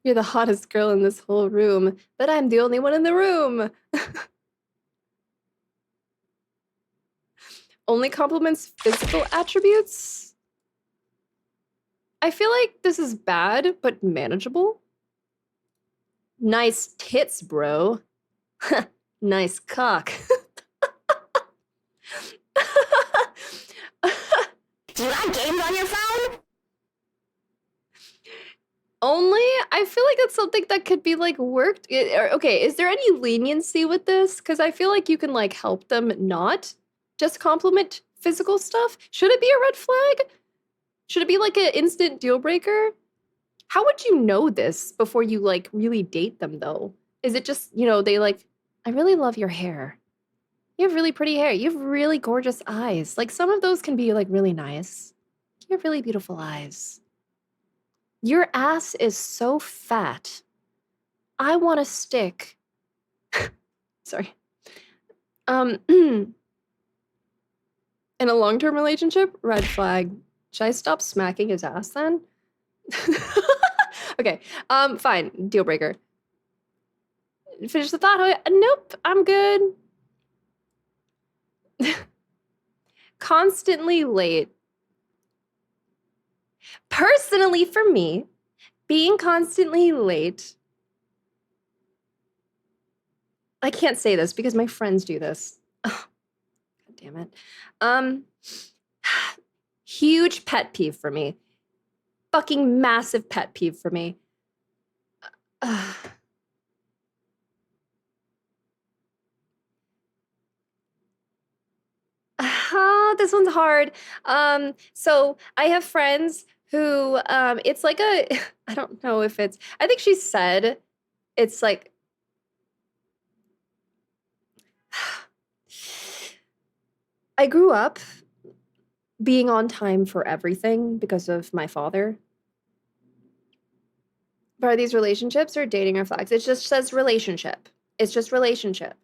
You're the hottest girl in this whole room, but I'm the only one in the room. Only compliments physical attributes? I feel like this is bad, but manageable. Nice tits, bro. Nice cock. Do you have games on your phone? Only, I feel like it's something that could be like worked. Okay, is there any leniency with this? Because I feel like you can like help them not just compliment physical stuff. Should it be a red flag? Should it be like an instant deal breaker? How would you know this before you like really date them though? Is it just, you know, they like, I really love your hair. You have really pretty hair. You have really gorgeous eyes. Like some of those can be like really nice. You have really beautiful eyes. Your ass is so fat. I want to stick. Sorry. In a long-term relationship, red flag. Should I stop smacking his ass then? Okay. Fine. Deal breaker. Finish the thought. Nope. I'm good. Constantly late. Personally, for me, being constantly late. I can't say this because my friends do this. Oh, God damn it. Huge pet peeve for me. Fucking massive pet peeve for me. This one's hard. So I have friends who, it's like I don't know if it's, I think she said it's like, I grew up being on time for everything because of my father. But are these relationships or dating or flags? It just says relationship. It's just relationship.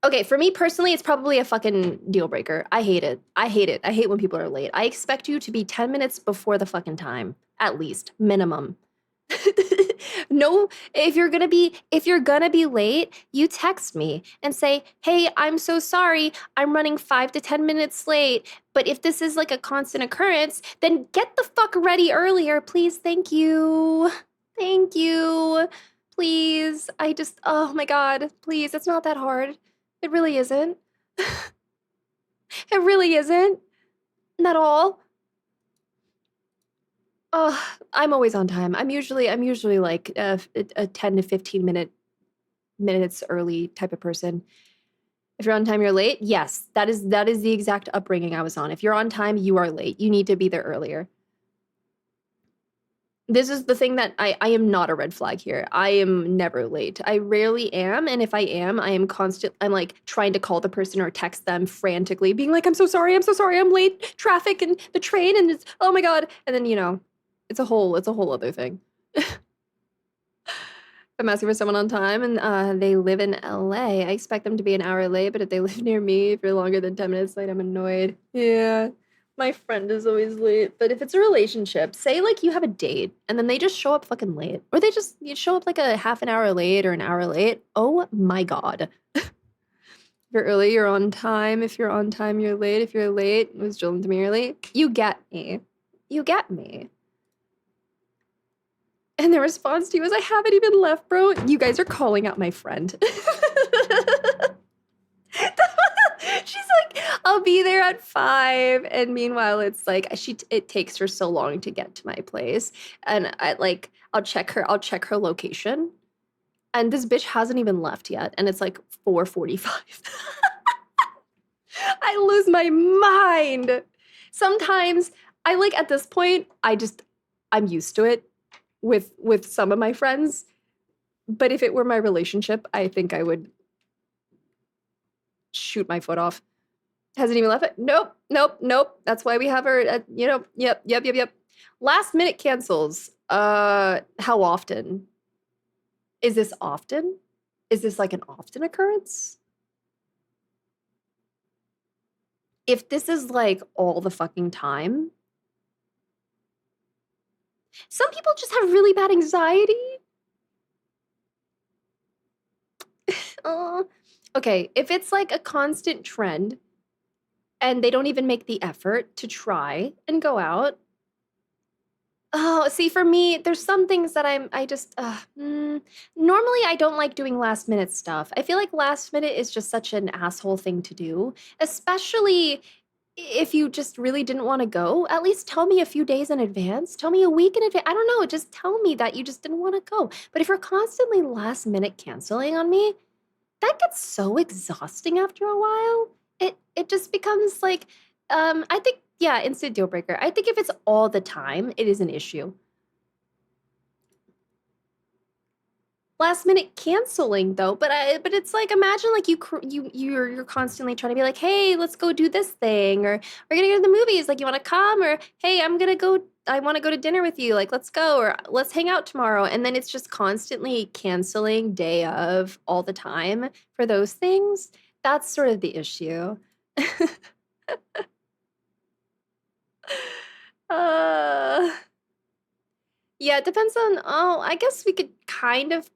Okay, for me personally, it's probably a fucking deal breaker. I hate it. I hate it. I hate when people are late. I expect you to be 10 minutes before the fucking time, at least, minimum. No, if you're gonna be late, you text me and say, hey, I'm so sorry, I'm running 5 to 10 minutes late. But if this is like a constant occurrence, then get the fuck ready earlier, please. Thank you. Thank you. Please. Oh my God, please. It's not that hard. It really isn't. It really isn't. Not at all. I'm always on time. I'm usually like a 10 to 15 minutes early type of person. If you're on time, you're late. Yes, that is the exact upbringing I was on. If you're on time, you are late. You need to be there earlier. This is the thing that I am not a red flag here. I am never late. I rarely am, and if I am, I'm like trying to call the person or text them frantically, being like, I'm so sorry, I'm late. Traffic and the train and it's, oh my God. And then, you know, it's a whole other thing. I'm asking for someone on time and they live in LA, I expect them to be an hour late, but if they live near me, if you're longer than 10 minutes late, I'm annoyed. Yeah. My friend is always late. But if it's a relationship, say like you have a date and then they just show up fucking late. Or you show up like a half an hour late or an hour late. Oh my God. If you're early, you're on time. If you're on time, you're late. If you're late, it was driven to me early. You get me. You get me. And the response to you was, I haven't even left, bro. You guys are calling out my friend. She's like, I'll be there at 5. And meanwhile, it's like, it takes her so long to get to my place. And I'll check her location. And this bitch hasn't even left yet. And it's like 4:45. I lose my mind. Sometimes at this point, I'm used to it with some of my friends. But if it were my relationship, I think I would shoot my foot off. Hasn't even left it? Nope. That's why we have her, yep. Last minute cancels. How often? Is this often? Is this like an often occurrence? If this is like all the fucking time, some people just have really bad anxiety. Okay, if it's like a constant trend and they don't even make the effort to try and go out. Oh, see, for me, there's some things that normally I don't like doing last minute stuff. I feel like last minute is just such an asshole thing to do, especially if you just really didn't want to go. At least tell me a few days in advance. Tell me a week in advance. I don't know. Just tell me that you just didn't want to go. But if you're constantly last minute canceling on me, that gets so exhausting after a while. It just becomes like, I think, yeah, instant deal breaker. I think if it's all the time, it is an issue. Last minute canceling though, but it's like, imagine like you're constantly trying to be like, hey, let's go do this thing, or we're gonna go to the movies, like you want to come, or hey, I want to go to dinner with you, like let's go, or let's hang out tomorrow, and then it's just constantly canceling day of all the time for those things. That's sort of the issue. Yeah, it depends on, I guess we could kind of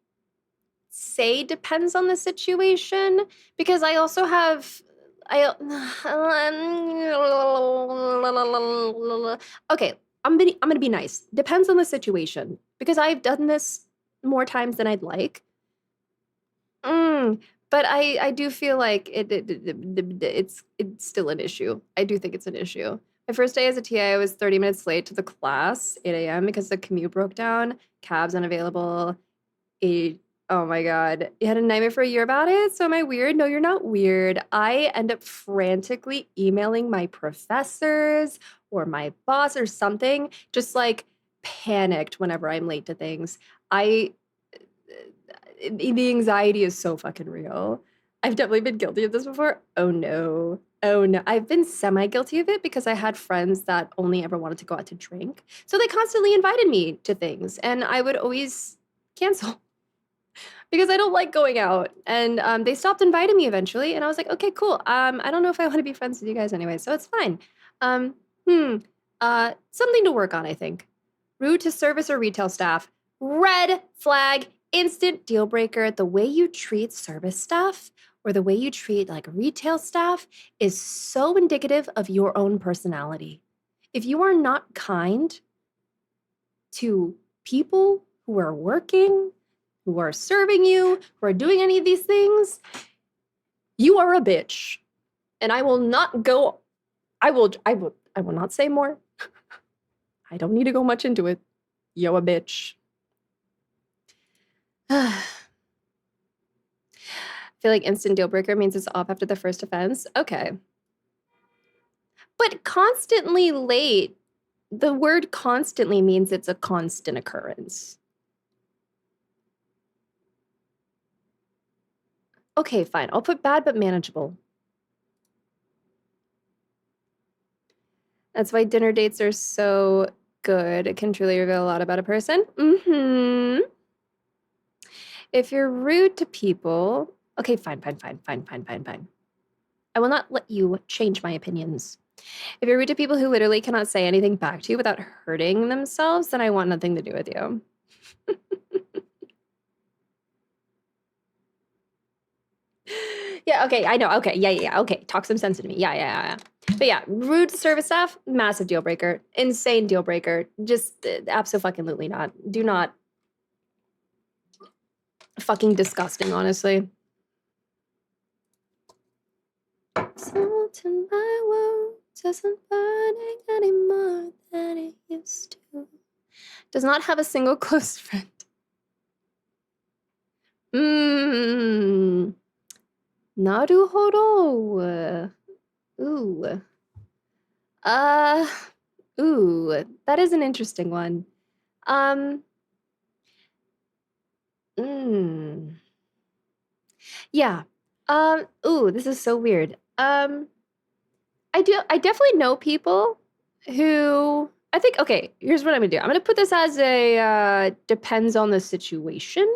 say depends on the situation, because I also have, okay, I'm gonna be nice. Depends on the situation, because I've done this more times than I'd like. But I do feel like it's still an issue. I do think it's an issue. My first day as a TA, I was 30 minutes late to the class, 8 a.m. because the commute broke down, cabs unavailable. Oh my God. You had a nightmare for a year about it? So am I weird? No, you're not weird. I end up frantically emailing my professors or my boss or something, just like panicked whenever I'm late to things. The anxiety is so fucking real. I've definitely been guilty of this before. Oh no. I've been semi-guilty of it because I had friends that only ever wanted to go out to drink. So they constantly invited me to things and I would always cancel because I don't like going out. And they stopped inviting me eventually and I was like, okay, cool. I don't know if I want to be friends with you guys anyway, so it's fine. Something to work on, I think. Rude to service or retail staff. Red flag. Instant deal breaker. The way you treat service staff or the way you treat like retail staff is so indicative of your own personality. If you are not kind to people who are working, who are serving you, who are doing any of these things, you are a bitch. And I will not go, I will not say more. I don't need to go much into it. Yo, a bitch. I feel like instant deal breaker means it's off after the first offense. Okay. But constantly late, the word constantly means it's a constant occurrence. Okay, fine. I'll put bad but manageable. That's why dinner dates are so good. It can truly reveal a lot about a person. If you're rude to people, okay, fine. I will not let you change my opinions. If you're rude to people who literally cannot say anything back to you without hurting themselves, then I want nothing to do with you. Yeah, okay, I know. Okay, yeah. Okay, talk some sense into me. Yeah. But yeah, rude service staff, massive deal breaker. Insane deal breaker. Just absolutely not. Do not. Fucking disgusting, honestly. Salt in my wounds isn't burning any more than it used to. Does not have a single close friend. Naruhodo. Ooh. That is an interesting one. Yeah. This is so weird. I definitely know people who I think, okay, here's what I'm gonna do. I'm gonna put this as a depends on the situation.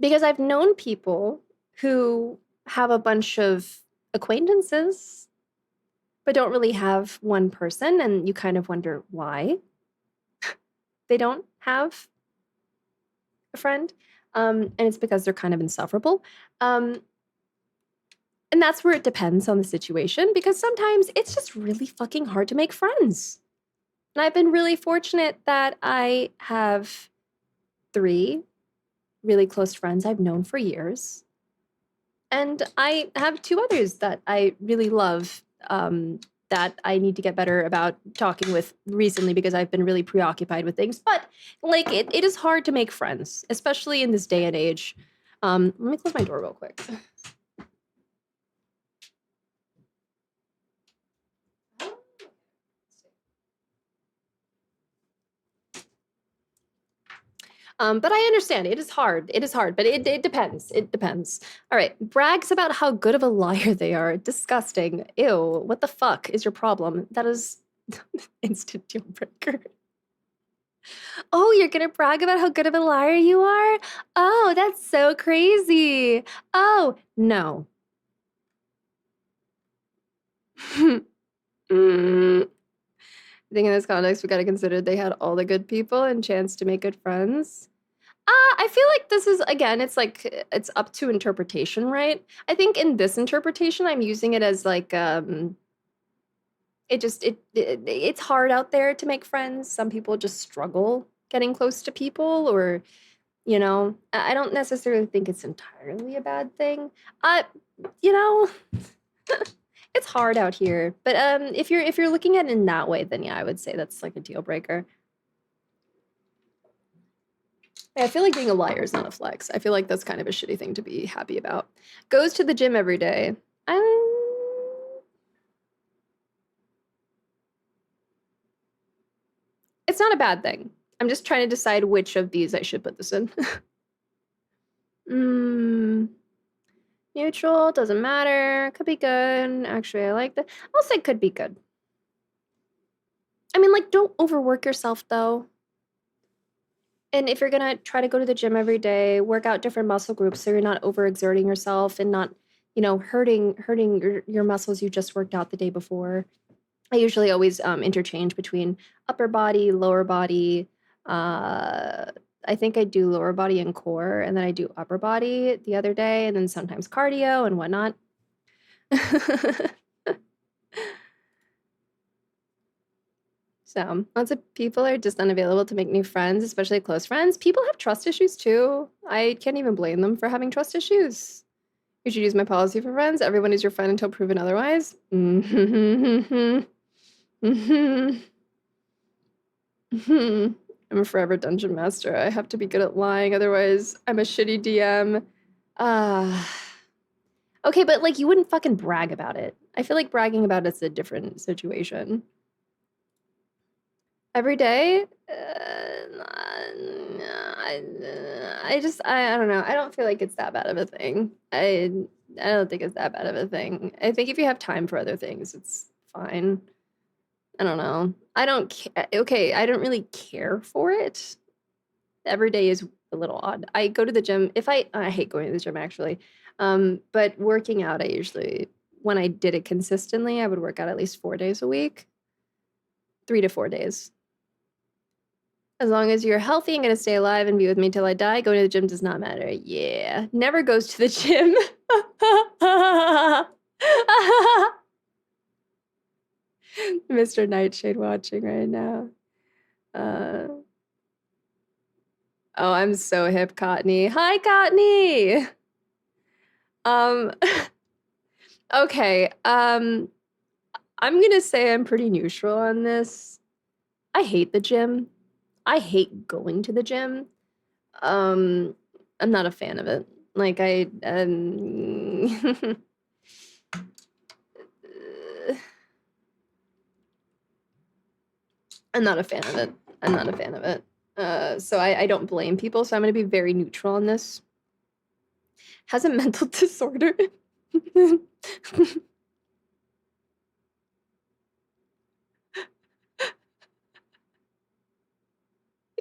Because I've known people who have a bunch of acquaintances, but don't really have one person, and you kind of wonder why they don't have a friend. And it's because they're kind of insufferable. And that's where it depends on the situation, because sometimes it's just really fucking hard to make friends. And I've been really fortunate that I have 3 really close friends I've known for years. And I have 2 others that I really love, that I need to get better about talking with recently because I've been really preoccupied with things. But like it is hard to make friends, especially in this day and age. Let me close my door real quick. But I understand it is hard. It is hard, but it depends. It depends. All right. Brags about how good of a liar they are. Disgusting. Ew. What the fuck is your problem? That is instant deal breaker. Oh, you're gonna brag about how good of a liar you are? Oh, that's so crazy. Oh, no. I think in this context, we gotta consider they had all the good people and chance to make good friends. I feel like this is, again, it's like, it's up to interpretation, right? I think in this interpretation, I'm using it as like, it's hard out there to make friends. Some people just struggle getting close to people, or, you know, I don't necessarily think it's entirely a bad thing. You know, it's hard out here. But if you're looking at it in that way, then yeah, I would say that's like a deal breaker. I feel like being a liar is not a flex. I feel like that's kind of a shitty thing to be happy about. Goes to the gym every day. It's not a bad thing. I'm just trying to decide which of these I should put this in. Neutral, doesn't matter. Could be good. Actually, I like that. I'll say could be good. I mean, like, don't overwork yourself, though. And if you're gonna try to go to the gym every day, work out different muscle groups so you're not overexerting yourself and not, you know, hurting your muscles you just worked out the day before. I usually always interchange between upper body, lower body. I think I do lower body and core, and then I do upper body the other day, and then sometimes cardio and whatnot. So lots of people are just unavailable to make new friends, especially close friends. People have trust issues too. I can't even blame them for having trust issues. You should use my policy for friends. Everyone is your friend until proven otherwise. I'm a forever dungeon master. I have to be good at lying, otherwise I'm a shitty DM. Okay, but like you wouldn't fucking brag about it. I feel like bragging about it's a different situation. Every day? I don't know. I don't feel like it's that bad of a thing. I don't think it's that bad of a thing. I think if you have time for other things, it's fine. I don't know. I don't care. Okay, I don't really care for it. every day is a little odd. I go to the gym if I hate going to the gym actually. But working out, I usually when I did it consistently, I would work out at least 4 days a week. 3 to 4 days. As long as you're healthy and gonna stay alive and be with me till I die, going to the gym does not matter. Yeah. Never goes to the gym. Mr. Nightshade watching right now. Oh, I'm so hip, Cottony. Hi, Cottony! Okay, I'm gonna say I'm pretty neutral on this. I hate the gym. I hate going to the gym. I'm not a fan of it. Like, I'm not a fan of it. I'm not a fan of it. So I don't blame people, so I'm gonna be very neutral on this. Has a mental disorder.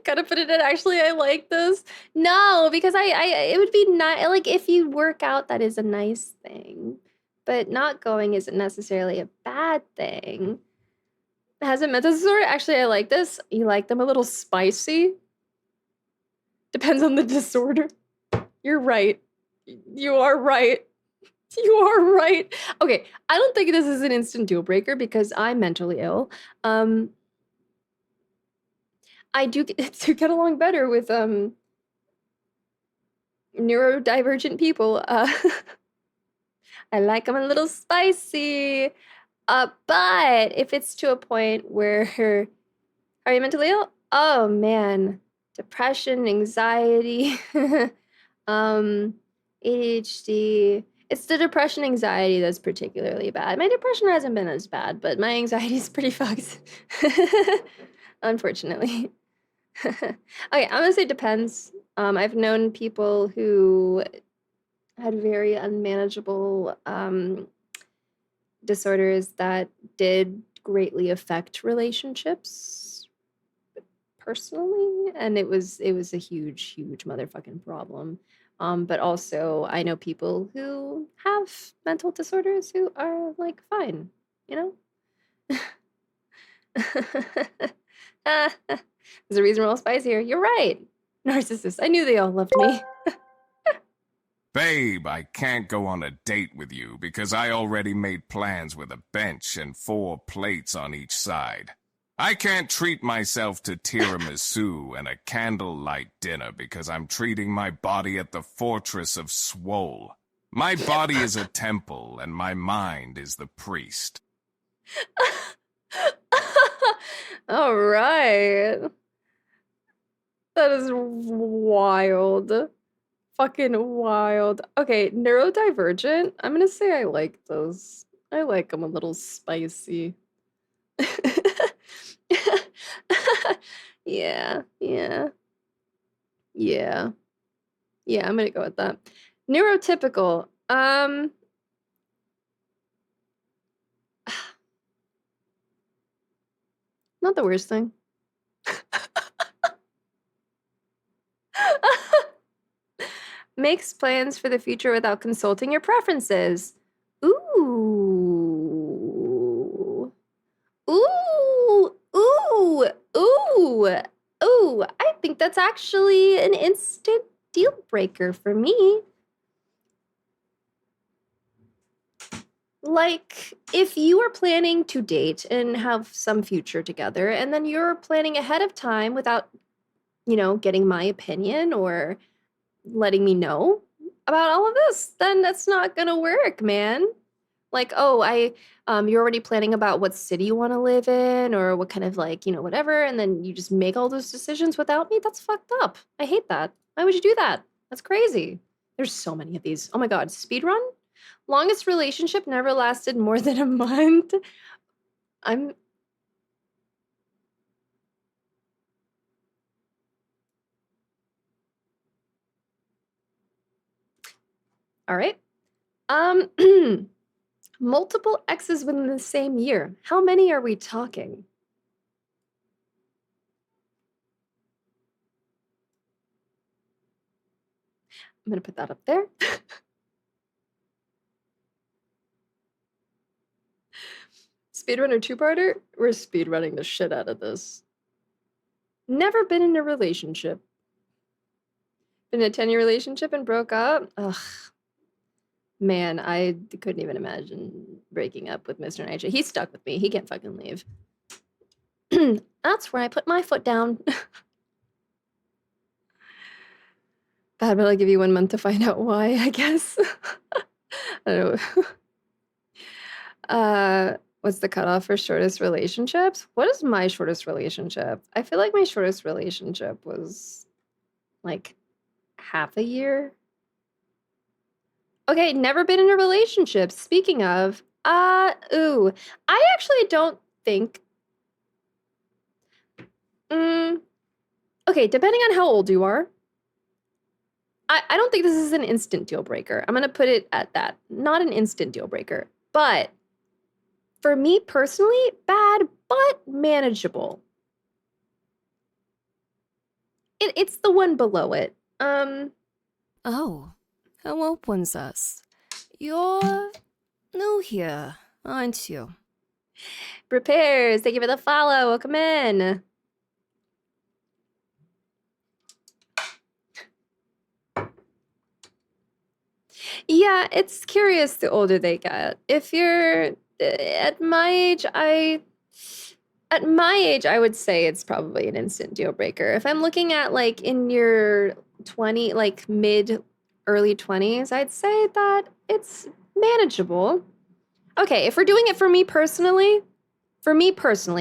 Gotta put it in. Actually, I like this. No, because it would be not like if you work out, that is a nice thing, but not going isn't necessarily a bad thing. Has a mental disorder. Actually, I like this. You like them a little spicy. Depends on the disorder. You're right. You are right. You are right. Okay, I don't think this is an instant deal breaker because I'm mentally ill. I do get along better with neurodivergent people. I like them a little spicy. But if it's to a point where are you mentally ill? Oh man, depression, anxiety, ADHD. It's the depression, anxiety that's particularly bad. My depression hasn't been as bad, but my anxiety is pretty fucked. Unfortunately. Okay, I'm gonna say depends. I've known people who had very unmanageable disorders that did greatly affect relationships personally, and it was a huge motherfucking problem. But also I know people who have mental disorders who are like fine, you know? There's a reason we're all spicier. You're right. Narcissist. I knew they all loved me. Babe, I can't go on a date with you because I already made plans with a bench and 4 plates on each side. I can't treat myself to tiramisu and a candlelight dinner because I'm treating my body at the fortress of Swole. My body is a temple and my mind is the priest. All right. That is wild. Fucking wild. Okay, neurodivergent. I'm gonna say I like those. I like them a little spicy. Yeah. Yeah, I'm gonna go with that. Neurotypical. Not the worst thing. Makes plans for the future without consulting your preferences. Ooh. I think that's actually an instant deal breaker for me. Like, if you are planning to date and have some future together, and then you're planning ahead of time without, getting my opinion or letting me know about all of this, then that's not gonna work, man. Like, oh, you're already planning about what city you want to live in or what kind of whatever, and then you just make all those decisions without me? That's fucked up. I hate that. Why would you do that? That's crazy. There's so many of these. Oh my God, speedrun? Longest relationship never lasted more than a month. All right. Multiple exes within the same year. How many are we talking? I'm gonna put that up there. Speedrunner two-parter? We're speedrunning the shit out of this. Never been in a relationship. Been in a 10-year relationship and broke up? Ugh. Man, I couldn't even imagine breaking up with Mr. Nightshade. He's stuck with me. He can't fucking leave. That's where I put my foot down. Bad, but I'll give you 1 month to find out why, I guess. I don't know. What's the cutoff for shortest relationships? What is my shortest relationship? I feel like my shortest relationship was like half a year. Okay, never been in a relationship. Speaking of, I actually don't think. Okay, depending on how old you are, I don't think this is an instant deal breaker. I'm gonna put it at that. Not an instant deal breaker, but for me personally, bad but manageable. It's the one below it. Oh, hello, princess. You're new here, aren't you? Repairs, thank you for the follow. Welcome in. Yeah, it's curious the older they get. If you're at my age, I would say it's probably an instant deal breaker. If I'm looking at like in your mid early 20s, I'd say that it's manageable. Okay, if we're doing it for me personally,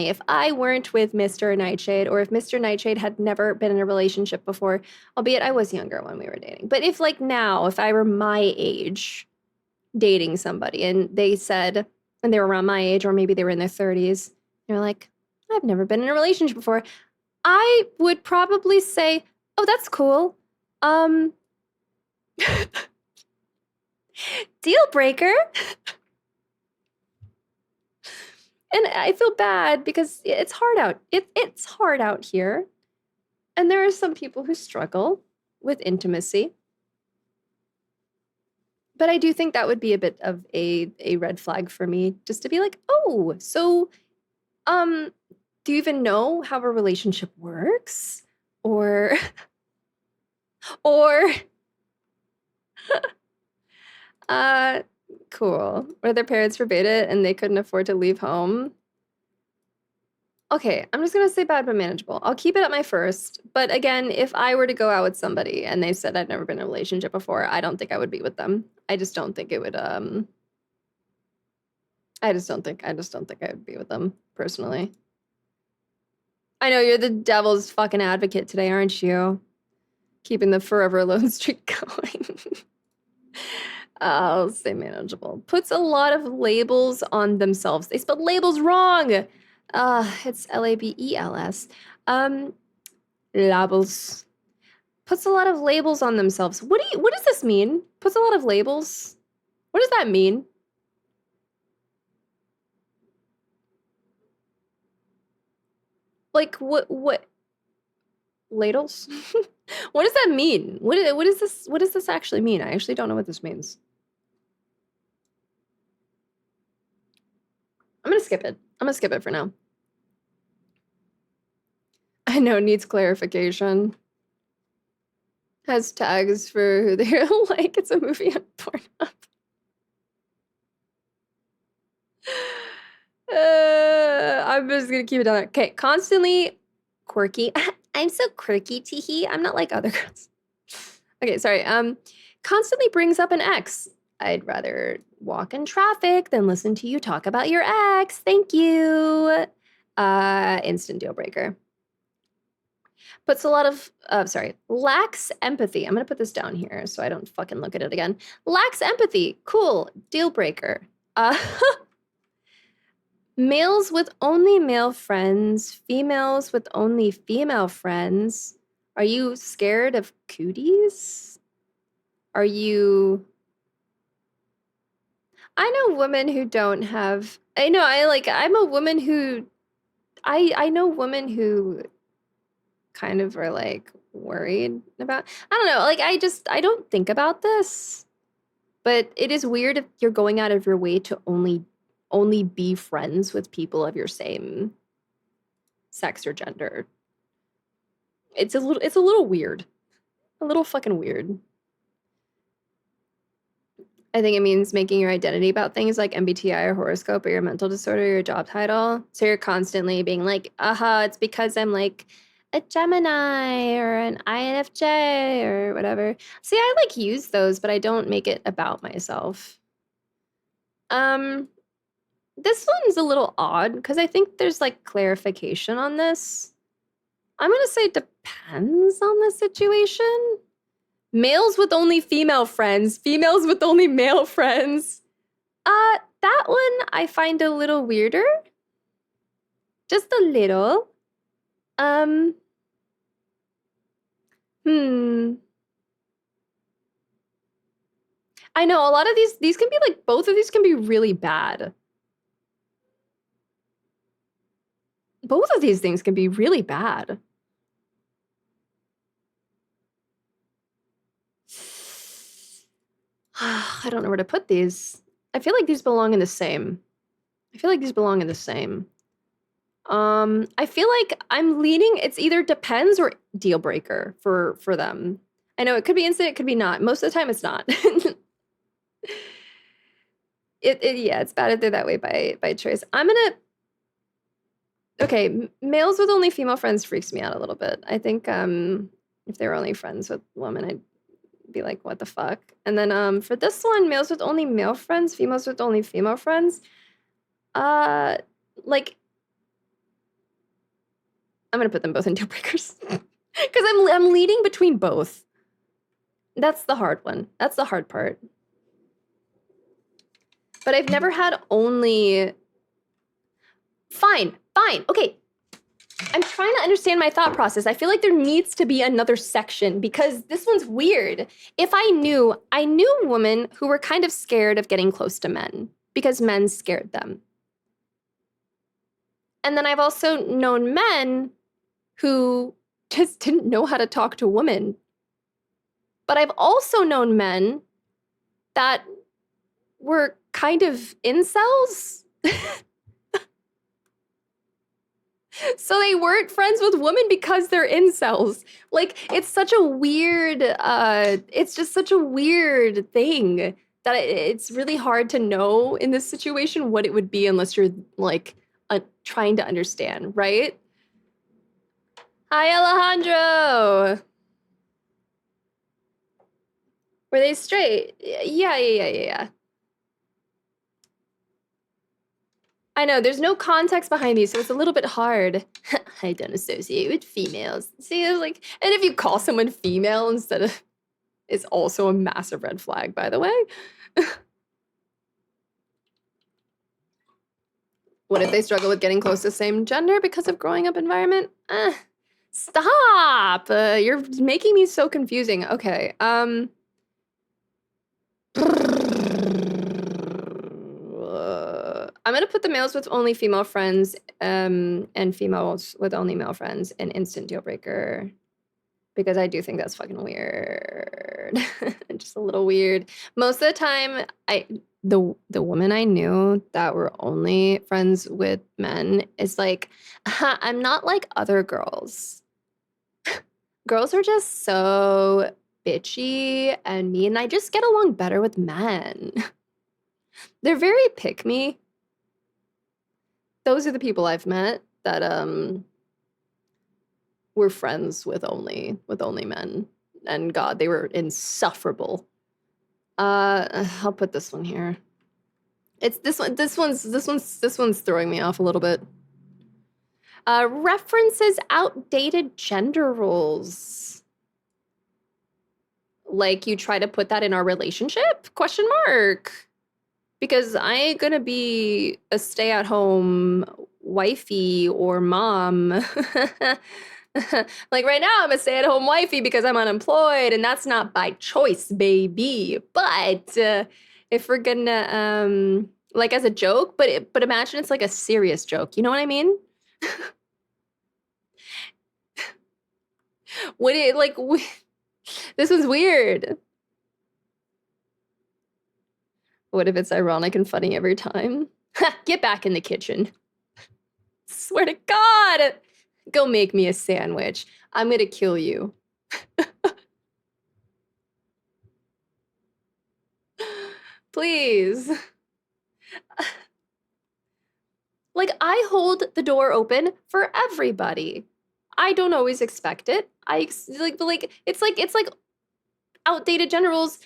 if I weren't with Mr. Nightshade, or if Mr. Nightshade had never been in a relationship before, albeit I was younger when we were dating, but if like now, if I were my age dating somebody and they said, and they were around my age, or maybe they were in their 30s, they're like, I've never been in a relationship before, I would probably say, oh, that's cool. Deal breaker. And I feel bad because it's hard out. It's hard out here. And there are some people who struggle with intimacy. But I do think that would be a bit of a red flag for me, just to be like, oh, so do you even know how a relationship works? Or cool. Or their parents forbade it and they couldn't afford to leave home. Okay, I'm just gonna say bad but manageable. I'll keep it at my first. But again, if I were to go out with somebody and they said I'd never been in a relationship before, I don't think I would be with them. I just don't think it would I just don't think I would be with them personally. I know you're the devil's fucking advocate today, aren't you? Keeping the forever alone streak going. I'll say manageable. Puts a lot of labels on themselves. They spelled labels wrong. It's labels. Labels. Puts a lot of labels on themselves. What does this mean? Puts a lot of labels? What does that mean? Like what ladles? What does that mean? What does this actually mean? I actually don't know what this means. I'm gonna skip it. I'm gonna skip it for now. I know, needs clarification. Has tags for who they're like. It's a movie on Pornhub. I'm just gonna keep it down there. Okay, constantly quirky. I'm so quirky, teehee. I'm not like other girls. Okay, sorry. Constantly brings up an ex. I'd rather walk in traffic than listen to you talk about your ex. Thank you. Instant deal breaker. Puts a lot of, lacks empathy. I'm gonna put this down here so I don't fucking look at it again. Lacks empathy. Cool. Deal breaker. Males with only male friends, females with only female friends. Are you scared of cooties? Are you... I know women who don't have... I'm a woman who... I know women who kind of are like worried about. I don't know. Like I don't think about this, but it is weird if you're going out of your way to only be friends with people of your same sex or gender. It's a little weird. A little fucking weird. I think it means making your identity about things like MBTI or horoscope or your mental disorder or your job title. So you're constantly being like, it's because I'm like a Gemini or an INFJ or whatever. See, I like use those, but I don't make it about myself. This one's a little odd because I think there's like clarification on this. I'm gonna say it depends on the situation. Males with only female friends, females with only male friends. That one I find a little weirder. Just a little. I know a lot of these can be like, both of these can be really bad. Both of these things can be really bad. I don't know where to put these. I feel like these belong in the same. I feel like like I'm leaning, it's either depends or deal breaker for them. I know it could be instant, it could be not. Most of the time it's not. Yeah, it's bad if they're that way by choice. Okay, males with only female friends freaks me out a little bit. I think if they were only friends with women, I'd be like, what the fuck? And then for this one, males with only male friends, females with only female friends. Like, I'm gonna put them both in deal breakers because I'm leading between both. That's the hard one. That's the hard part. But I've never had only. Fine. Okay. I'm trying to understand my thought process. I feel like there needs to be another section because this one's weird. If I knew women who were kind of scared of getting close to men because men scared them. And then I've also known men who just didn't know how to talk to women. But I've also known men that were kind of incels. So they weren't friends with women because they're incels. Like, it's such a weird, it's just such a weird thing that it's really hard to know in this situation what it would be unless you're like trying to understand, right? Hi, Alejandro. Were they straight? Yeah. I know, there's no context behind these, so it's a little bit hard. I don't associate with females. See, it's like, and if you call someone female instead of, it's also a massive red flag, by the way. What if they struggle with getting close to the same gender because of growing up environment? Stop! You're making me so confusing. Okay, I'm gonna put the males with only female friends and females with only male friends in instant deal breaker because I do think that's fucking weird. Just a little weird. Most of the time, the women I knew that were only friends with men is like, I'm not like other girls. Girls are just so bitchy and mean. I just get along better with men. They're very pick-me. Those are the people I've met that were friends with only men. And God, they were insufferable. I'll put this one here. It's this one's throwing me off a little bit. References outdated gender roles. Like you try to put that in our relationship? Question mark. Because I ain't gonna be a stay-at-home wifey or mom. Like right now, I'm a stay-at-home wifey because I'm unemployed, and that's not by choice, baby. But if we're gonna, like as a joke, but imagine it's like a serious joke. You know what I mean? What it like? This was weird. What if it's ironic and funny every time? Get back in the kitchen. Swear to God. Go make me a sandwich. I'm gonna kill you. Please. Like, I hold the door open for everybody. I don't always expect it. It's like outdated generals.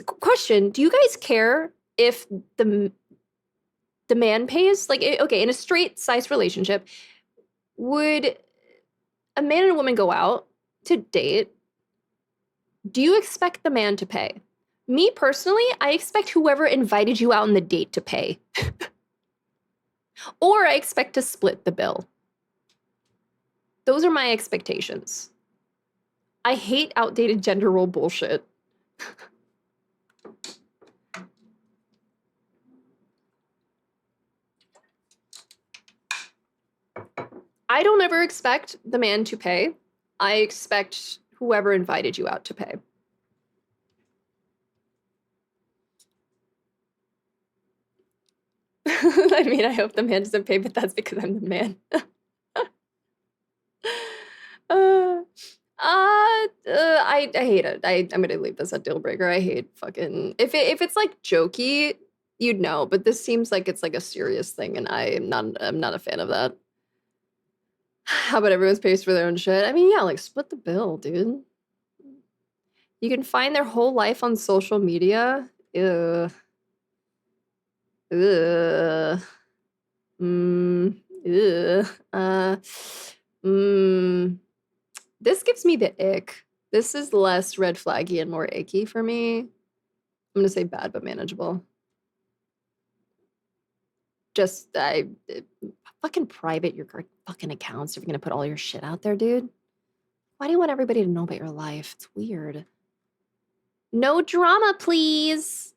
Question: do you guys care if the man pays? Like, okay, in a straight size relationship, would a man and a woman go out to date? Do you expect the man to pay? Me personally, I expect whoever invited you out on the date to pay. Or I expect to split the bill. Those are my expectations. I hate outdated gender role bullshit. I don't ever expect the man to pay. I expect whoever invited you out to pay. I mean, I hope the man doesn't pay, but that's because I'm the man. I hate it. I'm gonna leave this a deal breaker. I hate fucking if it's like jokey, you'd know, but this seems like it's like a serious thing, and I'm not a fan of that. How about everyone's pays for their own shit? I mean, yeah, like split the bill, dude. You can find their whole life on social media. Ugh. Ugh. Ugh. This gives me the ick. This is less red flaggy and more icky for me. I'm gonna say bad but manageable. Just fucking private your fucking accounts if you're gonna put all your shit out there, dude. Why do you want everybody to know about your life? It's weird. No drama, please.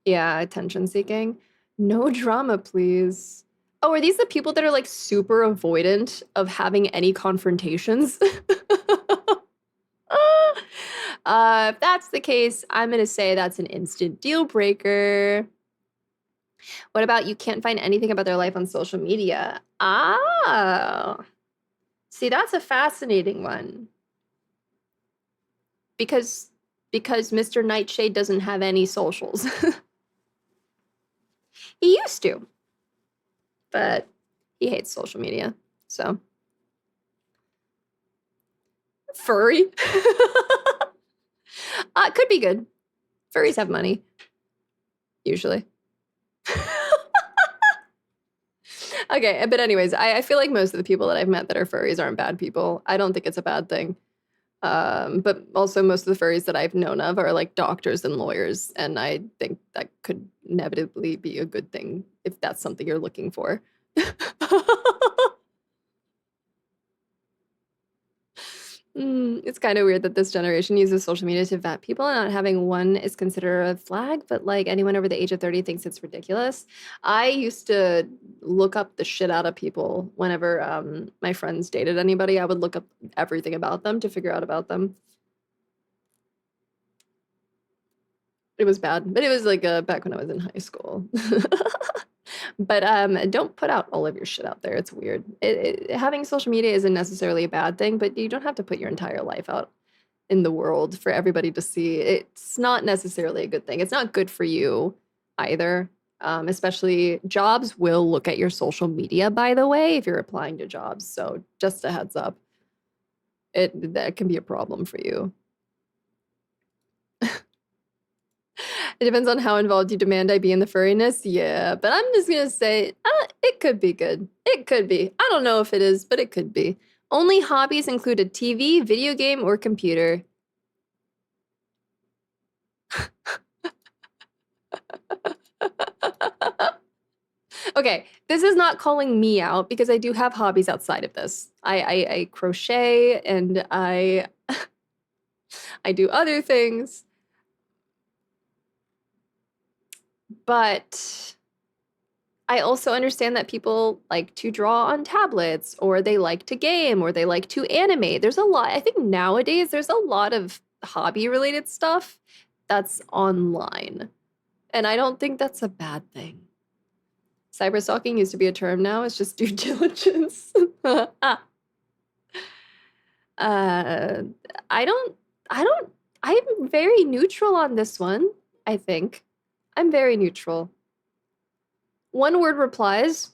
Yeah, attention seeking. No drama, please. Oh, are these the people that are like super avoidant of having any confrontations? If that's the case, I'm gonna say that's an instant deal breaker. What about you can't find anything about their life on social media? Ah, see, that's a fascinating one. Because Mr. Nightshade doesn't have any socials. He used to, but he hates social media, so. Furry? Could be good. Furries have money. Usually. Okay, but anyways, I feel like most of the people that I've met that are furries aren't bad people. I don't think it's a bad thing. But also most of the furries that I've known of are like doctors and lawyers, and I think that could inevitably be a good thing if that's something you're looking for. It's kind of weird that this generation uses social media to vet people, and not having one is considered a flag, but like anyone over the age of 30 thinks it's ridiculous. I used to look up the shit out of people whenever my friends dated anybody. I would look up everything about them to figure out about them. It was bad, but it was like back when I was in high school. But don't put out all of your shit out there. It's weird. Having social media isn't necessarily a bad thing, but you don't have to put your entire life out in the world for everybody to see. It's not necessarily a good thing. It's not good for you either. Especially jobs will look at your social media, by the way, if you're applying to jobs. So just a heads up. That can be a problem for you. It depends on how involved you demand I be in the furriness. Yeah, but I'm just gonna say, it could be good. It could be. I don't know if it is, but it could be. Only hobbies include a TV, video game, or computer. Okay, this is not calling me out because I do have hobbies outside of this. I crochet and I do other things. But I also understand that people like to draw on tablets, or they like to game, or they like to animate. There's a lot. I think nowadays there's a lot of hobby-related stuff that's online. And I don't think that's a bad thing. Cyberstalking used to be a term, now it's just due diligence. I don't, I'm very neutral on this one, I think. I'm very neutral. One word replies.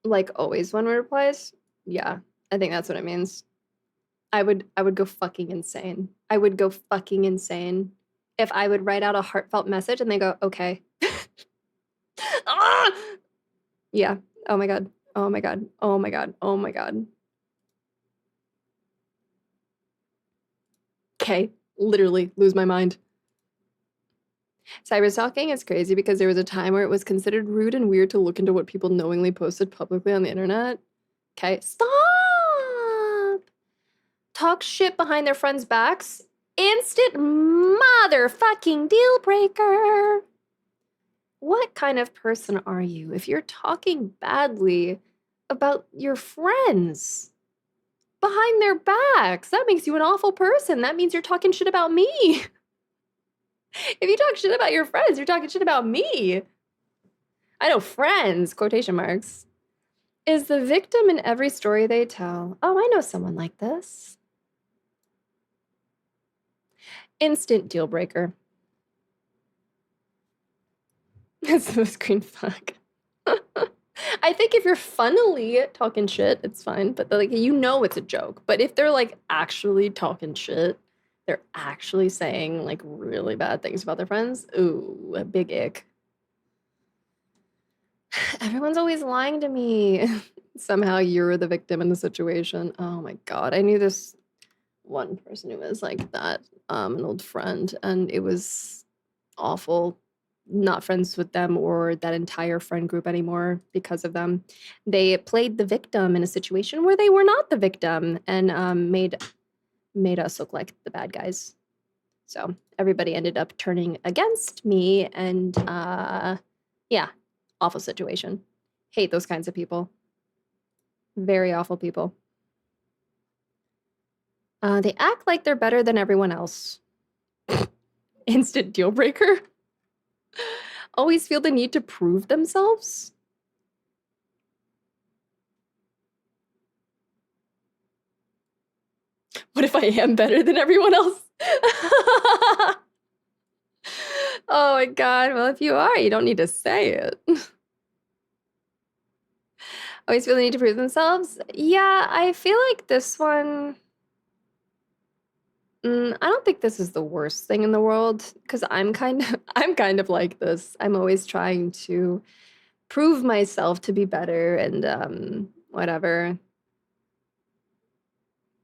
Like always one word replies? Yeah, I think that's what it means. I would go fucking insane. I would go fucking insane if I would write out a heartfelt message and they go, okay. Ah! Yeah. Oh my god. Oh my god. Oh my god. Oh my god. Okay. Literally lose my mind. Cyberstalking is crazy because there was a time where it was considered rude and weird to look into what people knowingly posted publicly on the internet. Okay. Stop! Talk shit behind their friends' backs. Instant motherfucking deal breaker. What kind of person are you if you're talking badly about your friends behind their backs? That makes you an awful person. That means you're talking shit about me. If you talk shit about your friends, you're talking shit about me. I know friends, quotation marks. Is the victim in every story they tell. Oh, I know someone like this. Instant deal breaker. That's the screen flag. I think if you're funnily talking shit, it's fine. But like, you know it's a joke. But if they're like actually talking shit, they're actually saying like really bad things about their friends, ooh, a big ick. Everyone's always lying to me. Somehow you're the victim in the situation. Oh my god. I knew this one person who was like that, an old friend, and it was awful. Not friends with them or that entire friend group anymore because of them. They played the victim in a situation where they were not the victim, and made us look like the bad guys. So everybody ended up turning against me, and yeah, awful situation. Hate those kinds of people. Very awful people. They act like they're better than everyone else. Instant deal breaker. Always feel the need to prove themselves. What if I am better than everyone else? Oh my god, well, if you are, you don't need to say it. Always feel the need to prove themselves? Yeah, I feel like this one... I don't think this is the worst thing in the world, because I'm kind of like this. I'm always trying to prove myself to be better and whatever.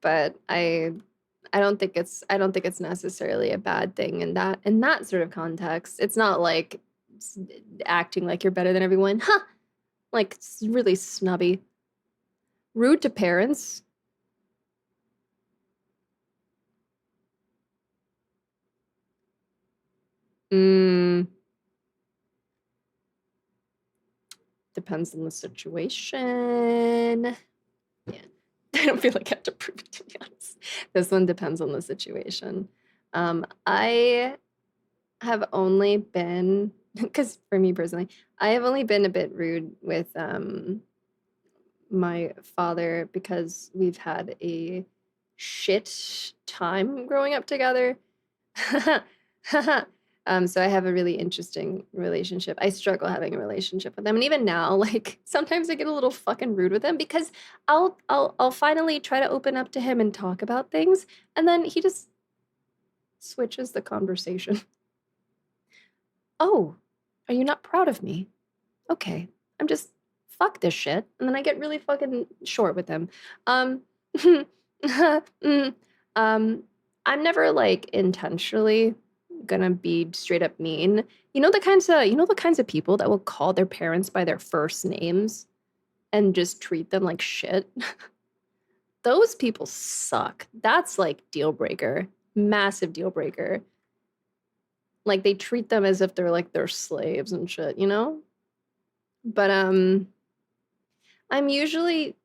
But I don't think it's necessarily a bad thing in that sort of context. It's not like acting like you're better than everyone. Huh. Like really snubby. Rude to parents. Depends on the situation. Yeah. I don't feel like I have to prove it, to be honest. This one depends on the situation. I have only been, because for me personally, I have only been a bit rude with my father because we've had a shit time growing up together. So I have a really interesting relationship. I struggle having a relationship with him, and even now, like sometimes I get a little fucking rude with him because I'll finally try to open up to him and talk about things, and then he just switches the conversation. Oh, are you not proud of me? Okay, I'm just fuck this shit, and then I get really fucking short with him. I'm never like intentionally gonna be straight up mean. You know the kinds of people that will call their parents by their first names and just treat them like shit. Those people suck. That's like deal breaker. Massive deal breaker. Like they treat them as if they're like their slaves and shit, you know? But I'm usually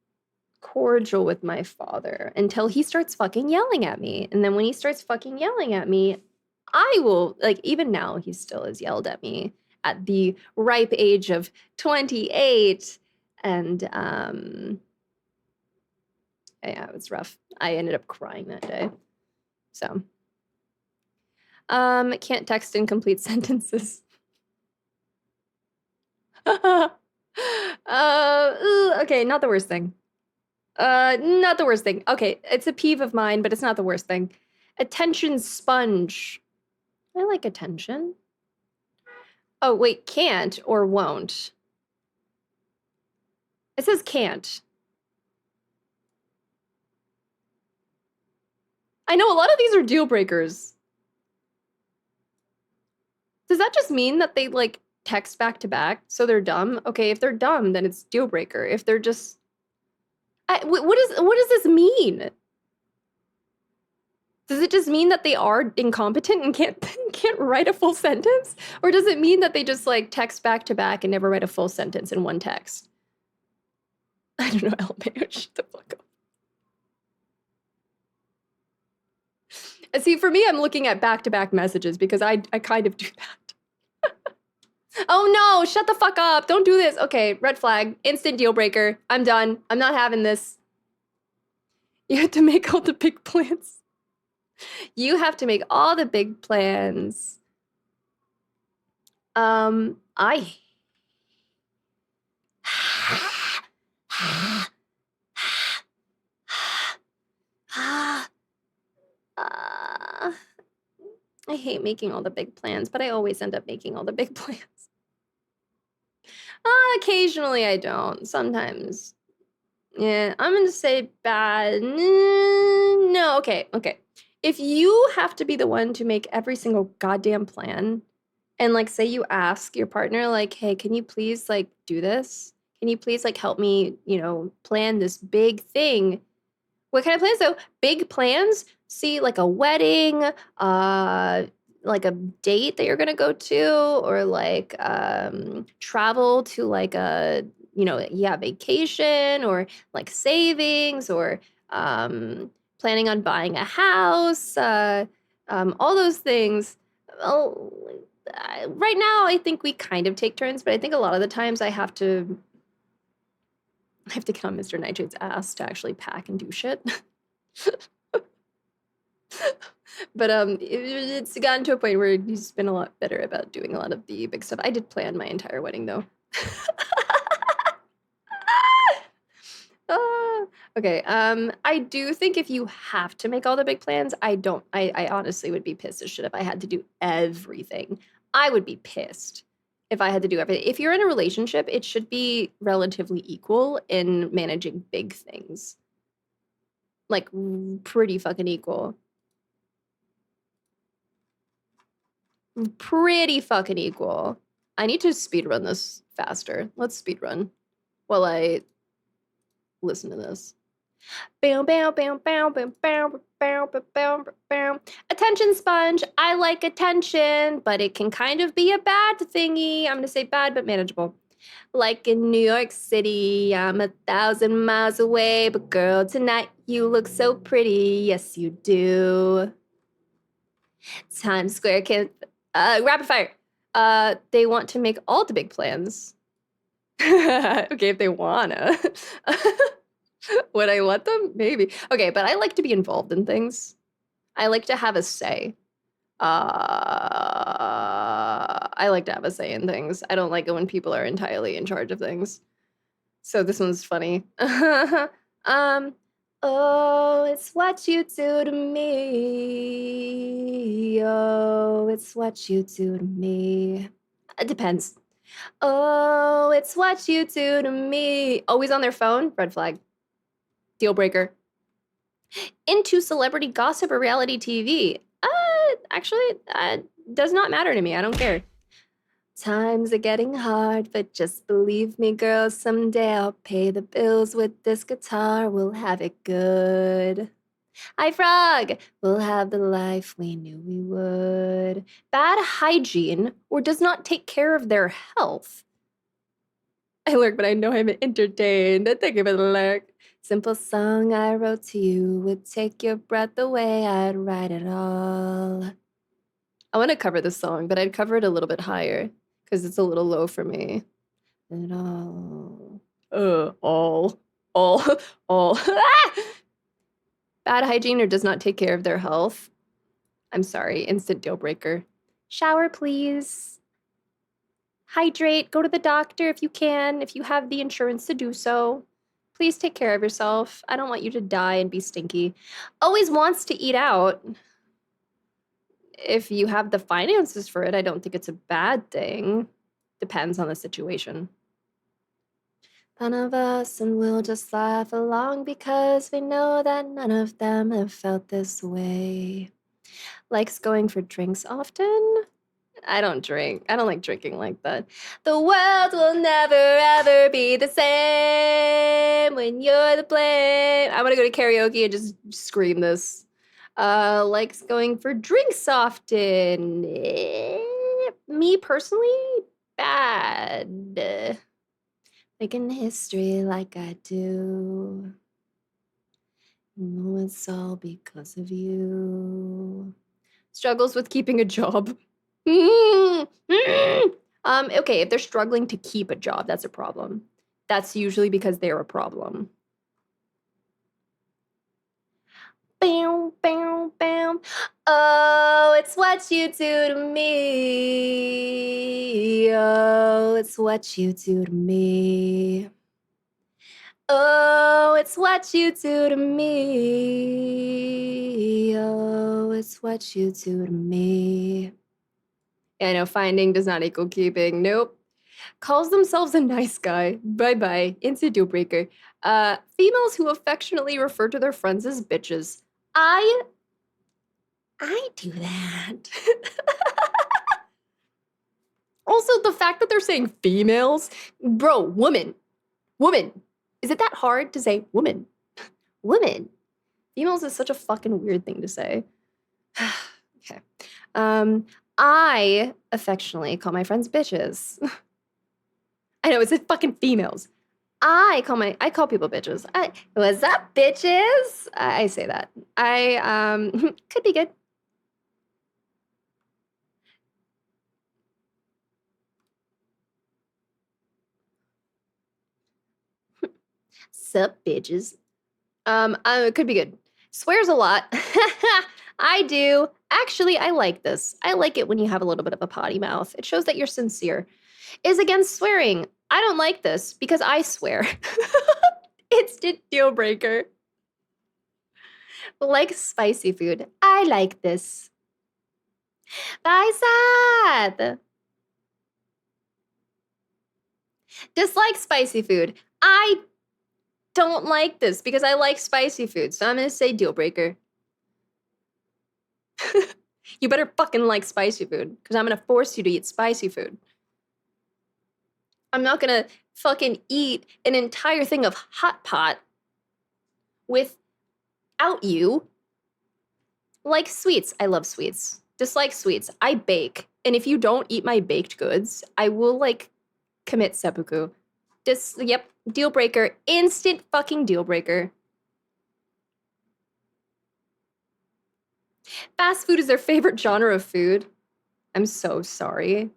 cordial with my father until he starts fucking yelling at me. And then when he starts fucking yelling at me, I will, like, even now, he still has yelled at me at the ripe age of 28. And, yeah, it was rough. I ended up crying that day. So, can't text in complete sentences. Okay, not the worst thing. Not the worst thing. Okay, it's a peeve of mine, but it's not the worst thing. Attention sponge. I like attention. Oh, wait, can't or won't. It says can't. I know a lot of these are deal breakers. Does that just mean that they like text back to back, so they're dumb? Okay, if they're dumb, then it's deal breaker. If they're just, what does this mean? Does it just mean that they are incompetent and can't write a full sentence? Or does it mean that they just like text back to back and never write a full sentence in one text? I don't know, LMAO, shut the fuck up. See, for me, I'm looking at back-to-back messages because I kind of do that. Oh no, shut the fuck up. Don't do this. Okay, red flag, instant deal breaker. I'm done. I'm not having this. You have to make all the big plans. You have to make all the big plans. I hate making all the big plans, but I always end up making all the big plans. Occasionally I don't. Sometimes. Yeah, I'm gonna say bad. No, okay. If you have to be the one to make every single goddamn plan, and like say you ask your partner, like, hey, can you please like do this? Can you please like help me, plan this big thing? What kind of plans though? Big plans? See, like a wedding, like a date that you're gonna go to, or like travel to like a vacation, or like savings, or planning on buying a house, all those things. Oh, right now I think we kind of take turns, but I think a lot of the times I have to get on Mr. Nitrate's ass to actually pack and do shit. But it's gotten to a point where he's been a lot better about doing a lot of the big stuff. I did plan my entire wedding though. Okay, I do think if you have to make all the big plans, I honestly would be pissed as shit if I had to do everything. I would be pissed if I had to do everything. If you're in a relationship, it should be relatively equal in managing big things. Like, pretty fucking equal. Pretty fucking equal. I need to speedrun this faster. Let's speedrun while I listen to this. Attention sponge. I like attention, but it can kind of be a bad thingy. I'm gonna say bad, but manageable. Like in New York City, I'm 1,000 miles away, but girl, tonight you look so pretty. Yes, you do. Times Square can rapid fire. They want to make all the big plans. Okay, if they wanna. Would I let them? Maybe. Okay, but I like to be involved in things. I like to have a say. I like to have a say in things. I don't like it when people are entirely in charge of things. So this one's funny. Oh, it's what you do to me. Oh, it's what you do to me. It depends. Oh, it's what you do to me. Always on their phone? Red flag. Deal breaker. Into celebrity gossip or reality TV? Actually, does not matter to me. I don't care. Times are getting hard, but just believe me, girl, someday I'll pay the bills with this guitar. We'll have it good. Hi, Frog! We'll have the life we knew we would. Bad hygiene or does not take care of their health. I lurk, but I know I'm entertained. Thank you for the lurk. Simple song I wrote to you would take your breath away. I'd write it all. I want to cover this song, but I'd cover it a little bit higher because it's a little low for me. It all. All. Bad hygiene or does not take care of their health. I'm sorry, instant deal breaker. Shower, please. Hydrate, go to the doctor if you can, if you have the insurance to do so. Please take care of yourself. I don't want you to die and be stinky. Always wants to eat out. If you have the finances for it, I don't think it's a bad thing. Depends on the situation. None of us, and we'll just laugh along because we know that none of them have felt this way. Likes going for drinks often? I don't drink. I don't like drinking like that. The world will never ever be the same when you're the blame. I want to go to karaoke and just scream this. Likes going for drinks often. Me personally, bad. Making history like I do. No, it's all because of you. Struggles with keeping a job. Okay, if they're struggling to keep a job, that's a problem. That's usually because they're a problem. Bam, bam, bam. Oh, it's what you do to me. Oh, it's what you do to me. Oh, it's what you do to me. Oh, it's what you do to me. I know finding does not equal keeping. Nope. Calls themselves a nice guy. Bye-bye. Instant deal breaker. Females who affectionately refer to their friends as bitches. I do that. Also, the fact that they're saying females, bro, woman. Is it that hard to say woman? Woman. Females is such a fucking weird thing to say. Okay. I affectionately call my friends bitches. I know, it's fucking females. I call people bitches. What's up, bitches? I say that. Could be good. Sup, bitches. It could be good. Swears a lot. I do. Actually, I like this. I like it when you have a little bit of a potty mouth. It shows that you're sincere. Is against swearing. I don't like this because I swear. Instant deal breaker. Like spicy food. I like this. Bye, sad. Dislike spicy food. I don't like this because I like spicy food, so I'm gonna say deal breaker. You better fucking like spicy food because I'm gonna force you to eat spicy food. I'm not gonna fucking eat an entire thing of hot pot without you. Like sweets. I love sweets. Dislike sweets. I bake. And if you don't eat my baked goods, I will like commit seppuku. Yep, deal breaker. Instant fucking deal breaker. Fast food is their favorite genre of food. I'm so sorry.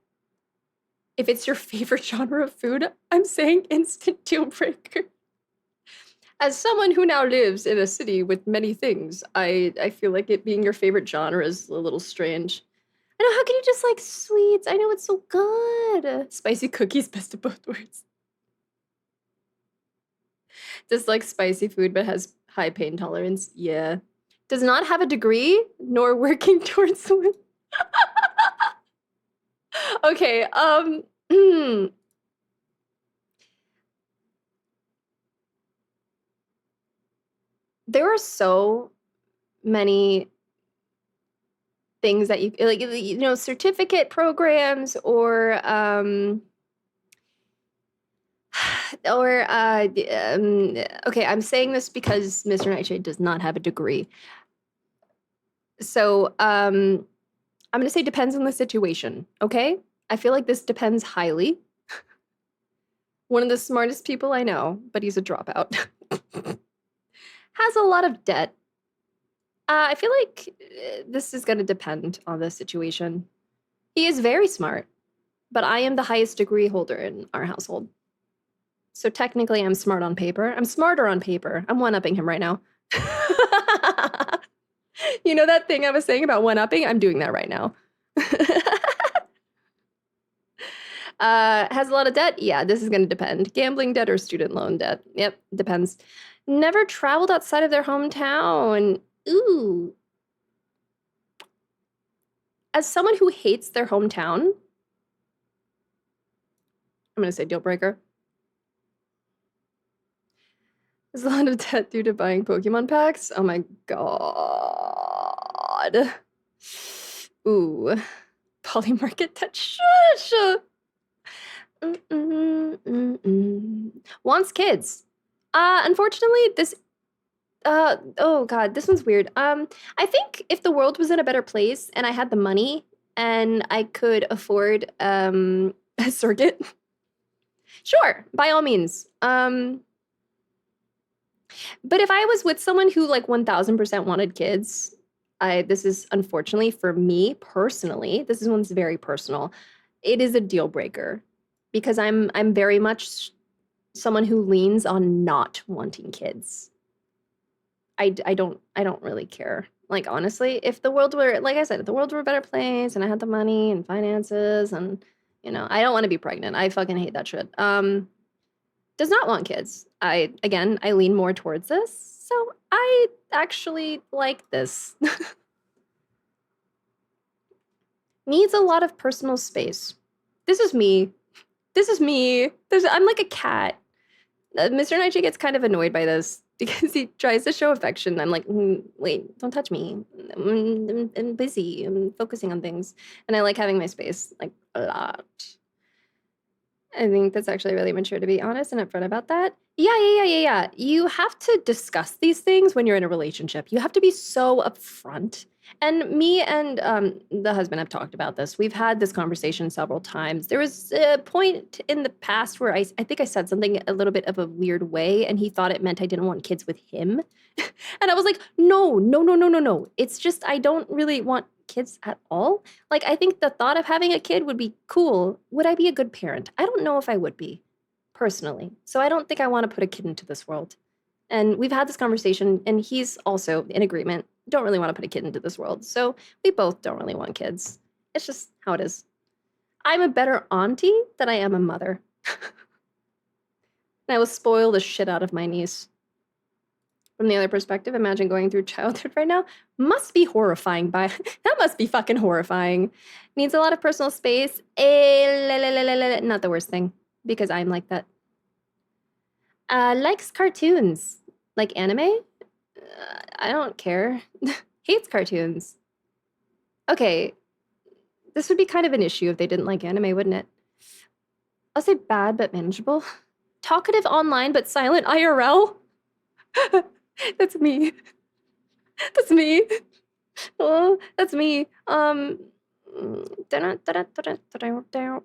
If it's your favorite genre of food, I'm saying instant deal breaker. As someone who now lives in a city with many things, I feel like it being your favorite genre is a little strange. I know, how can you just like sweets? I know it's so good. Spicy cookies, best of both worlds. Just like spicy food, but has high pain tolerance. Yeah. Does not have a degree, nor working towards one. Okay, there are so many things that certificate programs or okay, I'm saying this because Mr. Nightshade does not have a degree. So I'm gonna say depends on the situation, okay? I feel like this depends highly. One of the smartest people I know, but he's a dropout. Has a lot of debt. I feel like this is gonna depend on the situation. He is very smart, but I am the highest degree holder in our household. So technically I'm smart on paper. I'm smarter on paper. I'm one-upping him right now. You know that thing I was saying about one-upping? I'm doing that right now. Has a lot of debt? Yeah, this is gonna depend. Gambling debt or student loan debt? Yep, depends. Never traveled outside of their hometown. Ooh. As someone who hates their hometown, I'm gonna say deal breaker. There's a lot of debt due to buying Pokemon packs. Oh my god. Ooh. Polymarket debt. Shush! Wants kids. Unfortunately, this oh god, this one's weird. I think if the world was in a better place and I had the money and I could afford a surrogate, sure, by all means. But if I was with someone who like 1000% wanted kids, this is unfortunately for me personally, this is one's very personal. It is a deal breaker because I'm very much someone who leans on not wanting kids. I don't really care. Like honestly, if the world were, like I said, if the world were a better place and I had the money and finances and I don't want to be pregnant. I fucking hate that shit. Does not want kids. I lean more towards this. So I actually like this. Needs a lot of personal space. This is me. I'm like a cat. Mr. Nightshade gets kind of annoyed by this because he tries to show affection. I'm like, wait, don't touch me. I'm busy. I'm focusing on things. And I like having my space, like, a lot. I think that's actually really mature to be honest and upfront about that. Yeah. You have to discuss these things when you're in a relationship. You have to be so upfront. And me and the husband have talked about this. We've had this conversation several times. There was a point in the past where I think I said something a little bit of a weird way, and he thought it meant I didn't want kids with him. And I was like, no. It's just I don't really want kids at all. Like, I think the thought of having a kid would be cool. Would I be a good parent? I don't know if I would be, personally. So I don't think I want to put a kid into this world. And we've had this conversation, and he's also in agreement. Don't really want to put a kid into this world. So we both don't really want kids. It's just how it is. I'm a better auntie than I am a mother. And I will spoil the shit out of my niece. From the other perspective, imagine going through childhood right now. Must be horrifying. That must be fucking horrifying. Needs a lot of personal space. Not the worst thing, because I'm like that. Likes cartoons. Like anime? I don't care. Hates cartoons. Okay. This would be kind of an issue if they didn't like anime, wouldn't it? I'll say bad but manageable. Talkative online but silent IRL? That's me. That's me. Oh, that's me.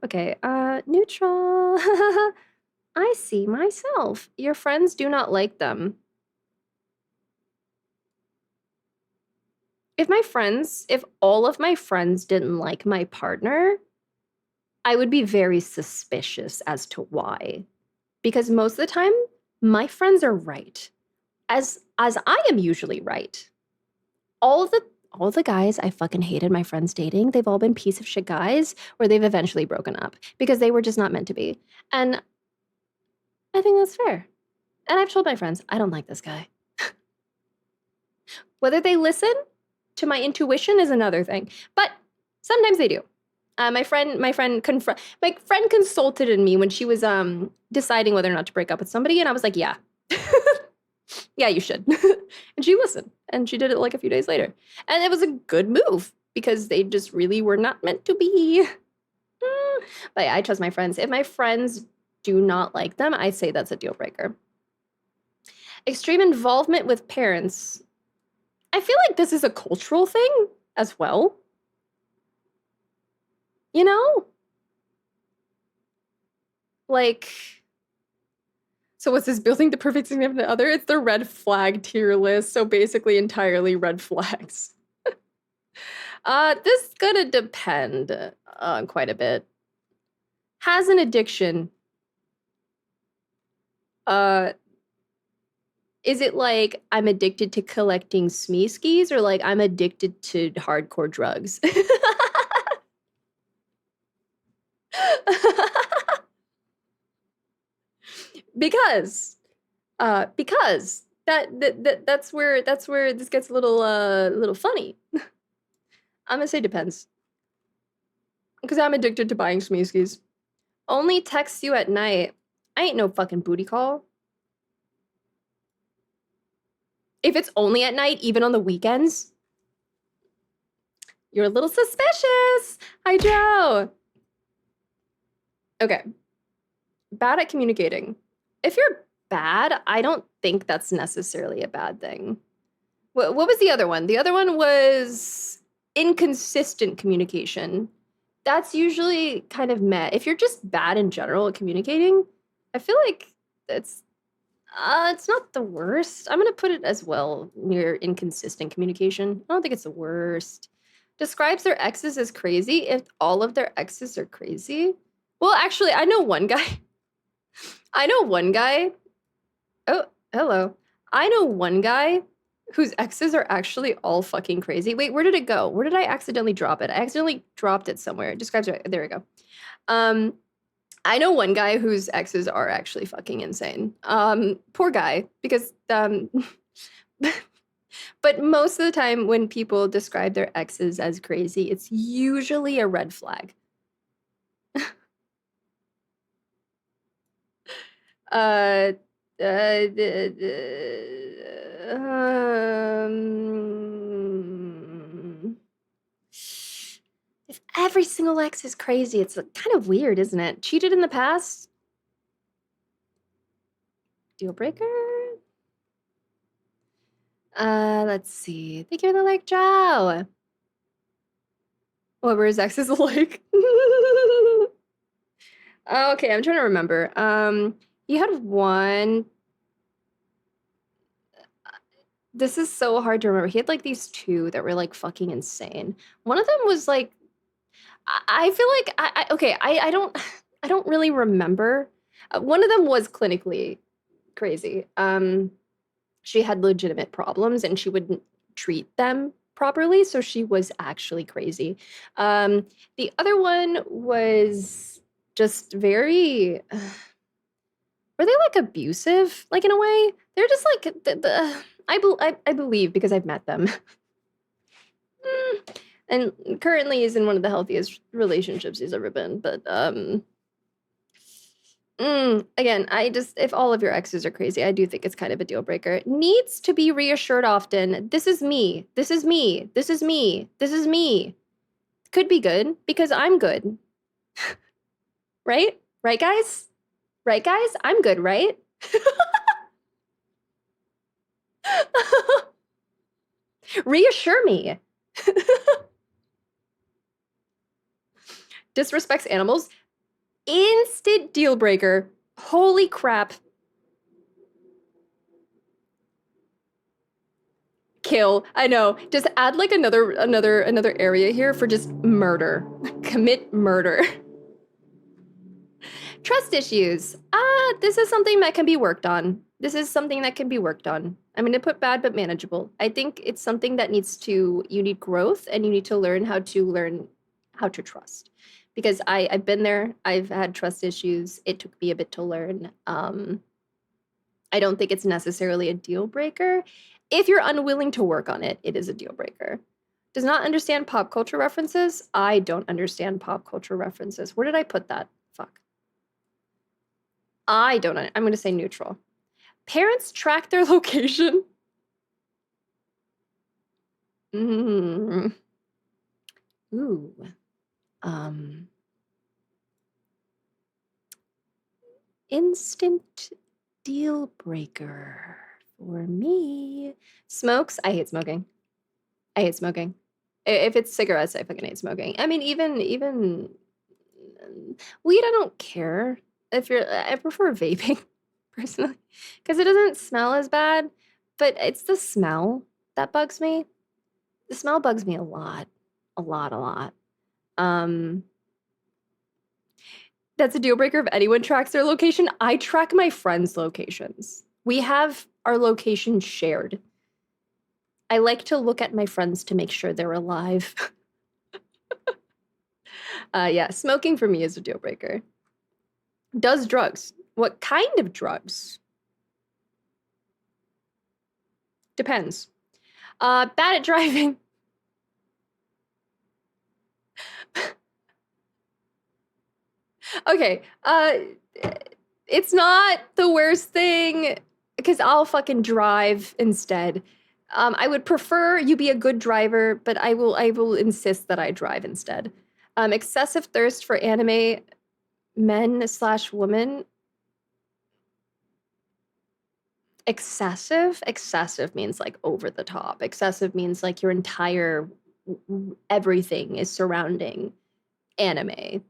Okay, neutral. I see myself. Your friends do not like them. If all of my friends didn't like my partner, I would be very suspicious as to why. Because most of the time, my friends are right. As I am usually right. All the guys I fucking hated my friends dating, they've all been piece of shit guys, or they've eventually broken up because they were just not meant to be. And I think that's fair. And I've told my friends, I don't like this guy. Whether they listen to my intuition is another thing, but sometimes they do. My friend consulted in me when she was deciding whether or not to break up with somebody, and I was like, yeah. yeah, you should. And she listened, and she did it like a few days later. And it was a good move because they just really were not meant to be. But I trust my friends. If my friends do not like them, I say that's a deal breaker. Extreme involvement with parents. I feel like this is a cultural thing as well. You know? Like, so what's this, building the perfect significant other? It's the red flag tier list, so basically entirely red flags. This is gonna depend quite a bit. Has an addiction. Is it like I'm addicted to collecting smeeskies, or like I'm addicted to hardcore drugs? because that's where this gets a little funny. I'm gonna say depends. Because I'm addicted to buying smeeskies. Only text you at night. I ain't no fucking booty call. If it's only at night, even on the weekends, you're a little suspicious. Hi, Joe. Okay. Bad at communicating. If you're bad, I don't think that's necessarily a bad thing. What was the other one? The other one was inconsistent communication. That's usually kind of met. If you're just bad in general at communicating, I feel like it's not the worst. I'm gonna put it as well near inconsistent communication. I don't think it's the worst. Describes their exes as crazy if all of their exes are crazy. Well, actually, I know one guy. Oh, hello. I know one guy whose exes are actually all fucking crazy. Wait, where did it go? Where did I accidentally drop it? I accidentally dropped it somewhere. It describes it. There we go. I know one guy whose exes are actually fucking insane. Poor guy, because but most of the time when people describe their exes as crazy, it's usually a red flag. If every single ex is crazy, it's kind of weird, isn't it? Cheated in the past? Deal breaker? Let's see. Thank you for the like, Joe. What were his exes like? Okay, I'm trying to remember. He had one. This is so hard to remember. He had like these two that were like fucking insane. One of them was like, I feel like I don't really remember. One of them was clinically crazy. She had legitimate problems and she wouldn't treat them properly, so she was actually crazy. The other one was just very. Were they like abusive, like in a way? They're just like I believe because I've met them. And currently is in one of the healthiest relationships he's ever been. But again, if all of your exes are crazy, I do think it's kind of a deal breaker. Needs to be reassured often. This is me. This is me. This is me. This is me. Could be good because I'm good. Right? Right, guys? Right, guys? I'm good, right? Reassure me. Disrespects animals. Instant deal breaker. Holy crap. Kill. I know. Just add like another area here for just murder. Commit murder. Trust issues. This is something that can be worked on. I'm going to put bad but manageable. I think it's something that you need growth and you need to learn how to trust. Because I've been there. I've had trust issues. It took me a bit to learn. I don't think it's necessarily a deal breaker. If you're unwilling to work on it, it is a deal breaker. Does not understand pop culture references. I don't understand pop culture references. Where did I put that? Fuck. I'm going to say neutral. Parents track their location. Mm. Ooh. Instant deal breaker for me. Smokes? I hate smoking. I hate smoking. If it's cigarettes, I fucking hate smoking. I mean, even weed, I don't care. I prefer vaping personally because it doesn't smell as bad, but it's the smell that bugs me. The smell bugs me a lot. A lot. That's a deal breaker if anyone tracks their location. I track my friends' locations. We have our location shared. I like to look at my friends to make sure they're alive. Yeah, smoking for me is a deal breaker. Does drugs. What kind of drugs? Depends. Bad at driving. Okay, it's not the worst thing because I'll fucking drive instead. I would prefer you be a good driver, but I will insist that I drive instead. Excessive thirst for anime men/women. Excessive means like over the top. Excessive means like your entire everything is surrounding anime.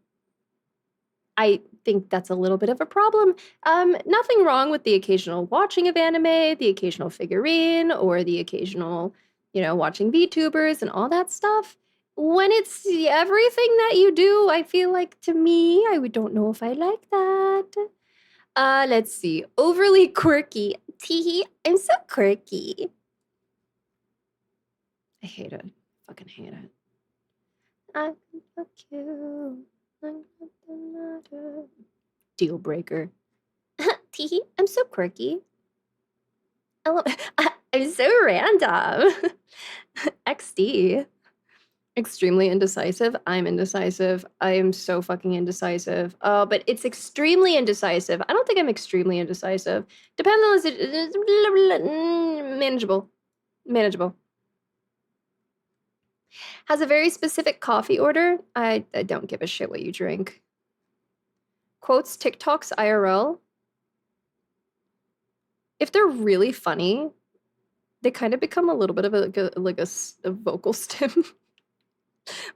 I think that's a little bit of a problem. Nothing wrong with the occasional watching of anime, the occasional figurine, or the occasional, watching VTubers and all that stuff. When it's everything that you do, I feel like, to me, don't know if I like that. Let's see. Overly quirky. Teehee, I'm so quirky. I hate it. Fucking hate it. I can fuck you. Deal breaker. Teehee, I'm so quirky. I'm so random. XD. Extremely indecisive. I'm indecisive. I am so fucking indecisive. But it's extremely indecisive. I don't think I'm extremely indecisive. Depends on the manageable. Manageable. Has a very specific coffee order. I don't give a shit what you drink. Quotes TikToks IRL. If they're really funny, they kind of become a little bit of a vocal stim.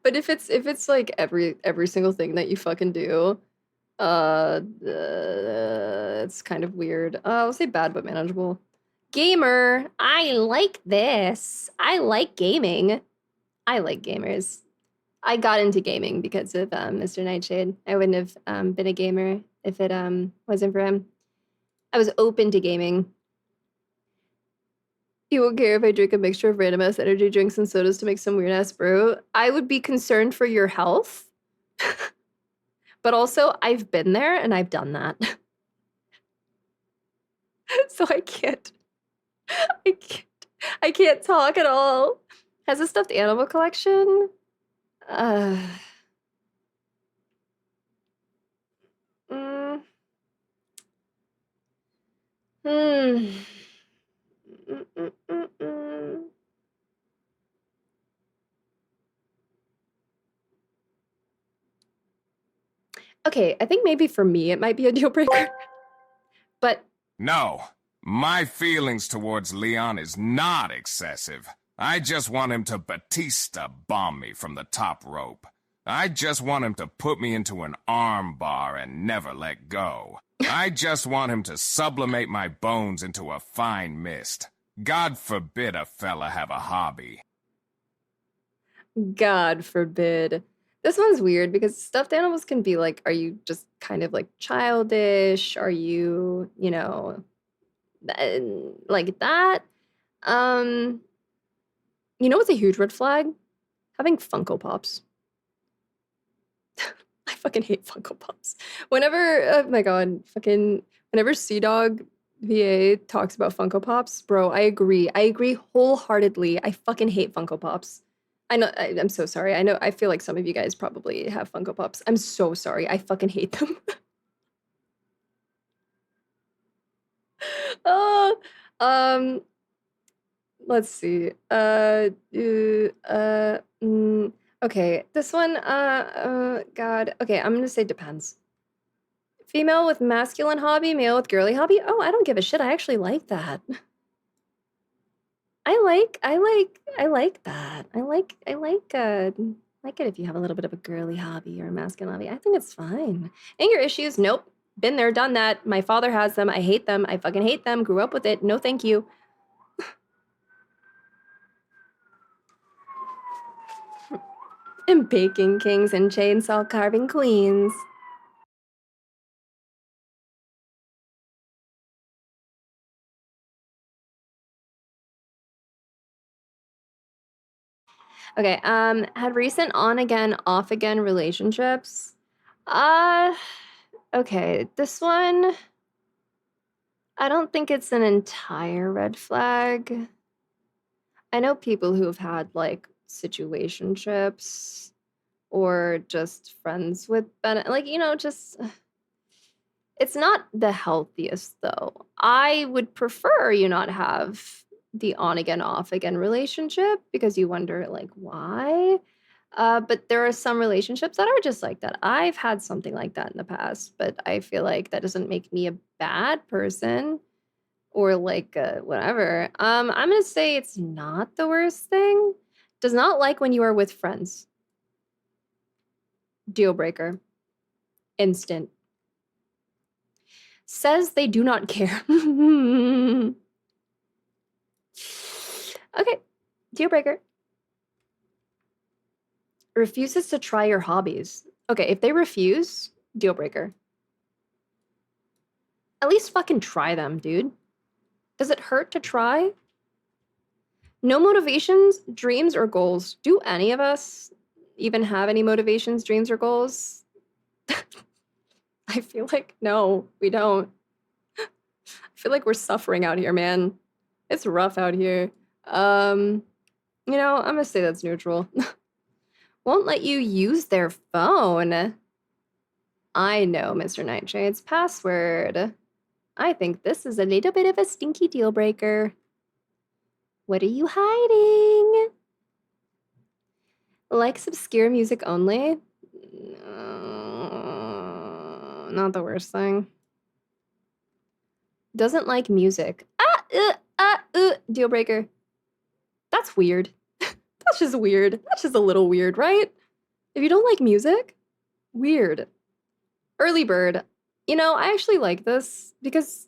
But if it's like every single thing that you fucking do, it's kind of weird. I'll say bad but manageable. Gamer, I like this. I like gaming. I like gamers. I got into gaming because of Mr. Nightshade. I wouldn't have been a gamer if it wasn't for him. I was open to gaming. You won't care if I drink a mixture of random ass energy drinks and sodas to make some weird ass brew. I would be concerned for your health. But also, I've been there and I've done that. So I can't talk at all. Has a stuffed animal collection? Okay, I think maybe for me it might be a deal breaker. But no, my feelings towards Leon is not excessive. I just want him to Batista bomb me from the top rope. I just want him to put me into an arm bar and never let go. I just want him to sublimate my bones into a fine mist. God forbid a fella have a hobby. God forbid. This one's weird because stuffed animals can be like, are you just kind of like childish? Are you, like that? You know what's a huge red flag? Having Funko Pops. I fucking hate Funko Pops. Whenever, oh my god, whenever Sea-Dog VA talks about Funko Pops, bro, I agree. I agree wholeheartedly. I fucking hate Funko Pops. I know, I'm so sorry. I feel like some of you guys probably have Funko Pops. I'm so sorry. I fucking hate them. Oh, Let's see. Okay, this one, God. Okay, I'm gonna say depends. Female with masculine hobby, male with girly hobby? Oh, I don't give a shit. I actually like that. I like that. I like it if you have a little bit of a girly hobby or a masculine hobby. I think it's fine. Anger issues? Nope. Been there, done that. My father has them. I hate them. I fucking hate them. Grew up with it. No, thank you. And baking kings and chainsaw carving queens. Okay, had recent on-again, off-again relationships. Okay, this one, I don't think it's an entire red flag. I know people who have had, like, situationships or just friends with like, you know, just it's not the healthiest, though. I would prefer you not have the on-again, off-again relationship because you wonder, like, why? But there are some relationships that are just like that. I've had something like that in the past, but I feel like that doesn't make me a bad person or like whatever. I'm gonna say it's not the worst thing. Does not like when you are with friends. Deal breaker. Instant. Says they do not care. Okay. Deal breaker. Refuses to try your hobbies. Okay, if they refuse, deal breaker. At least fucking try them, dude. Does it hurt to try? No motivations, dreams, or goals. Do any of us even have any motivations, dreams, or goals? I feel like, no, we don't. I feel like we're suffering out here, man. It's rough out here. You know, I'm gonna say that's neutral. Won't let you use their phone. I know Mr. Nightshade's password. I think this is a little bit of a stinky deal breaker. What are you hiding? Likes obscure music only? Not the worst thing. Doesn't like music. Deal breaker. That's weird. That's just weird. That's just a little weird, right? If you don't like music, weird. Early bird. You know, I actually like this because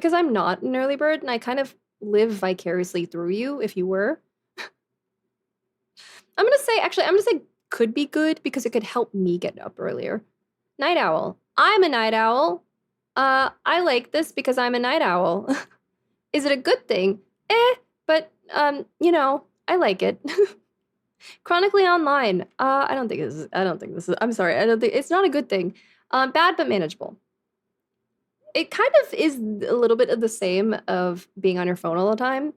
I'm not an early bird and I kind of live vicariously through you if you were. I'm gonna say could be good because it could help me get up earlier. Night owl. I'm a night owl. I like this because I'm a night owl. Is it a good thing? But you know, I like it. Chronically online. I don't think this is, I'm sorry, it's not a good thing. Bad but manageable. It kind of is a little bit of the same of being on your phone all the time.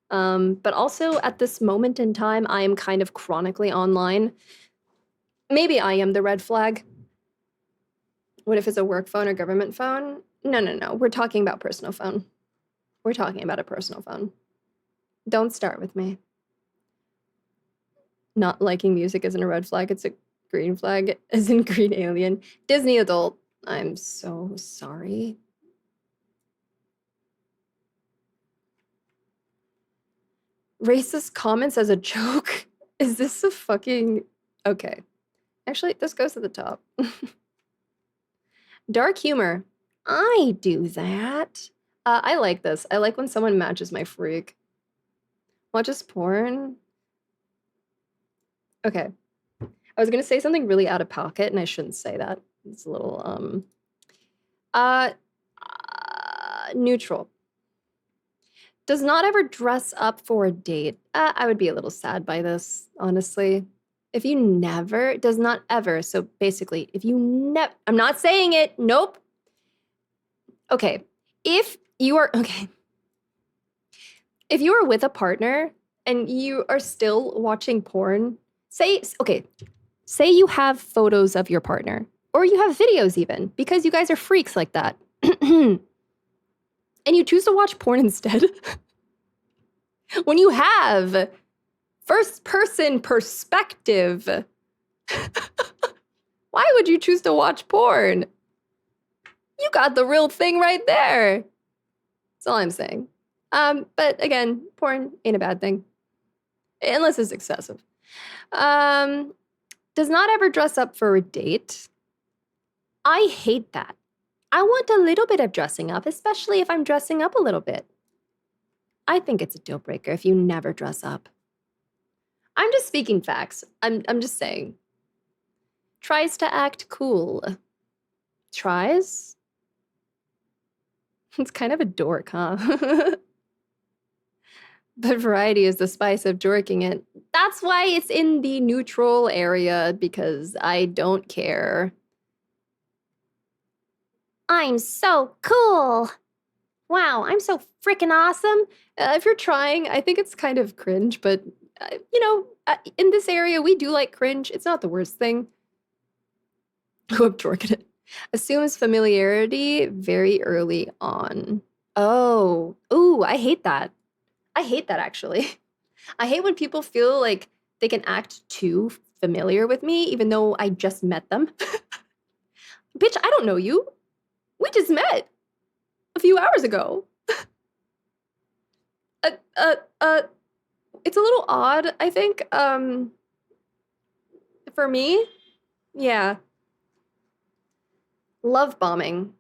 But also at this moment in time, I am kind of chronically online. Maybe I am the red flag. What if it's a work phone or government phone? No. We're talking about personal phone. We're talking about a personal phone. Don't start with me. Not liking music isn't a red flag. It's a green flag, as in green alien. Disney adult. I'm so sorry. Racist comments as a joke? Is this a fucking... Okay. Actually, this goes to the top. Dark humor. I do that. I like this. I like when someone matches my freak. Watches porn. Okay. I was gonna say something really out of pocket, and I shouldn't say that. It's a little, neutral. Does not ever dress up for a date. I would be a little sad by this, honestly. If you never, does not ever. So basically, if you never, I'm not saying it. Nope. Okay. If you are, okay. If you are with a partner and you are still watching porn, say you have photos of your partner or you have videos even because you guys are freaks like that. and you choose to watch porn instead. When you have first-person perspective, why would you choose to watch porn? You got the real thing right there. That's all I'm saying. But again, porn ain't a bad thing. Unless it's excessive. Does not ever dress up for a date. I hate that. I want a little bit of dressing up, especially if I'm dressing up a little bit. I think it's a deal breaker if you never dress up. I'm just speaking facts. I'm just saying. Tries to act cool. Tries? It's kind of a dork, huh? But variety is the spice of dorking it. That's why it's in the neutral area, because I don't care. I'm so cool. Wow, I'm so freaking awesome. If you're trying, I think it's kind of cringe, but you know, in this area, we do like cringe. It's not the worst thing. Oh, I'm dorking it. Assumes familiarity very early on. Oh, ooh, I hate that. I hate that, actually. I hate when people feel like they can act too familiar with me, even though I just met them. Bitch, I don't know you. We just met a few hours ago. It's a little odd, I think. For me, yeah. Love bombing.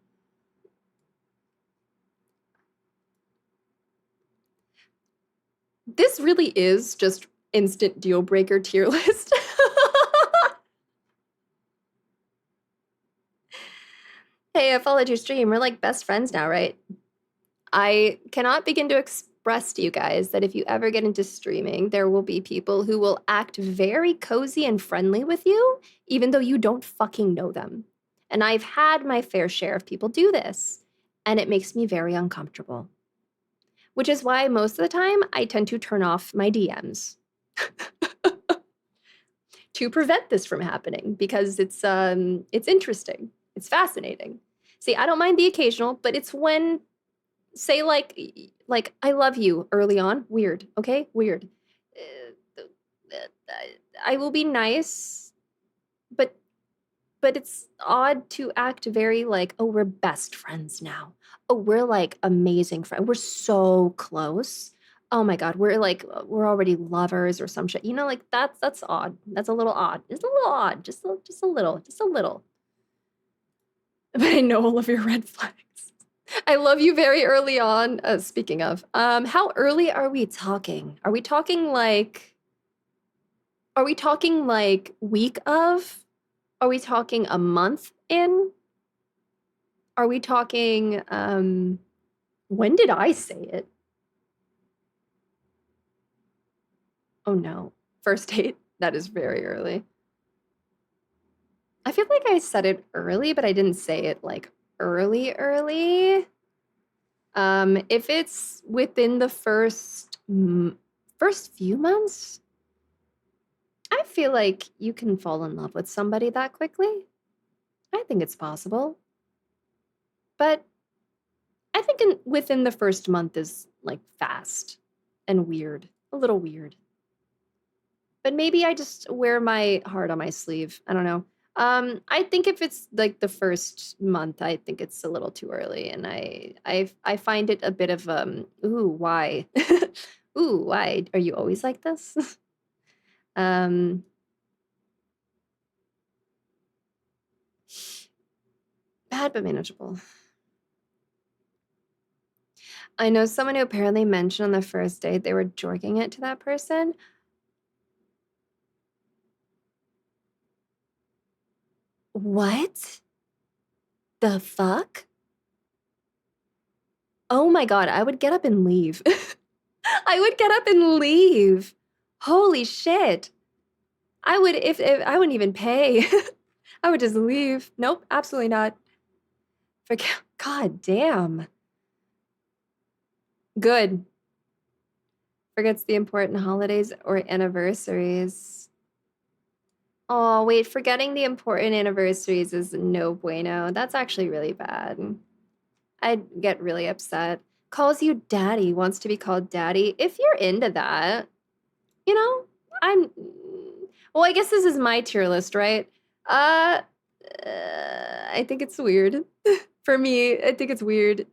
This really is just instant deal breaker tier list. Hey, I followed your stream. We're like best friends now, right? I cannot begin to express to you guys that if you ever get into streaming, there will be people who will act very cozy and friendly with you, even though you don't fucking know them. And I've had my fair share of people do this, and it makes me very uncomfortable. Which is why most of the time I tend to turn off my DMs to prevent this from happening, because it's interesting. It's fascinating. See, I don't mind the occasional, but it's when, say, like I love you early on. Weird, okay? Weird. I will be nice, but it's odd to act very like, oh, we're best friends now. Oh, we're like amazing friends. We're so close. Oh my God, we're already lovers or some shit. You know, like that's odd. That's a little odd. It's a little odd. Just a little. But I know all of your red flags. I love you very early on. Speaking of, how early are we talking? Are we talking like week of? Are we talking a month in? Are we talking, when did I say it? Oh no, first date? That is very early. I feel like I said it early, but I didn't say it like early. If it's within the first few months, I feel like you can fall in love with somebody that quickly. I think it's possible. But I think within the first month is like fast and weird, a little weird. But maybe I just wear my heart on my sleeve. I don't know. I think if it's like the first month, I think it's a little too early, and I find it a bit of ooh, why? Ooh, why are you always like this? Bad but manageable. I know someone who apparently mentioned on the first date they were jorking it to that person. What the fuck? Oh my God, I would get up and leave. I would get up and leave. Holy shit. I would, if I wouldn't even pay. I would just leave. Nope, absolutely not. God damn. Good. Forgets the important holidays or anniversaries. Oh, wait, forgetting the important anniversaries is no bueno. That's actually really bad. I'd get really upset. Calls you daddy, wants to be called daddy. If you're into that, you know, well, I guess this is my tier list, right? I think it's weird. For me, I think it's weird.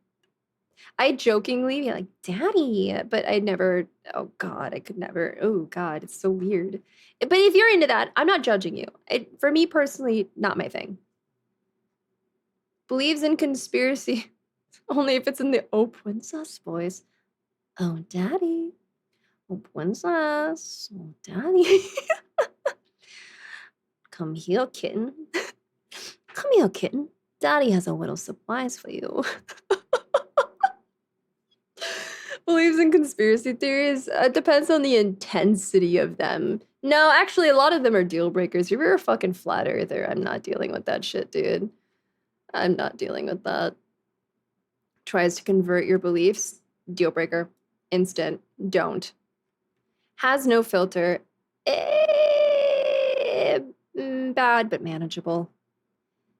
I jokingly be like, daddy, but I never, oh God, I could never, oh God, it's so weird. But if you're into that, I'm not judging you. For me personally, not my thing. Believes in conspiracy only if it's in the oh princess voice. Oh daddy. Oh princess. Oh daddy. Come here, kitten. Come here, kitten. Daddy has a little surprise for you. Believes in conspiracy theories. Depends on the intensity of them. No, actually, a lot of them are deal breakers. If you're a fucking flat earther, I'm not dealing with that shit, dude. I'm not dealing with that. Tries to convert your beliefs. Deal breaker. Instant. Don't. Has no filter. Bad, but manageable.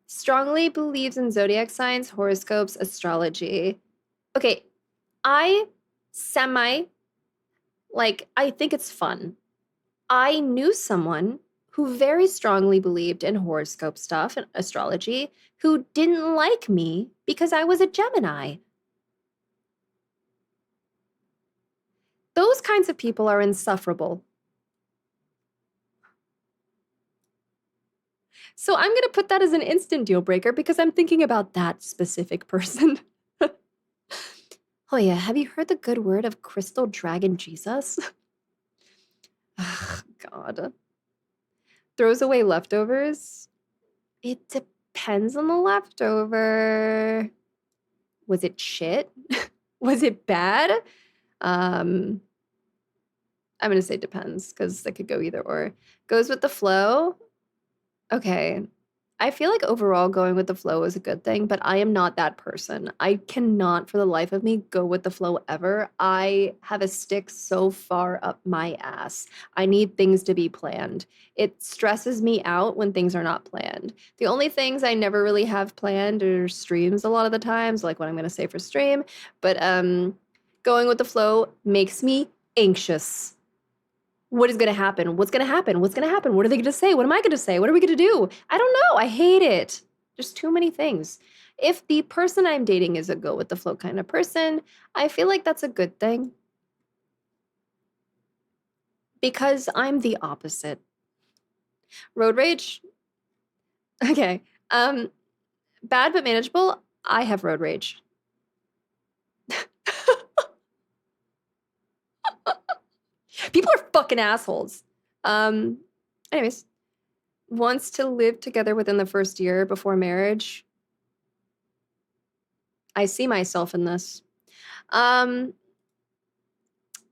Strongly believes in zodiac signs, horoscopes, astrology. Okay, I think it's fun. I knew someone who very strongly believed in horoscope stuff and astrology who didn't like me because I was a Gemini. Those kinds of people are insufferable. So I'm going to put that as an instant deal breaker because I'm thinking about that specific person. Oh yeah, have you heard the good word of Crystal Dragon Jesus? Ugh, God. Throws away leftovers? It depends on the leftover. Was it shit? Was it bad? I'm going to say depends because that could go either or. Goes with the flow? Okay. I feel like overall going with the flow is a good thing, but I am not that person. I cannot for the life of me go with the flow ever. I have a stick so far up my ass. I need things to be planned. It stresses me out when things are not planned. The only things I never really have planned are streams a lot of the times, like what I'm going to say for stream, but going with the flow makes me anxious. What is going to happen? What's going to happen? What's going to happen? What are they going to say? What am I going to say? What are we going to do? I don't know. I hate it. There's too many things. If the person I'm dating is a go with the flow kind of person, I feel like that's a good thing. Because I'm the opposite. Road rage? Okay. Bad but manageable. I have road rage. People are fucking assholes. Anyways, wants to live together within the first year before marriage. I see myself in this.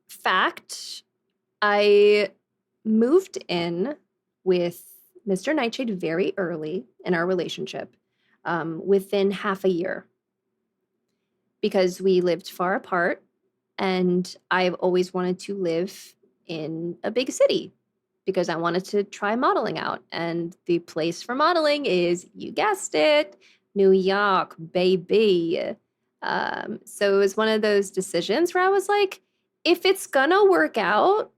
Fact, I moved in with Mr. Nightshade very early in our relationship, within half a year, because we lived far apart, and I've always wanted to live in a big city because I wanted to try modeling out. And the place for modeling is, you guessed it, New York, baby. So it was one of those decisions where I was like, if it's gonna work out,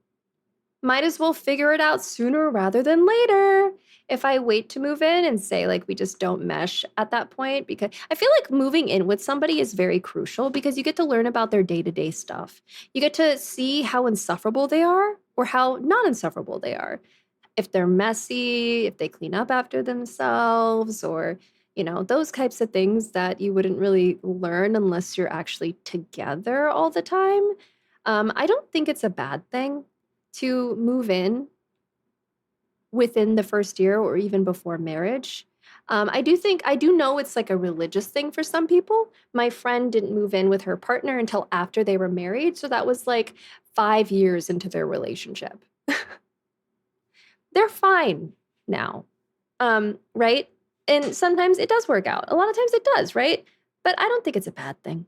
might as well figure it out sooner rather than later. If I wait to move in and say like we just don't mesh at that point, because I feel like moving in with somebody is very crucial because you get to learn about their day-to-day stuff. You get to see how insufferable they are or how not insufferable they are. If they're messy, if they clean up after themselves, or those types of things that you wouldn't really learn unless you're actually together all the time. I don't think it's a bad thing to move in within the first year or even before marriage. I do know it's like a religious thing for some people. My friend didn't move in with her partner until after they were married. So that was like 5 years into their relationship. They're fine now, right? And sometimes it does work out. A lot of times it does, right? But I don't think it's a bad thing.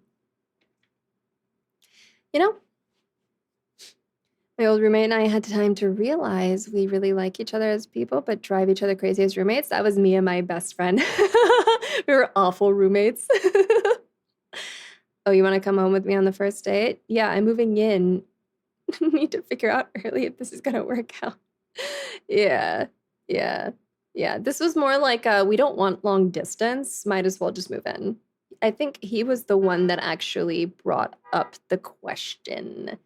My old roommate and I had time to realize we really like each other as people, but drive each other crazy as roommates. That was me and my best friend. We were awful roommates. Oh, you want to come home with me on the first date? Yeah, I'm moving in. Need to figure out early if this is gonna work out. Yeah, yeah, yeah. This was more like we don't want long distance. Might as well just move in. I think he was the one that actually brought up the question,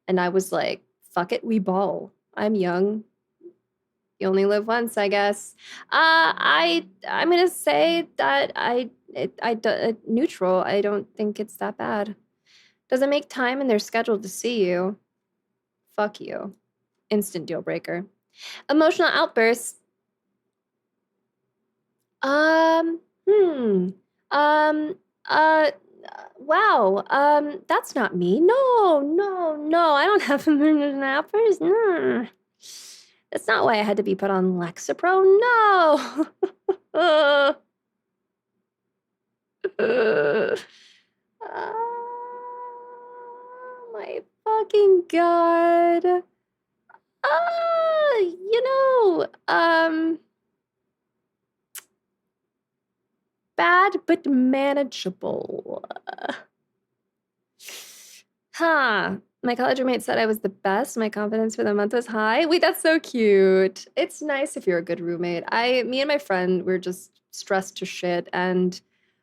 and I was like, "Fuck it, we ball." I'm young. You only live once, I guess. I'm gonna say that neutral. I don't think it's that bad. Doesn't make time in their schedule to see you. Fuck you. Instant deal breaker. Emotional outbursts. Hmm. Um, uh, wow. That's not me. No, no, no. I don't have emotional outbursts. No. That's not why I had to be put on Lexapro. No. Oh my fucking god. You know, bad but manageable. Huh. My college roommate said I was the best. My confidence for the month was high. Wait, that's so cute. It's nice if you're a good roommate. Me and my friend, we're just stressed to shit, and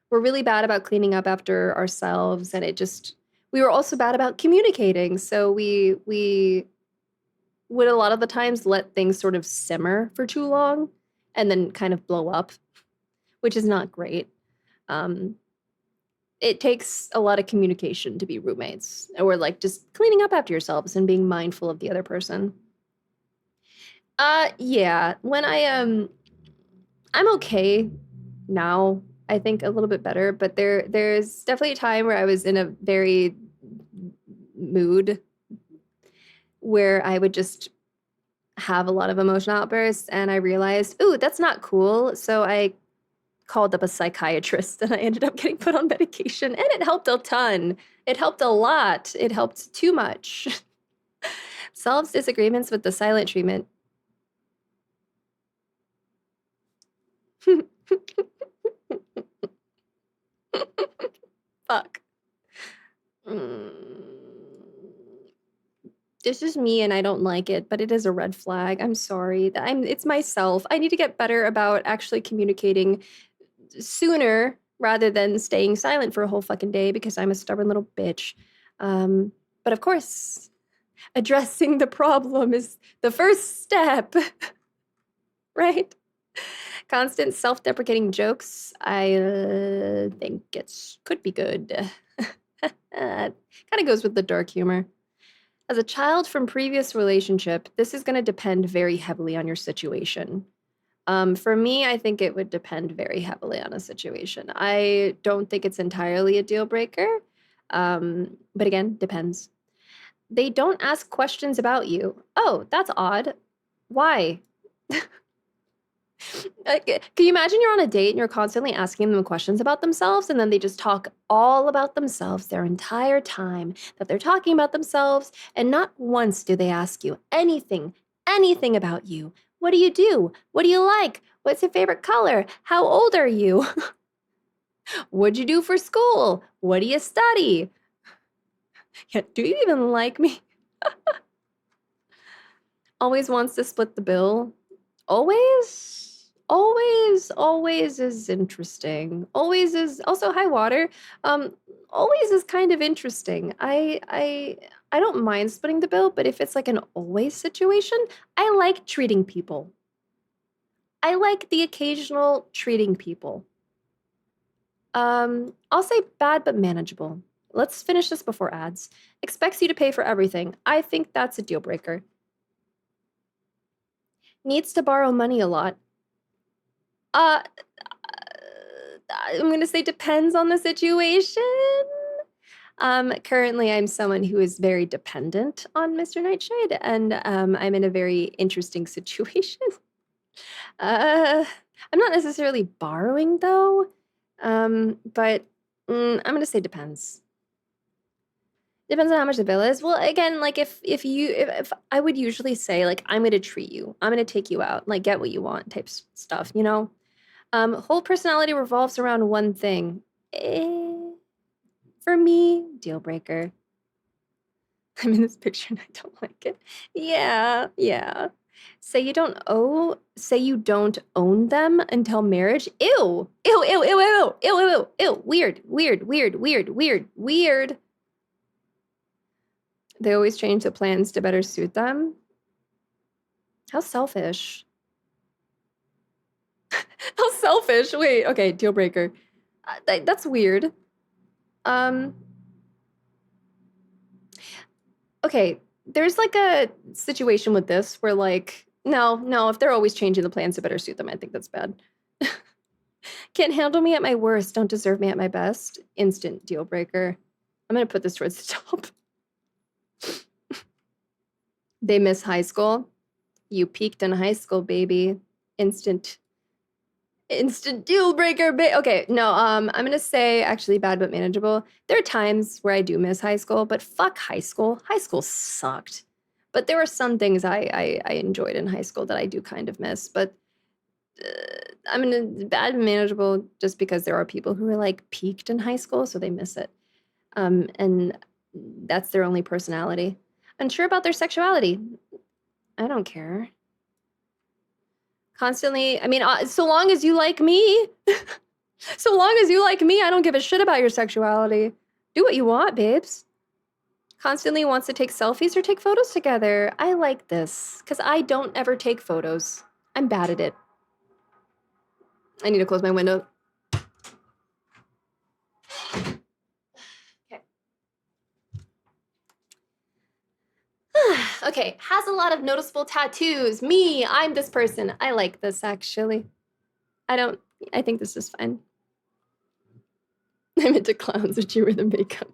we're really bad about cleaning up after ourselves, and we were also bad about communicating. So we would a lot of the times let things sort of simmer for too long and then kind of blow up, which is not great. It takes a lot of communication to be roommates, or like just cleaning up after yourselves and being mindful of the other person. Yeah, when I'm okay now. I think a little bit better, but there's definitely a time where I was in a very mood where I would just have a lot of emotional outbursts, and I realized, ooh, that's not cool. So I called up a psychiatrist, and I ended up getting put on medication, and it helped a ton. It helped a lot. It helped too much. Solves disagreements with the silent treatment. Fuck. This is me and I don't like it, but it is a red flag. I'm sorry. It's myself. I need to get better about actually communicating sooner rather than staying silent for a whole fucking day because I'm a stubborn little bitch. But of course, addressing the problem is the first step, right? Constant self-deprecating jokes, I think could be good. Kind of goes with the dark humor. As a child from previous relationship, this is going to depend very heavily on your situation. For me, I think it would depend very heavily on a situation. I don't think it's entirely a deal breaker, but again, depends. They don't ask questions about you. Oh, that's odd. Why? Can you imagine you're on a date and you're constantly asking them questions about themselves, and then they just talk all about themselves their entire time that they're talking about themselves, and not once do they ask you anything about you. What do you do? What do you like? What's your favorite color? How old are you? What'd you do for school? What do you study? Yeah, do you even like me? Always wants to split the bill. Always? Always is interesting. Always is also high water. Always is kind of interesting. I don't mind splitting the bill, but if it's like an always situation, I like treating people. I like the occasional treating people. I'll say bad but manageable. Let's finish this before ads. Expects you to pay for everything. I think that's a deal breaker. Needs to borrow money a lot. I'm gonna say depends on the situation. Currently I'm someone who is very dependent on Mr. Nightshade, and I'm in a very interesting situation. I'm not necessarily borrowing though, but I'm gonna say depends. Depends on how much the bill is. Well, again, like if I would usually say like I'm gonna treat you, I'm gonna take you out, like get what you want type stuff, you know. Whole personality revolves around one thing. It's For me, deal breaker. I'm in this picture and I don't like it. Yeah, yeah. Say you don't own them until marriage. Ew. Ew, ew, ew, ew, ew, ew, ew, ew. Weird, weird, weird, weird, weird, weird. They always change the plans to better suit them. How selfish. How selfish. Wait, okay, deal breaker. That's weird. Okay, there's like a situation with this where like, no, if they're always changing the plans to better suit them, I think that's bad. Can't handle me at my worst, don't deserve me at my best. Instant deal breaker. I'm gonna put this towards the top. They miss high school. You peaked in high school, baby. Instant deal breaker. Okay, no, I'm gonna say actually bad but manageable. There are times where I do miss high school, but fuck high school. High school sucked. But there were some things I enjoyed in high school that I do kind of miss. But I'm gonna bad and manageable just because there are people who are like peaked in high school, so they miss it. And that's their only personality. Unsure about their sexuality. I don't care. Constantly, I mean, so long as you like me, so long as you like me, I don't give a shit about your sexuality. Do what you want, babes. Constantly wants to take selfies or take photos together. I like this, because I don't ever take photos. I'm bad at it. I need to close my window. Okay. Okay, has a lot of noticeable tattoos. Me, I'm this person. I like this, actually. I think this is fine. I'm into clowns with you with the makeup.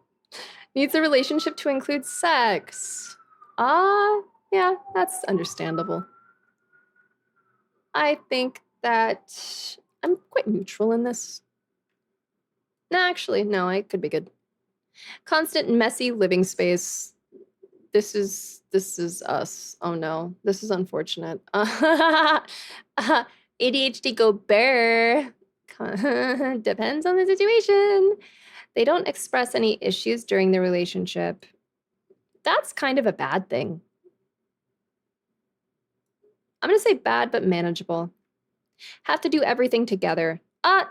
Needs a relationship to include sex. Yeah, that's understandable. I think that I'm quite neutral in this. No, actually, no, I could be good. Constant messy living space. This is us. Oh no, this is unfortunate. ADHD go bear. Depends on the situation. They don't express any issues during the relationship. That's kind of a bad thing. I'm gonna say bad but manageable. Have to do everything together. I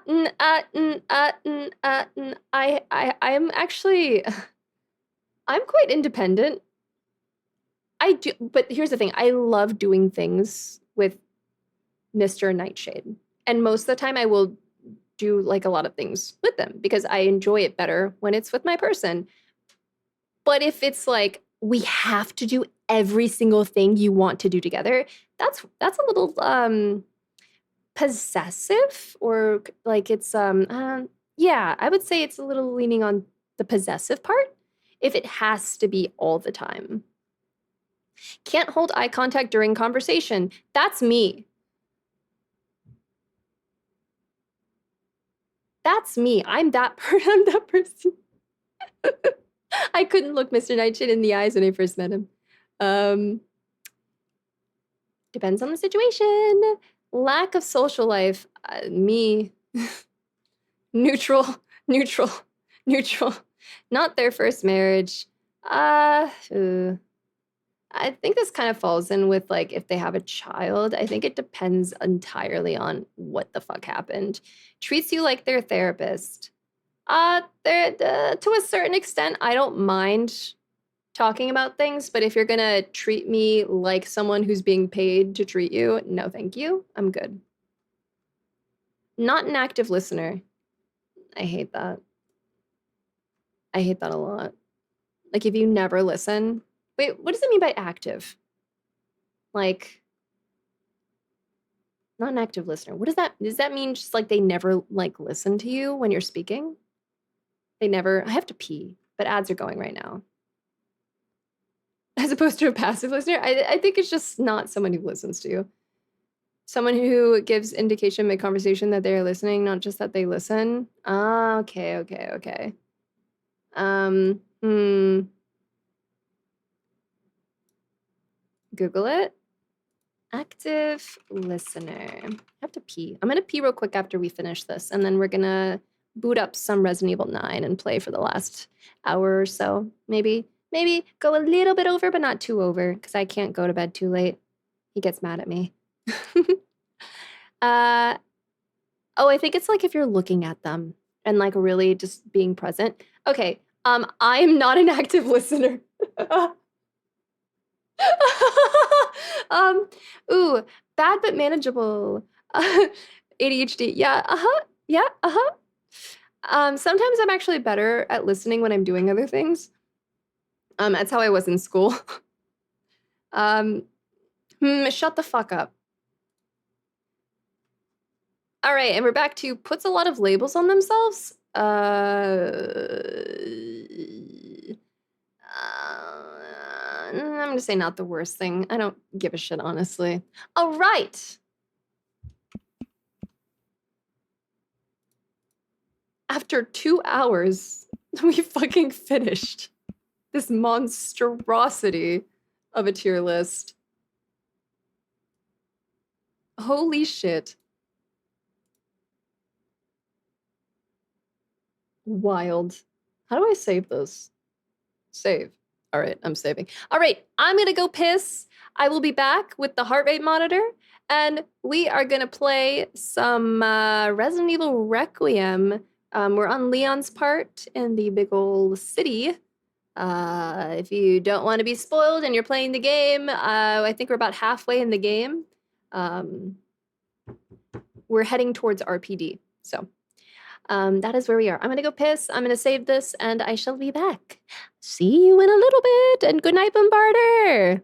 am actually, I'm quite independent. I do, but here's the thing. I love doing things with Mr. Nightshade. And most of the time I will do like a lot of things with them because I enjoy it better when it's with my person. But if it's like, we have to do every single thing you want to do together, that's a little possessive, or like it's yeah, I would say it's a little leaning on the possessive part if it has to be all the time. Can't hold eye contact during conversation. That's me. That's me. I'm that person. I couldn't look Mr. Nightshade in the eyes when I first met him. Depends on the situation. Lack of social life. Me. Neutral. Not their first marriage. I think this kind of falls in with like if they have a child. I think it depends entirely on what the fuck happened. Treats you like their therapist. To a certain extent, I don't mind talking about things, but if you're gonna treat me like someone who's being paid to treat you, no thank you. I'm good. Not an active listener. I hate that. I hate that a lot. Like if you never listen. Wait, what does it mean by active? Like, not an active listener. What does that mean just like they never like listen to you when you're speaking? They never, I have to pee, but ads are going right now. As opposed to a passive listener, I think it's just not someone who listens to you. Someone who gives indication mid-conversation that they're listening, not just that they listen. Okay. Google it. Active listener. I have to pee. I'm gonna pee real quick after we finish this, and then we're gonna boot up some Resident Evil 9 and play for the last hour or so. Maybe go a little bit over, but not too over, because I can't go to bed too late. He gets mad at me. Oh, I think it's like if you're looking at them and like really just being present. Okay, I am not an active listener. Ooh, bad but manageable. ADHD. Yeah, yeah, sometimes I'm actually better at listening when I'm doing other things. That's how I was in school. Shut the fuck up. All right, and we're back to puts a lot of labels on themselves. I'm gonna say not the worst thing. I don't give a shit, honestly. All right. After 2 hours, we fucking finished this monstrosity of a tier list. Holy shit. Wild. How do I save this? Save. All right, I'm saving. All right, I'm gonna go piss. I will be back with the heart rate monitor, and we are gonna play some Resident Evil Requiem. We're on Leon's part in the big old city. If you don't want to be spoiled and you're playing the game, I think we're about halfway in the game. We're heading towards RPD, so that is where we are. I'm gonna go piss, I'm gonna save this, and I shall be back. See you in a little bit, and good night, Bombarder!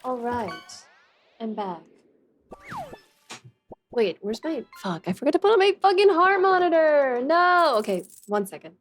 All right, I'm back. Wait, where's my, fuck, I forgot to put on my fucking heart monitor. No, okay, 1 second.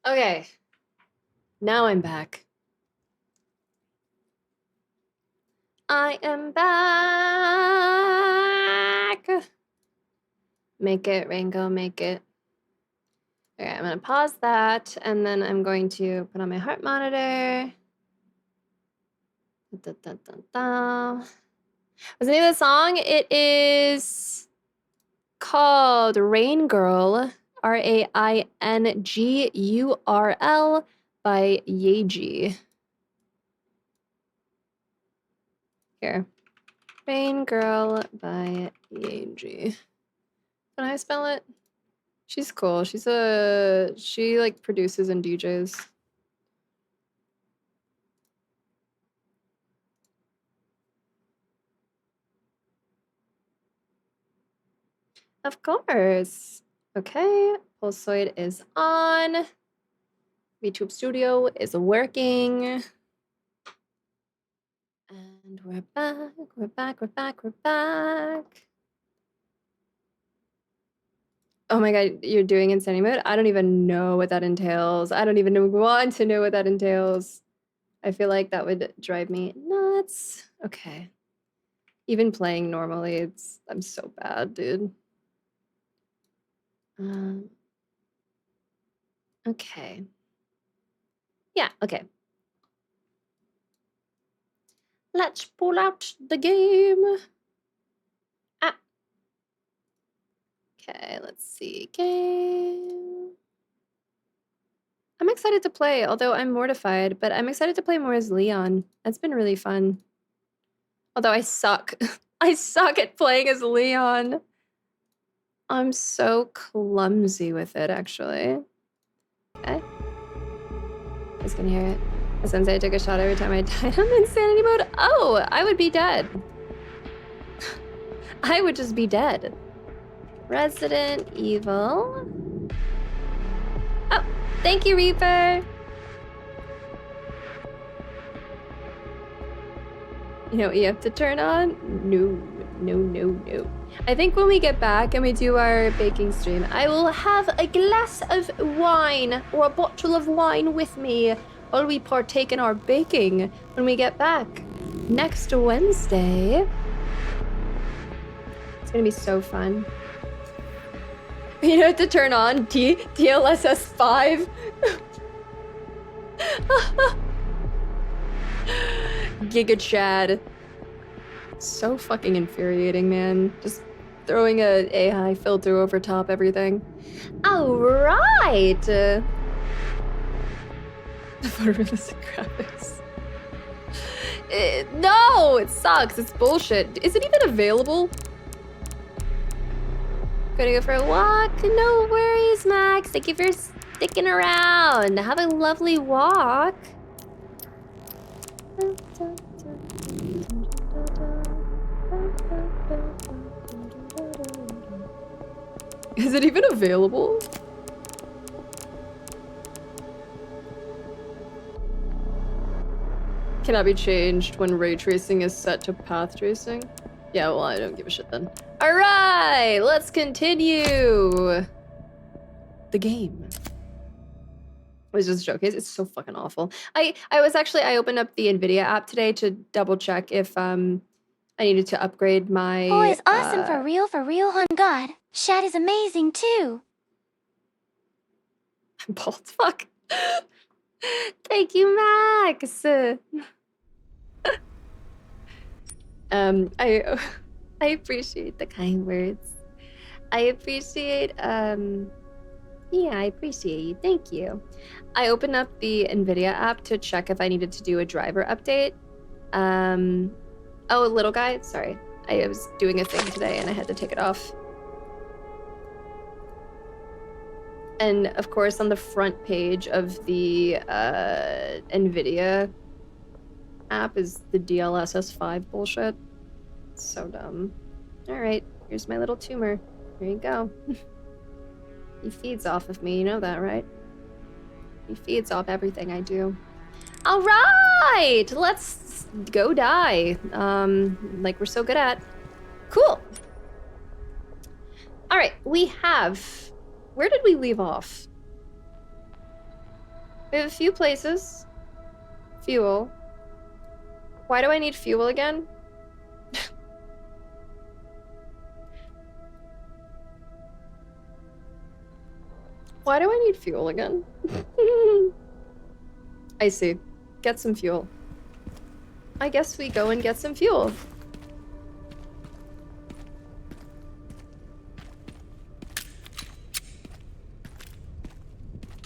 Okay. Now I'm back. I am back. Make it, Rango, make it. Okay, I'm gonna pause that, and then I'm going to put on my heart monitor. Da, da, da, da. What's the name of the song? It is called Rain Girl, RAINGURL by Yeji. Here. Rain Girl by Yeji. Can I spell it? She's cool. She like produces and DJs. Of course. Okay, Pulsoid is on. VTube Studio is working. And we're back, we're back, we're back, we're back. Oh my god, you're doing Insanity Mode? I don't even know what that entails. I don't even want to know what that entails. I feel like that would drive me nuts. Okay. Even playing normally, I'm so bad, dude. Okay. Yeah, okay. Let's pull out the game. Ah. Okay, let's see. Game. I'm excited to play, although I'm mortified, but I'm excited to play more as Leon. That's been really fun. Although I suck. I suck at playing as Leon. I'm so clumsy with it, actually. Okay. I was gonna hear it. A sensei took a shot every time I died on Insanity Mode. Oh, I would be dead. I would just be dead. Resident Evil. Oh, thank you, Reaper. You know what you have to turn on? No. I think when we get back and we do our baking stream, I will have a glass of wine or a bottle of wine with me while we partake in our baking when we get back next Wednesday. It's gonna be so fun. You know what to turn on? DLSS 5. Giga Chad. So fucking infuriating, man. Just throwing a AI filter over top everything. Alright! Photorealistic graphics. No! It sucks. It's bullshit. Is it even available? Gonna go for a walk? No worries, Max. Thank you for sticking around. Have a lovely walk. Is it even available? Cannot be changed when ray tracing is set to path tracing. Yeah, well, I don't give a shit then. All right, let's continue the game. It was just a showcase. It's so fucking awful. I opened up the NVIDIA app today to double check if I needed to upgrade my. Oh, it's awesome for real, hon. God, Shad is amazing too. Bald fuck. Thank you, Max. I appreciate the kind words. I appreciate yeah, I appreciate you. Thank you. I opened up the NVIDIA app to check if I needed to do a driver update. Oh, little guy, sorry. I was doing a thing today and I had to take it off. And of course, on the front page of the NVIDIA app is the DLSS 5 bullshit. It's so dumb. All right, here's my little tumor. Here you go. He feeds off of me, you know that, right? He feeds off everything I do. All right, let's go die. Like we're so good at. Cool. All right, we have. Where did we leave off? We have a few places. Fuel. Why do I need fuel again? Why do I need fuel again? I see. Get some fuel. I guess we go and get some fuel.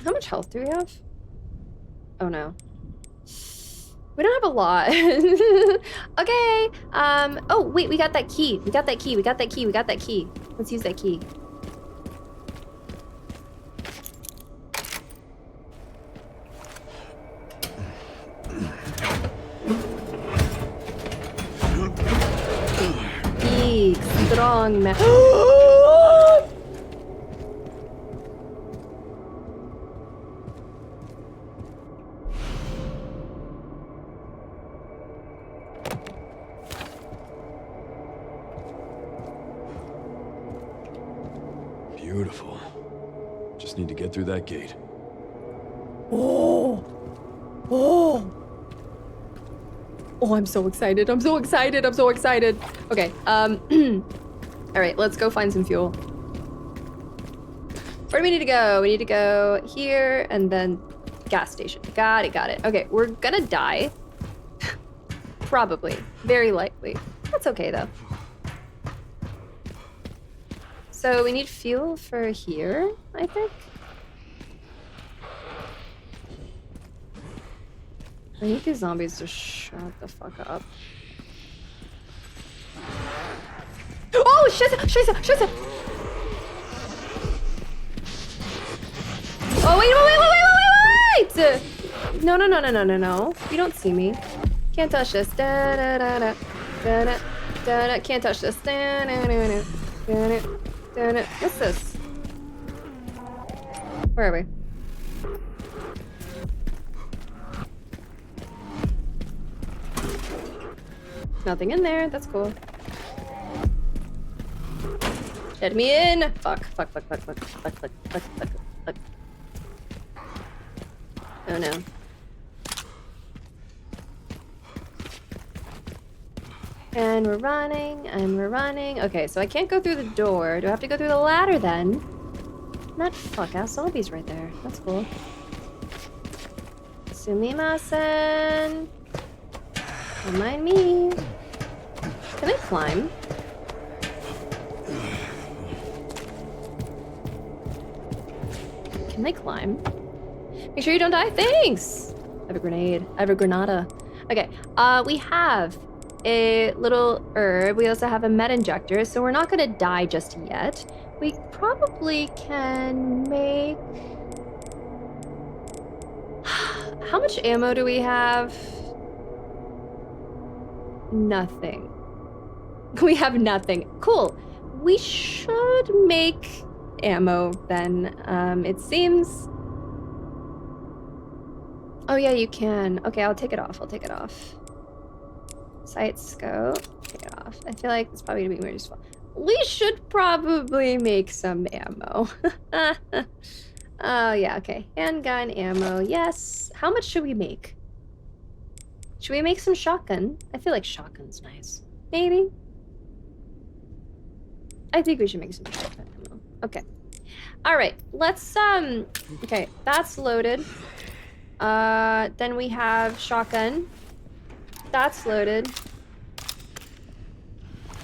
How much health do we have? Oh no. We don't have a lot. Okay. Oh wait, we got that key. We got that key. We got that key. We got that key. Let's use that key. Big, strong man. Beautiful. Just need to get through that gate. Oh! Oh! Oh, I'm so excited. I'm so excited. I'm so excited. Okay, all right, let's go find some fuel. Where do we need to go? We need to go here and then gas station. Got it, got it. Okay, we're gonna die. Probably. Very likely. That's okay, though. So we need fuel for here, I think. I need these zombies to shut the fuck up. Oh, shit! Oh, wait! No. You don't see me. Can't touch this. Da-da-da-da. Da-da-da-da. Can't touch this. Da-da-da-da. Da-da-da. What's this? Where are we? Nothing in there. That's cool. Let me in. Fuck. Oh no. And we're running. Okay, so I can't go through the door. Do I have to go through the ladder then? Not fuck-ass zombies right there. That's cool. Sumimasen. Don't mind me. Can I climb? Can I climb? Make sure you don't die. Thanks! I have a grenade. I have a granada. Okay, we have a little herb. We also have a med injector, so we're not gonna die just yet. We probably can make... How much ammo do we have? Nothing. We have nothing. Cool. We should make ammo then, it seems. Oh yeah, you can. Okay, I'll take it off. Sight scope. Take it off. I feel like it's probably gonna be more useful. We should probably make some ammo. Oh yeah, okay. Handgun ammo, yes. How much should we make? Should we make some shotgun? I feel like shotgun's nice. Maybe? I think we should make some shotgun ammo. Okay. Alright, let's, okay, that's loaded. Then we have shotgun. That's loaded.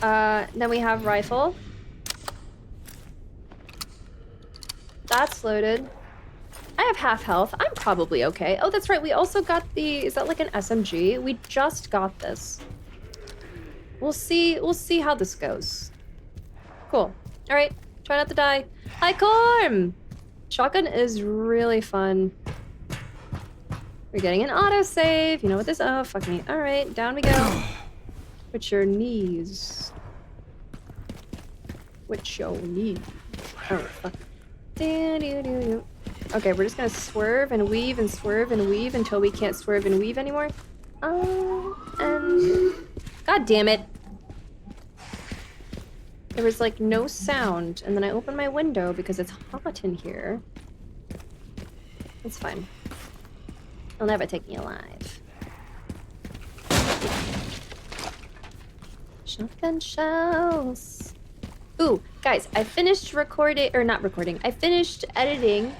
Then we have rifle. That's loaded. I have half health. I'm probably okay. Oh, that's right. We also got the... Is that like an SMG? We just got this. We'll see how this goes. Cool. All right. Try not to die. Hi, Corm! Shotgun is really fun. We're getting an autosave. You know what this... Oh, fuck me. All right. Down we go. With your knees. With your knees. Oh, fuck. Okay, we're just gonna swerve and weave and swerve and weave until we can't swerve and weave anymore. And... God damn it. There was like no sound, and then I opened my window because it's hot in here. It's fine. They'll never take me alive. Shotgun shells. Ooh, guys, I finished recording, or not recording, I finished editing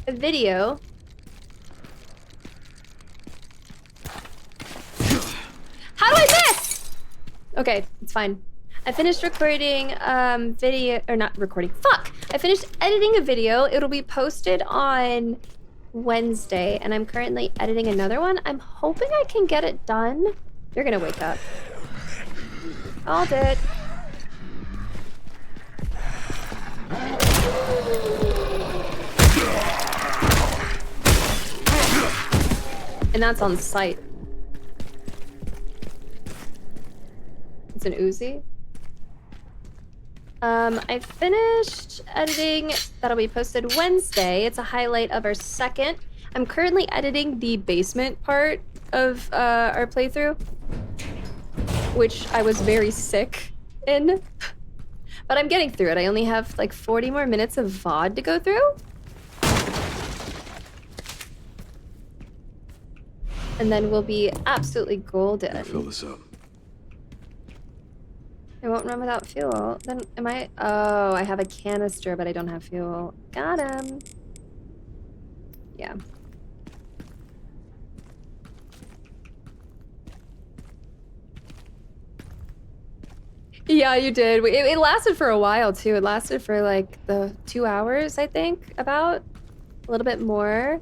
a video. How do I miss? Okay, it's fine. I finished recording video, or not recording, fuck! I finished editing a video. It'll be posted on Wednesday, and I'm currently editing another one. I'm hoping I can get it done. You're gonna wake up. Called it. And that's on site. It's an Uzi. I finished editing. That'll be posted Wednesday. It's a highlight of our second. I'm currently editing the basement part of our playthrough, which I was very sick in. But I'm getting through it. I only have like 40 more minutes of VOD to go through. And then we'll be absolutely golden. Fill this up. I won't run without fuel. Then am I? Oh, I have a canister, but I don't have fuel. Got him. Yeah. Yeah, you did. It lasted for a while too. It lasted for like the 2 hours, I think, about a little bit more.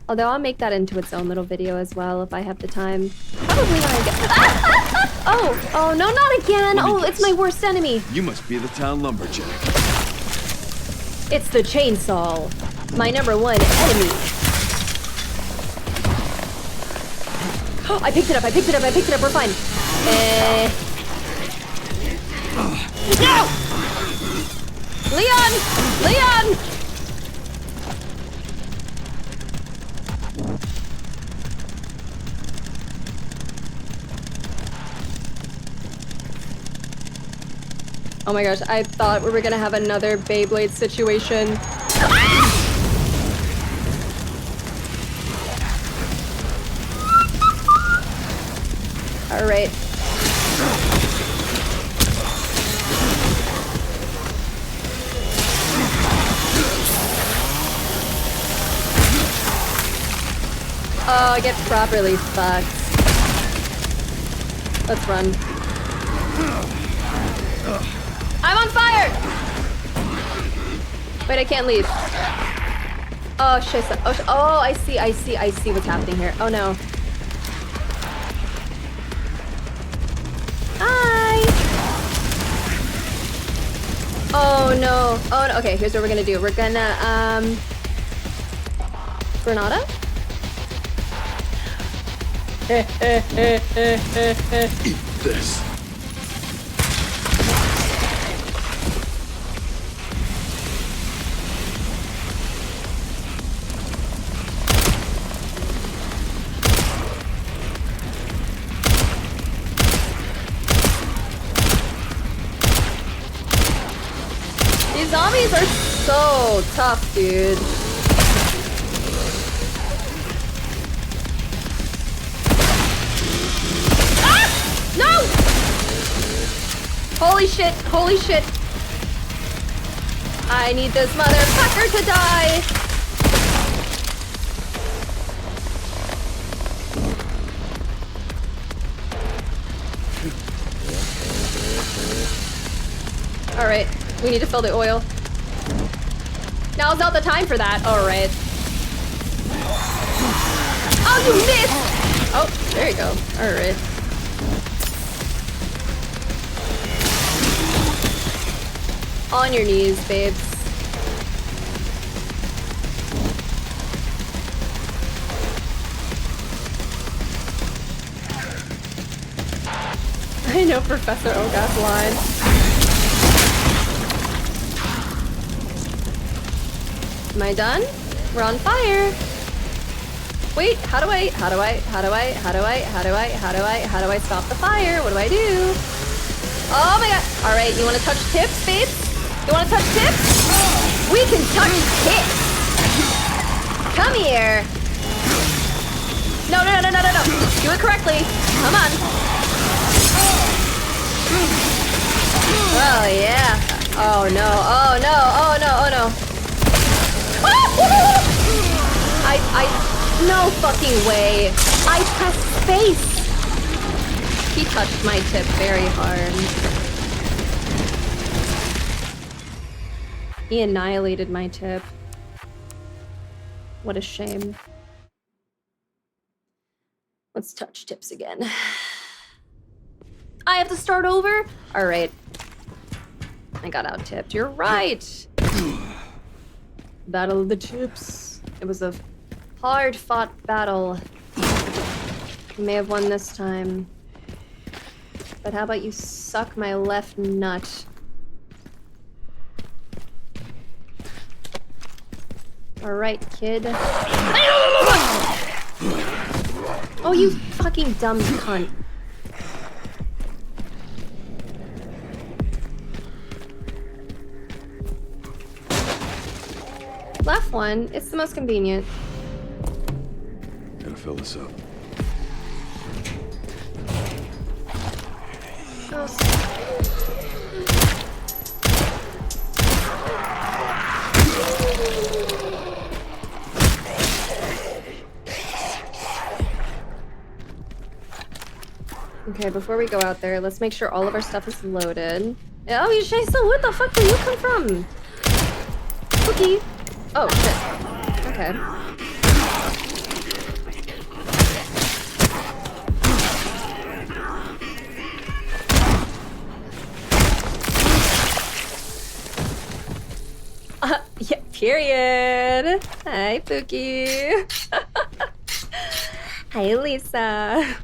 Although I'll make that into its own little video as well if I have the time. Probably when I get. Oh, no, not again. Oh, it's my worst enemy. You must be the town lumberjack. It's the chainsaw, my #1 enemy. Oh, I picked it up. We're fine. No! Leon! Oh my gosh, I thought we were gonna have another Beyblade situation. All right. Oh, I get properly fucked. Let's run. I'm on fire! Wait, I can't leave. Oh, shit. Oh, I see what's happening here. Oh, no. Hi! Oh, no. Oh, no. Okay, here's what we're gonna do. We're gonna, Granada? Eat this. These zombies are so tough, dude. Ah! No! Holy shit. I need this motherfucker to die. All right. We need to fill the oil. Now's not the time for that. All right. Oh, you missed! Oh, there you go. All right. On your knees, babes. I know Professor Ogath's line. Am I done? We're on fire. Wait, how do I stop the fire? What do I do? Oh my god. All right, you want to touch tips, babes? You wanna touch tips? We can touch tips! Come here! No. Do it correctly. Come on. Oh, yeah. Oh, no. No fucking way. I pressed space. He touched my tip very hard. He annihilated my tip. What a shame. Let's touch tips again. I have to start over? Alright. I got out tipped. You're right. Battle of the tips. It was a hard-fought battle. You may have won this time. But how about you suck my left nut? Alright, kid. Oh, you fucking dumb cunt. Left one, it's the most convenient. Gotta fill this up. Okay, before we go out there, let's make sure all of our stuff is loaded. Oh, you Shaysa, where the fuck did you come from? Cookie. Oh, shit. Okay. Yeah, period. Hi, Pookie. Hi, Lisa.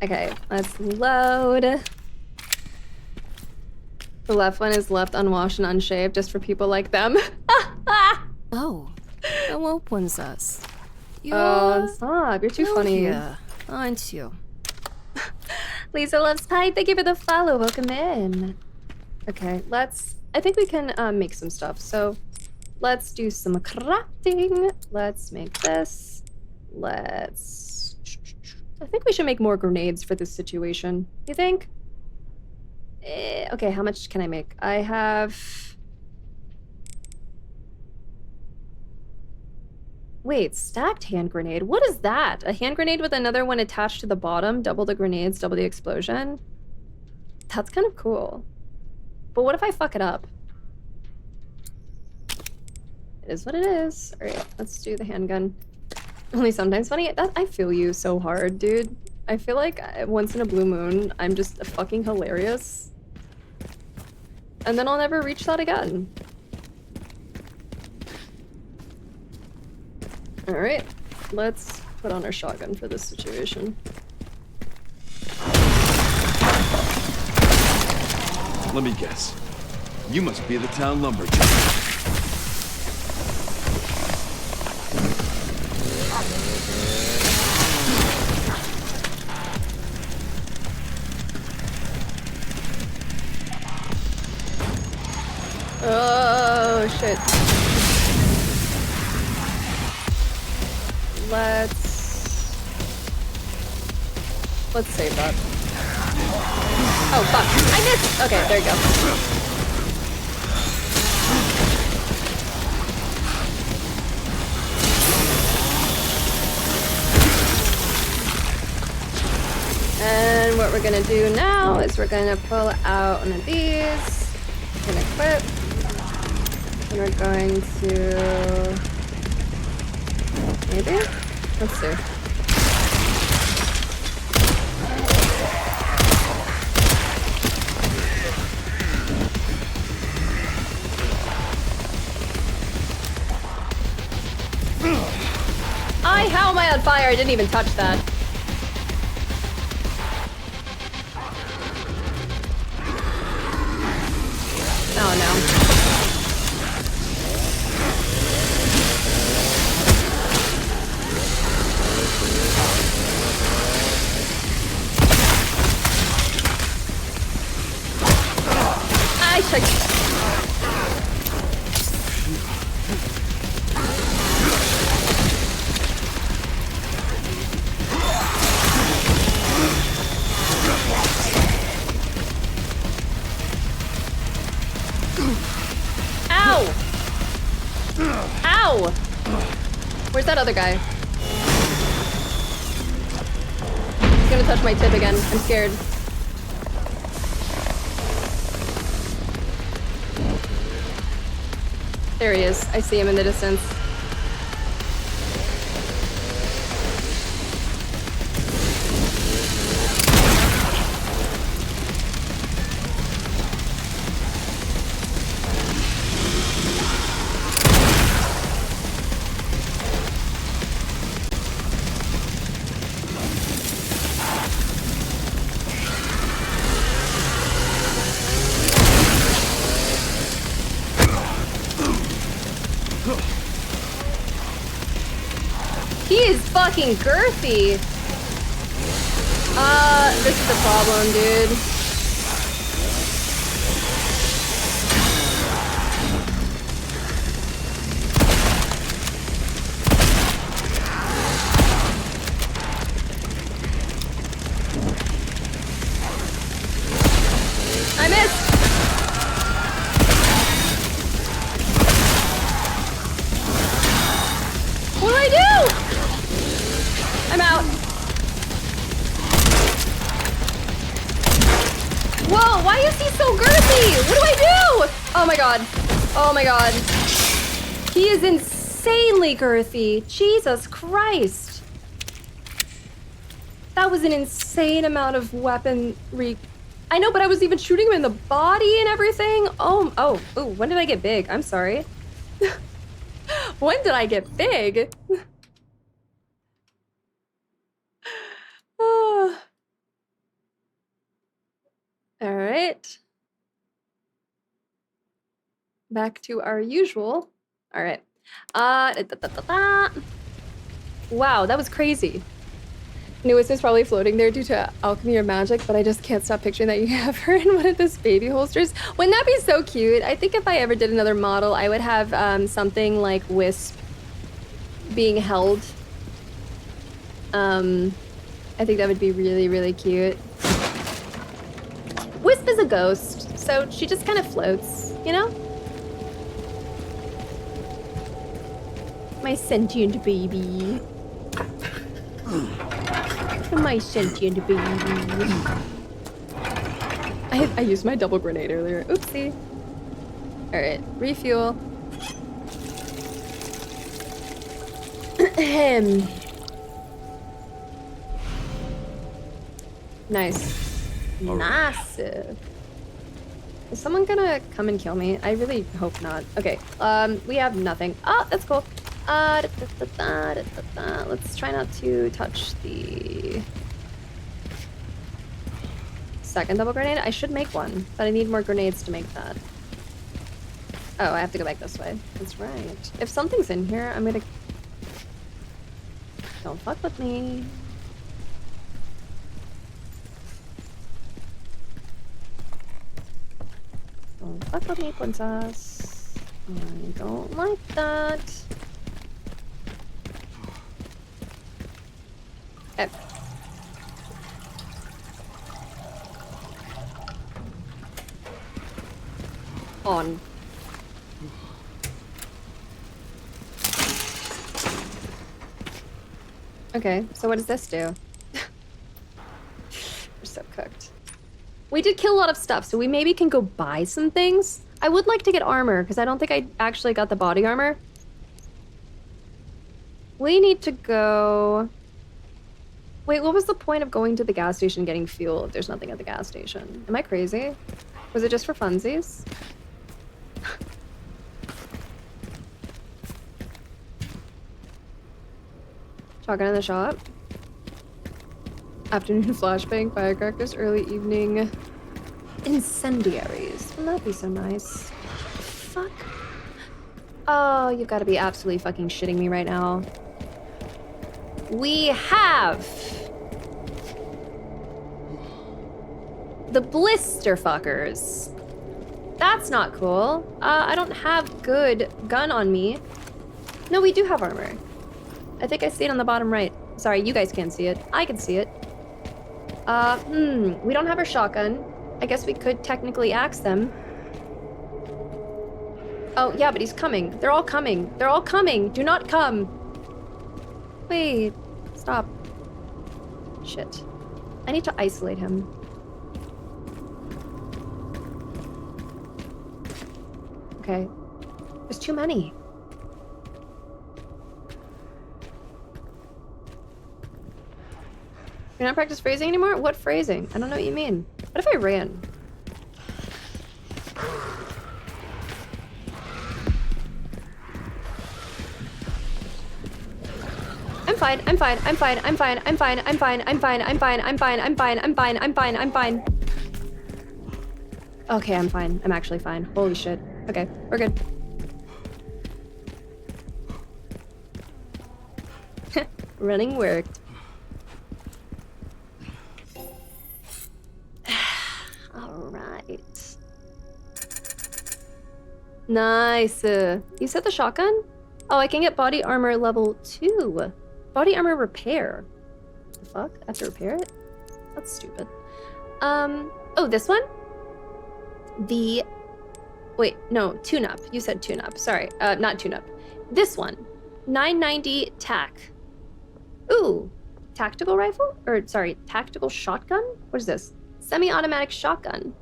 Okay, let's load. The left one is left unwashed and unshaved just for people like them. Oh, hello, princess. Stop. You're too funny. Here, aren't you? Lisa loves pie. Thank you for the follow. Welcome in. Okay, I think we can make some stuff. So let's do some crafting. Let's make this. I think we should make more grenades for this situation. You think? Okay, how much can I make? I have... Wait, stacked hand grenade? What is that? A hand grenade with another one attached to the bottom? Double the grenades, double the explosion? That's kind of cool. But what if I fuck it up? It is what it is. Alright, let's do the handgun. Only sometimes funny. I feel you so hard, dude. I feel like once in a blue moon, I'm just fucking hilarious. And then I'll never reach that again. Alright, let's put on our shotgun for this situation. Let me guess. You must be the town lumberjack. Oh, shit. Let's save that. Oh, fuck. I missed! Okay, there you go. And what we're gonna do now is we're gonna pull out one of these and equip. And we're going to... Maybe? Let's see. How am I on fire? I didn't even touch that. Oh no. like... Ow! Ow! Where's that other guy? He's gonna touch my tip again. I'm scared. There he is. I see him in the distance. He is fucking girthy. This is the problem, dude. I missed. What do I do? I'm out. Whoa, why is he so girthy? What do I do? Oh my god. Oh my god. He is insanely girthy. Jesus Christ. That was an insane amount of weaponry. I know, but I was even shooting him in the body and everything. Oh, when did I get big? I'm sorry. When did I get big? All right. Back to our usual. All right. Wow, that was crazy. Newest is probably floating there due to alchemy or magic, but I just can't stop picturing that you have her in one of those baby holsters. Wouldn't that be so cute? I think if I ever did another model, I would have something like Wisp being held. I think that would be really, really cute. Wisp is a ghost, so she just kind of floats, you know? My sentient baby. My sentient baby. I used my double grenade earlier. Oopsie. Alright, refuel. Nice. Nice. Is someone gonna come and kill me? I really hope not. Okay, we have nothing. Oh, that's cool. Let's try not to touch the second double grenade. I should make one, but I need more grenades to make that. Oh, I have to go back this way. That's right. If something's in here, I'm gonna... Don't fuck with me. Don't fuck with me, princess. I don't like that. Okay. On. Okay, so what does this do? We're so cooked. We did kill a lot of stuff, so we maybe can go buy some things. I would like to get armor, because I don't think I actually got the body armor. We need to go... Wait, what was the point of going to the gas station getting fuel if there's nothing at the gas station? Am I crazy? Was it just for funsies? Shotgun in the shop. Afternoon flashbang, firecrackers, early evening incendiaries. Wouldn't that be so nice? Fuck. Oh, you've got to be absolutely fucking shitting me right now. We have the blister fuckers. That's not cool. I don't have good gun on me. No, we do have armor. I think I see it on the bottom right. Sorry, you guys can't see it. I can see it. We don't have our shotgun. I guess we could technically axe them. Oh, yeah, but he's coming. They're all coming. They're all coming. Do not come. Wait. Stop. Shit. I need to isolate him. Okay. There's too many. You're not practice phrasing anymore? What phrasing? I don't know what you mean. What if I ran? I'm fine, I'm fine, I'm fine, I'm fine, I'm fine, I'm fine, I'm fine, I'm fine, I'm fine, I'm fine, I'm fine, I'm fine, I'm fine. Okay, I'm fine. I'm actually fine. Holy shit. Okay, we're good. Running worked. Alright. Nice. You said the shotgun? Oh, I can get body armor level 2. Body armor repair. The fuck? I have to repair it? That's stupid. Oh, this one? Wait, no, tune-up. You said tune-up. Sorry, not tune-up. This one. 990 TAC. Ooh, tactical rifle? Or, sorry, tactical shotgun? What is this? Semi-automatic shotgun.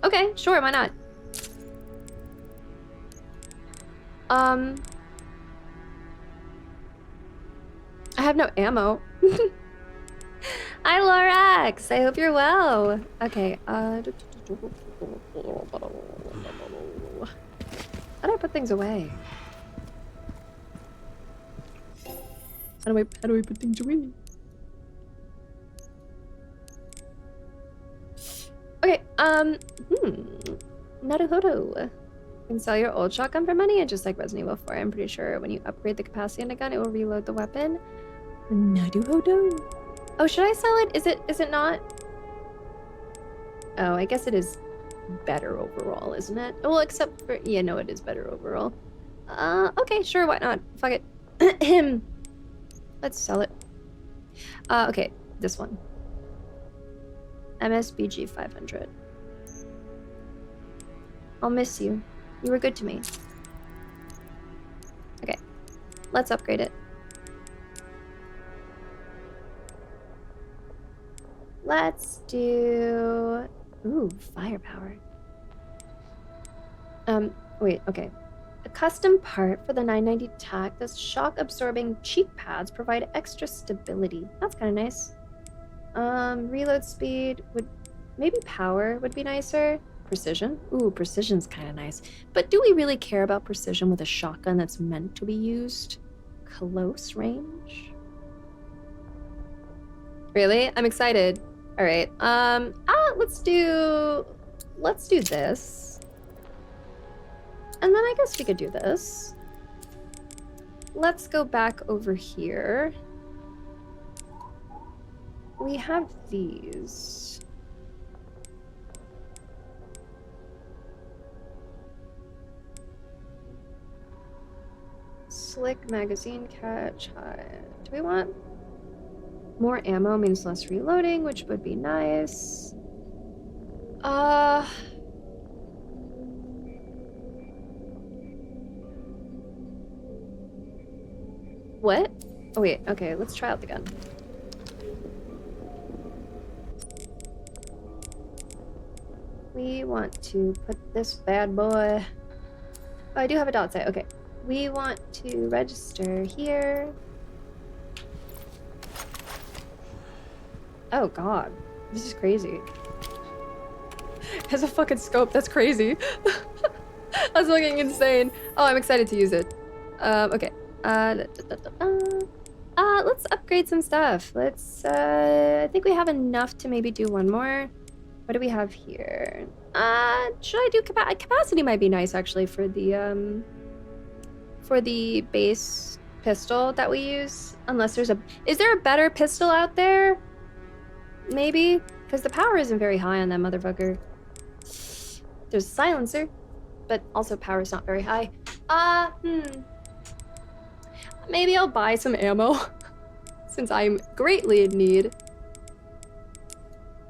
Okay, sure, why not? I have no ammo. Hi, Lorax! I hope you're well. Okay, how do I put things away? How do I put things away? Okay, Naruhodo. You can sell your old shotgun for money, and just like Resident Evil 4, I'm pretty sure when you upgrade the capacity on a gun, it will reload the weapon. Naruhodo. Oh, should I sell it? Is it not? Oh, I guess it is better overall, isn't it? Well, except for, yeah, no, it is better overall. Okay, sure, why not? Fuck it. Let's sell it. Okay, this one. MSBG 500. I'll miss you. You were good to me. Okay, let's upgrade it. Let's do... Ooh, firepower. Wait, okay. A custom part for the 990 TAC. Those shock-absorbing cheek pads provide extra stability. That's kind of nice. Reload speed would... Maybe power would be nicer. Precision? Ooh, precision's kind of nice. But do we really care about precision with a shotgun that's meant to be used close range? Really? I'm excited. All right. Let's do this. And then I guess we could do this. Let's go back over here. We have these. Slick magazine catch. Do we want more ammo? Means less reloading, which would be nice. What? Oh wait, okay, let's try out the gun. We want to put this bad boy... Oh, I do have a dot sight, okay. We want to register here. Oh god, this is crazy. It has a fucking scope, that's crazy. That's fucking insane. Oh, I'm excited to use it. Okay. Let's upgrade some stuff. Let's, I think we have enough to maybe do one more. What do we have here? Should I do capacity might be nice actually for the base pistol that we use. Unless there's is there a better pistol out there? Maybe? Because the power isn't very high on that motherfucker. There's a silencer, but also power's not very high. Maybe I'll buy some ammo, since I'm greatly in need.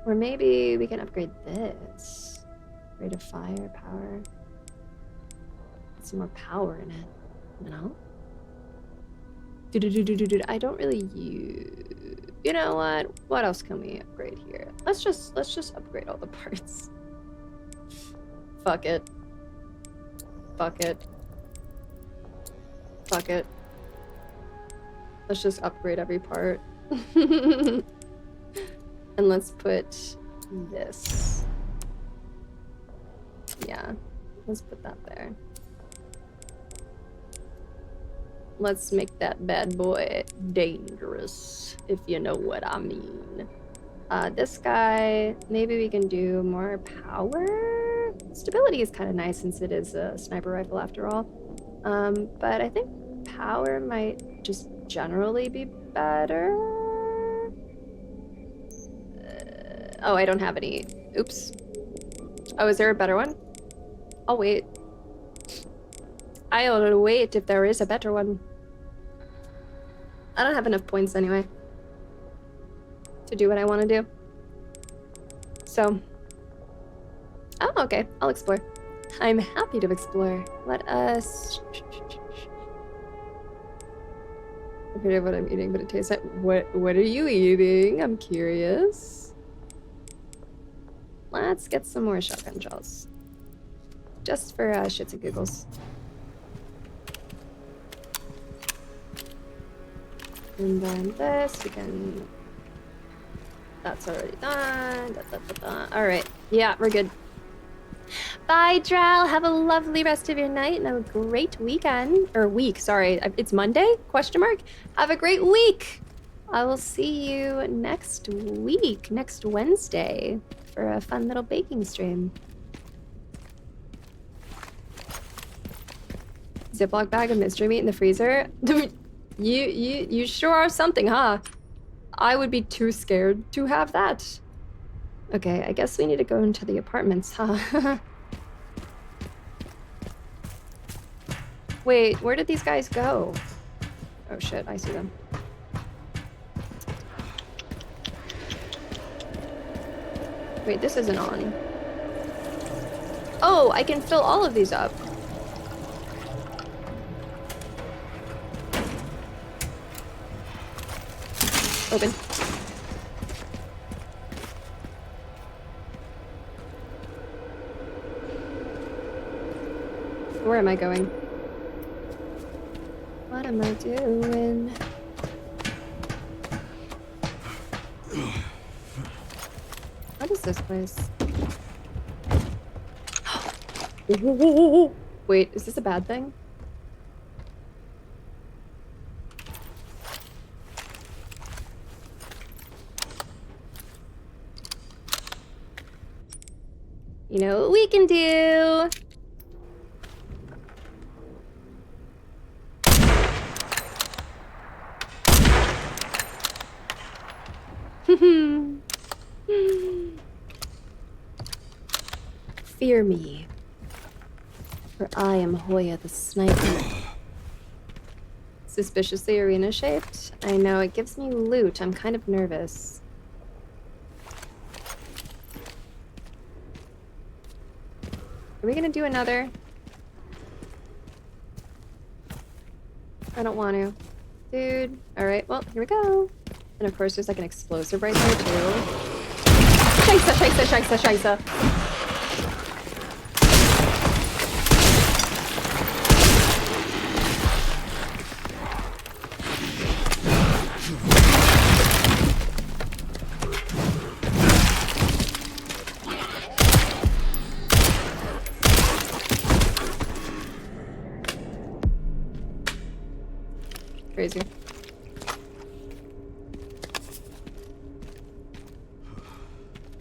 Or maybe we can upgrade this. Rate of fire, power. Get some more power in it, you know? I don't really use... You know what? What else can we upgrade here? Let's just upgrade all the parts. Fuck it. Fuck it. Fuck it. Let's just upgrade every part. And let's put this. Yeah, let's put that there. Let's make that bad boy dangerous, if you know what I mean. This guy, maybe we can do more power? Stability is kind of nice since it is a sniper rifle after all. But I think power might just generally be better. Oh, I don't have any. Oops. Oh, is there a better one? I'll wait. I'll wait if there is a better one. I don't have enough points anyway to do what I want to do. So, oh, okay, I'll explore. I'm happy to explore. Let us... I forget what I'm eating, but it tastes like... What are you eating? I'm curious. Let's get some more shotgun shells. Just for shits and giggles. And then this, we can... That's already done. Alright, yeah, we're good. Bye, Dral. Have a lovely rest of your night and a great weekend. Or week, sorry. It's Monday? Question mark? Have a great week. I will see you next week, next Wednesday, for a fun little baking stream. Ziploc bag of mystery meat in the freezer? You sure are something, huh? I would be too scared to have that. Okay, I guess we need to go into the apartments, huh? Wait, where did these guys go? Oh shit, I see them. Wait, this isn't on. Oh, I can fill all of these up. Open. Where am I going? What am I doing? What is this place? Wait, is this a bad thing? You know what we can do? Fear me, for I am Hoya the Sniper. Suspiciously arena-shaped? I know, it gives me loot. I'm kind of nervous. Are we gonna do another? I don't want to. Dude. Alright, well, here we go. And of course there's like an explosive right there too. Scheisse. Crazy.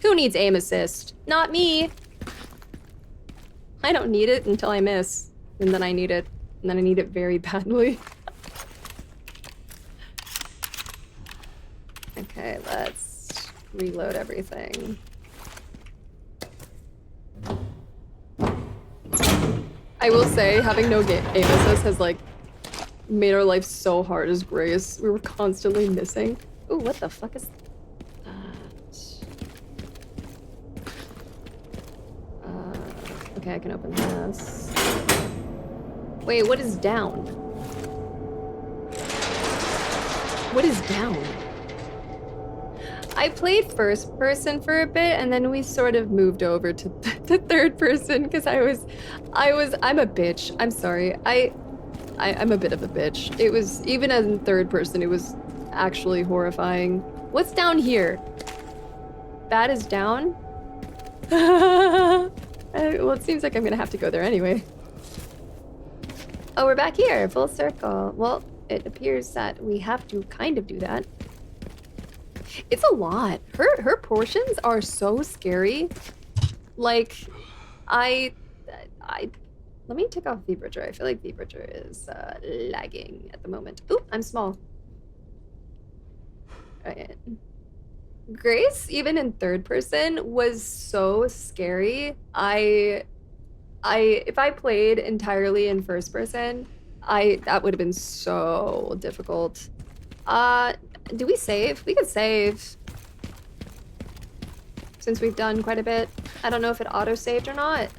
Who needs aim assist? Not me. I don't need it until I miss. And then I need it. And then I need it very badly. Okay, let's reload everything. I will say, having no aim assist has like made our life so hard as Grace. We were constantly missing. Ooh, what the fuck is that? Okay, I can open this. Wait, what is down? What is down? I played first person for a bit, and then we sort of moved over to third person because I'm a bitch. I'm sorry. I'm a bit of a bitch. It was, even as in third person, it was actually horrifying. What's down here? Bad is down? Well, it seems like I'm gonna have to go there anyway. Oh, we're back here, full circle. Well, it appears that we have to kind of do that. It's a lot. Her portions are so scary. Like, let me take off V-Bridger. I feel like V-Bridger is lagging at the moment. Oop, I'm small. Alright. Grace, even in third person, was so scary. If I played entirely in first person, that would have been so difficult. Do we save? We could save. Since we've done quite a bit. I don't know if it auto-saved or not.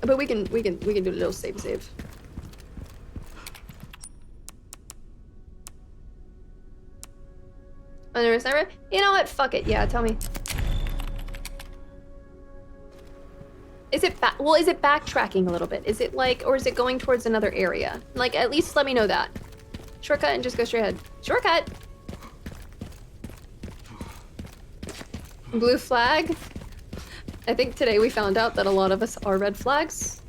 But we can do a little save. Under a server? You know what? Fuck it. Yeah, tell me. Is it backtracking a little bit? Is it like, or is it going towards another area? Like, at least let me know that. Shortcut and just go straight ahead. Shortcut! Blue flag? I think today we found out that a lot of us are red flags.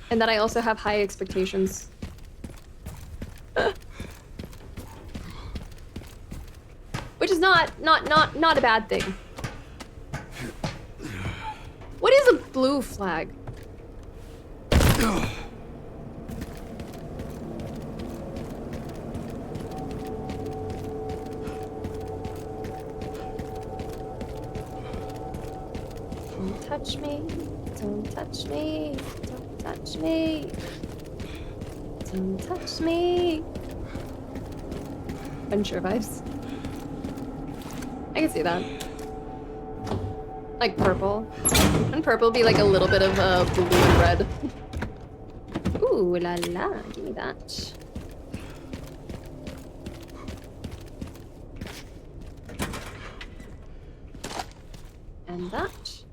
And that I also have high expectations. Which is not a bad thing. What is a blue flag? Don't touch me. Don't touch me. Don't touch me. Don't touch me. Unsure vibes. I can see that. Like purple. And purple be like a little bit of blue and red. Ooh la la, give me that. And that.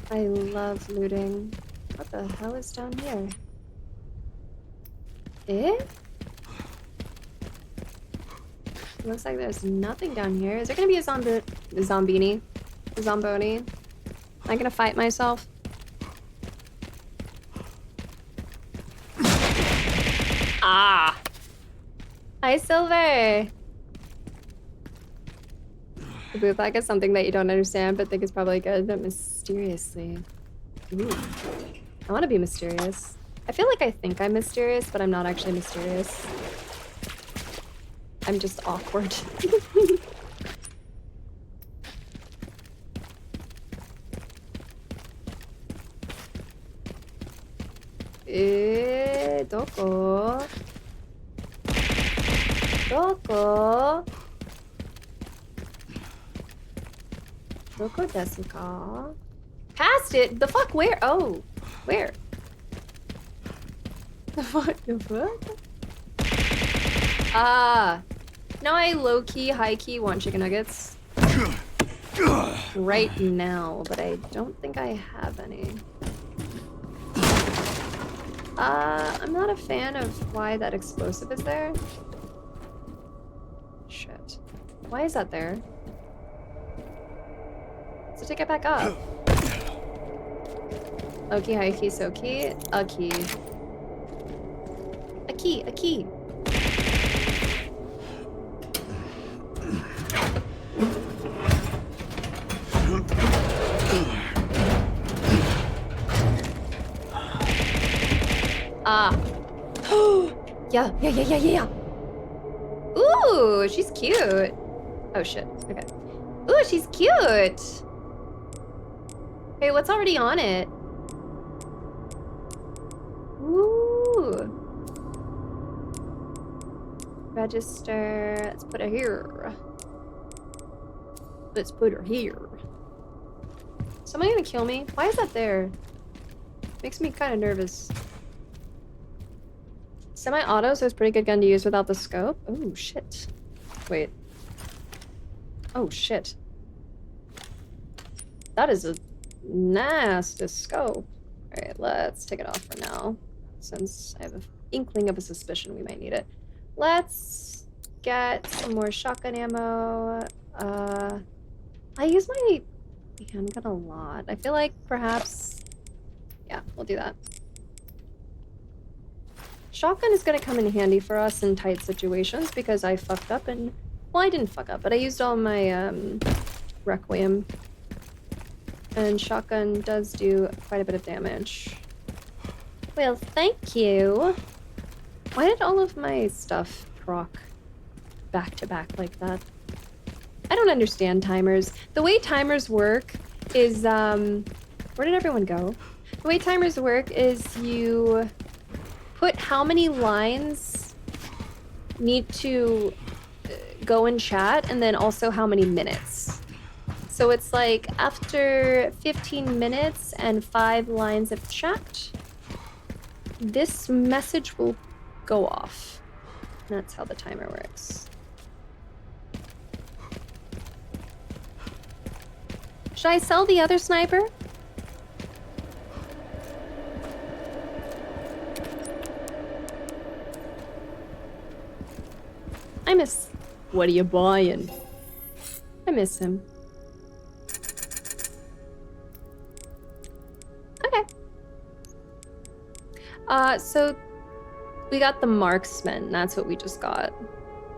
I love looting. What the hell is down here? Eh? Looks like there's nothing down here. Is there gonna be a zombini? A zomboni? Am I gonna fight myself? Ah! Hi, Silver! The blue flag is something that you don't understand, but think is probably good, but mysteriously. Ooh. I want to be mysterious. I feel like I think I'm mysterious, but I'm not actually mysterious. I'm just awkward. Doko? Doko? Doko desu ka? Past it? The fuck? Where? Oh. Where? The fuck? The fuck? Ah. No, I low-key, high-key want chicken nuggets. Right now, but I don't think I have any. I'm not a fan of why that explosive is there. Shit. Why is that there? So take it back up. Low-key, high-key, so-key. A key. A key, a key. Ah. Yeah. Ooh, she's cute. Oh shit. Okay. Ooh, she's cute. Hey, what's already on it? Ooh. Register. Let's put her here. Let's put her here. Someone gonna kill me? Why is that there? Makes me kind of nervous. Semi-auto, so it's a pretty good gun to use without the scope. Oh, shit. Wait. Oh, shit. That is a nasty scope. Alright, let's take it off for now. Since I have an inkling of a suspicion we might need it. Let's get some more shotgun ammo. I use my handgun a lot. I feel like perhaps... Yeah, we'll do that. Shotgun is gonna come in handy for us in tight situations because I fucked up and... Well, I didn't fuck up, but I used all my, Requiem. And shotgun does do quite a bit of damage. Well, thank you. Why did all of my stuff proc back to back like that? I don't understand timers. The way timers work is, where did everyone go? The way timers work is you put how many lines need to go in chat and then also how many minutes. So it's like after 15 minutes and 5 lines of chat, this message will go off. That's how the timer works. Should I sell the other sniper? I miss... What are you buying? I miss him. Okay. So we got the marksman. That's what we just got.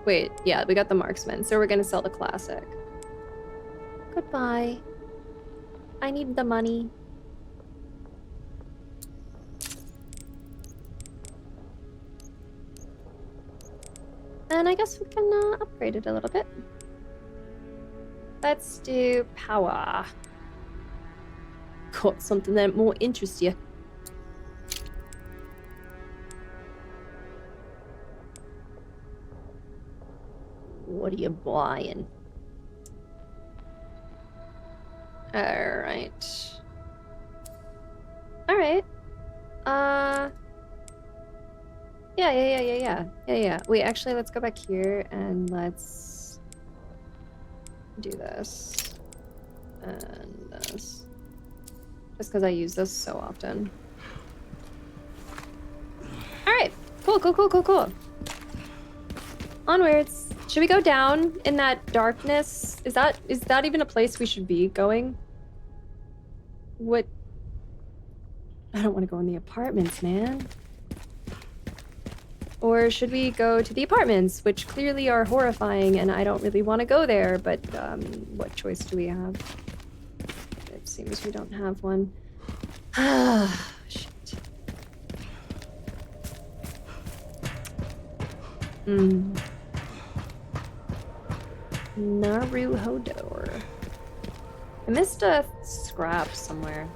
Wait, yeah, we got the marksman. So we're gonna sell the classic. Goodbye. I need the money. And I guess we can upgrade it a little bit. Let's do power. Got something that more interests you. What are you buying? Alright. Alright. Yeah. Wait, actually, let's go back here and let's do this. And this. Just because I use this so often. Alright. Cool. Onwards. Should we go down in that darkness? Is that even a place we should be going? What? I don't want to go in the apartments, man. Or should we go to the apartments, which clearly are horrifying, and I don't really want to go there, but what choice do we have? It seems we don't have one. Shit. Naruhodor. I missed a scrap somewhere.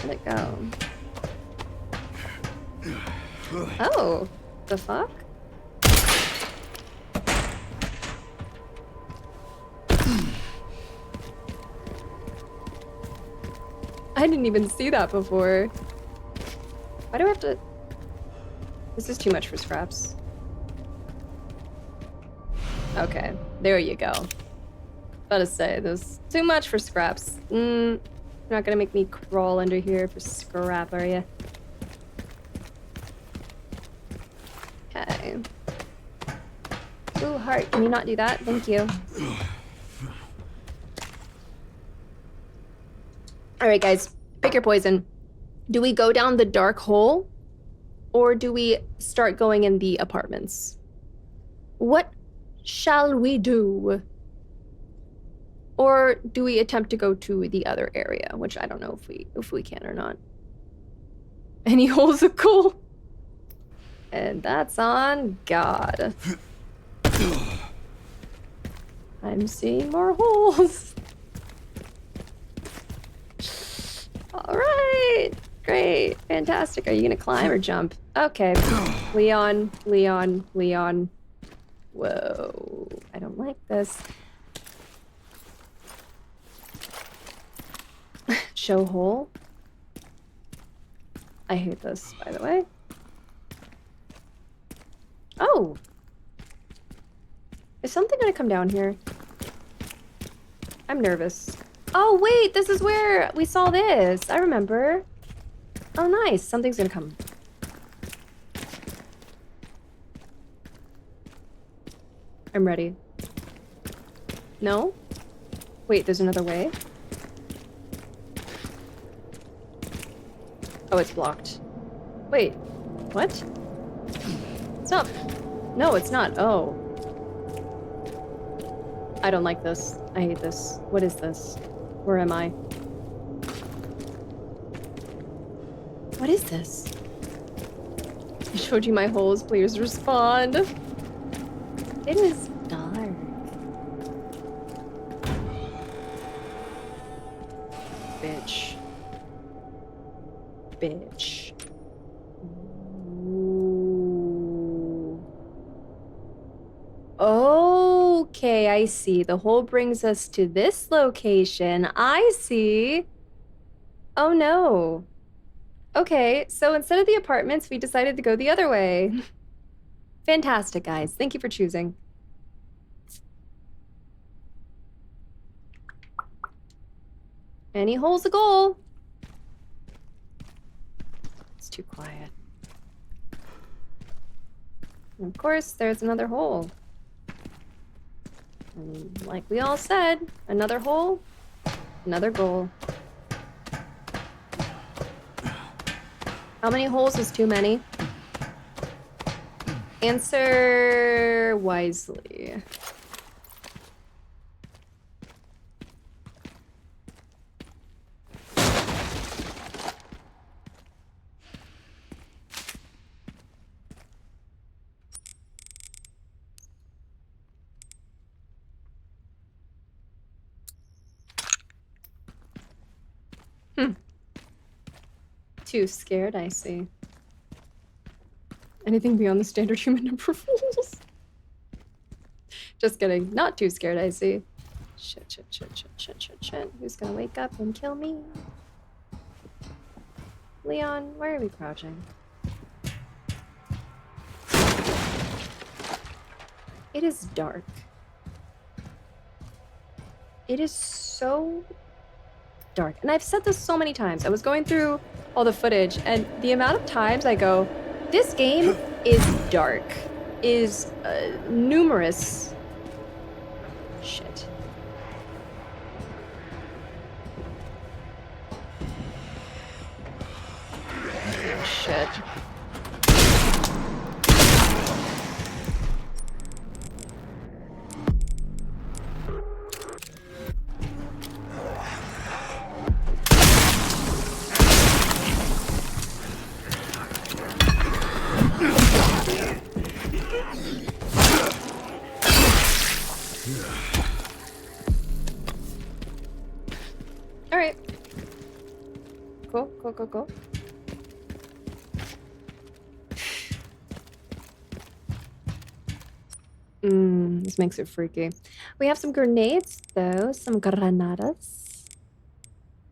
Where'd it go? Oh, the fuck? I didn't even see that before. Why do I have to... This is too much for scraps. Okay, there you go. About to say, this is too much for scraps. You're not gonna make me crawl under here for scrap, are you? Okay. Ooh, heart, can you not do that? Thank you. Alright, guys, pick your poison. Do we go down the dark hole? Or do we start going in the apartments? What shall we do? Or do we attempt to go to the other area, which I don't know if we can or not. Any holes are cool. And that's on God. I'm seeing more holes. All right. Great. Fantastic. Are you gonna climb or jump? Okay. Leon. Whoa. I don't like this. Show hole. I hate this, by the way. Oh. Is something gonna come down here? I'm nervous. Oh, wait, this is where we saw this. I remember. Oh, nice. Something's gonna come. I'm ready. No? Wait, there's another way? Oh, it's blocked. Wait, what? It's not. No, it's not. Oh. I don't like this. I hate this. What is this? Where am I? What is this? I showed you my holes. Please respond. It is dark. Bitch. Bitch. Ooh. Okay, I see. The hole brings us to this location. I see. Oh no. Okay, so instead of the apartments, we decided to go the other way. Fantastic, guys. Thank you for choosing. Any hole's a goal. It's too quiet. And of course, there's another hole. And like we all said, another hole, another goal. How many holes is too many? Answer wisely. Too scared, I see. Anything beyond the standard human number of holes? Just kidding. Not too scared, I see. Shit. Who's gonna wake up and kill me? Leon, why are we crouching? It is dark. It is so dark. And I've said this so many times. I was going through all the footage, and the amount of times I go, this game is dark, is numerous. Shit. Shit. Alright. Go. This makes it freaky. We have some grenades, though. Some granadas.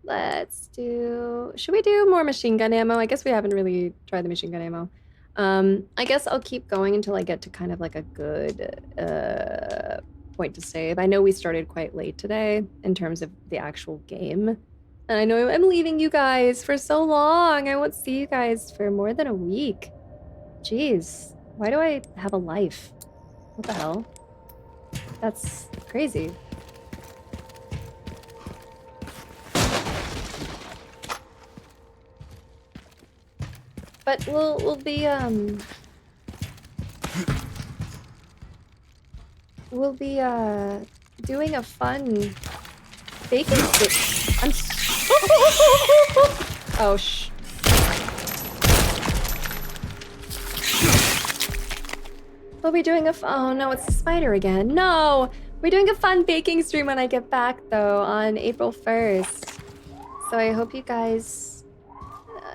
Let's do... Should we do more machine gun ammo? I guess we haven't really tried the machine gun ammo. I guess I'll keep going until I get to kind of like a good point to save. I know we started quite late today in terms of the actual game. And I know I'm leaving you guys for so long. I won't see you guys for more than a week. Jeez, why do I have a life? What the hell? That's crazy. But we'll be doing a fun bacon stick. I'm oh shh. We'll be doing a oh no, it's the spider again. No! We're doing a fun baking stream when I get back, though, on April 1st. So I hope you guys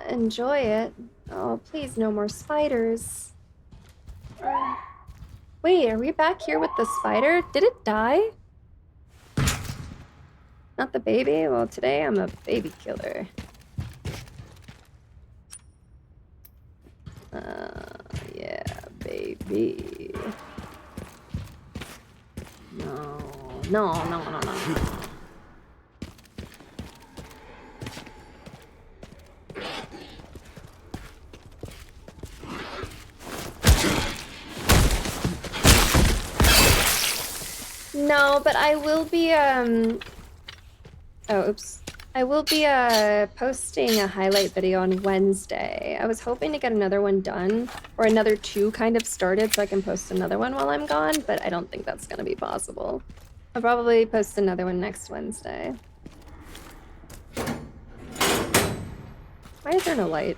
enjoy it. Oh, please, no more spiders. Wait, are we back here with the spider? Did it die? Not the baby? Well, today I'm a baby killer. Yeah, baby. No, no, no, no, no, no. No, but I will be, oh, oops. I will be, posting a highlight video on Wednesday. I was hoping to get another one done, or another 2 kind of started so I can post another one while I'm gone, but I don't think that's gonna be possible. I'll probably post another one next Wednesday. Why is there no light?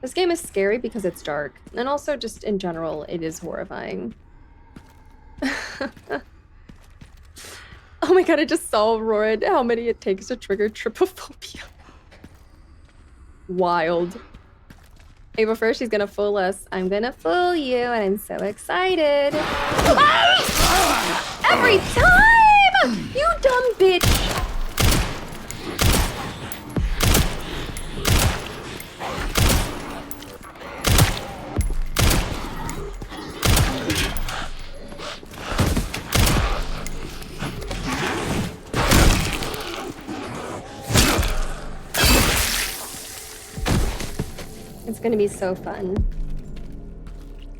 This game is scary because it's dark, and also just in general, it is horrifying. Oh my god, I just saw Aurora how many it takes to trigger trypophobia. Wild. April 1st, she's gonna fool us. I'm gonna fool you, and I'm so excited. Every time! You dumb bitch! It's gonna be so fun.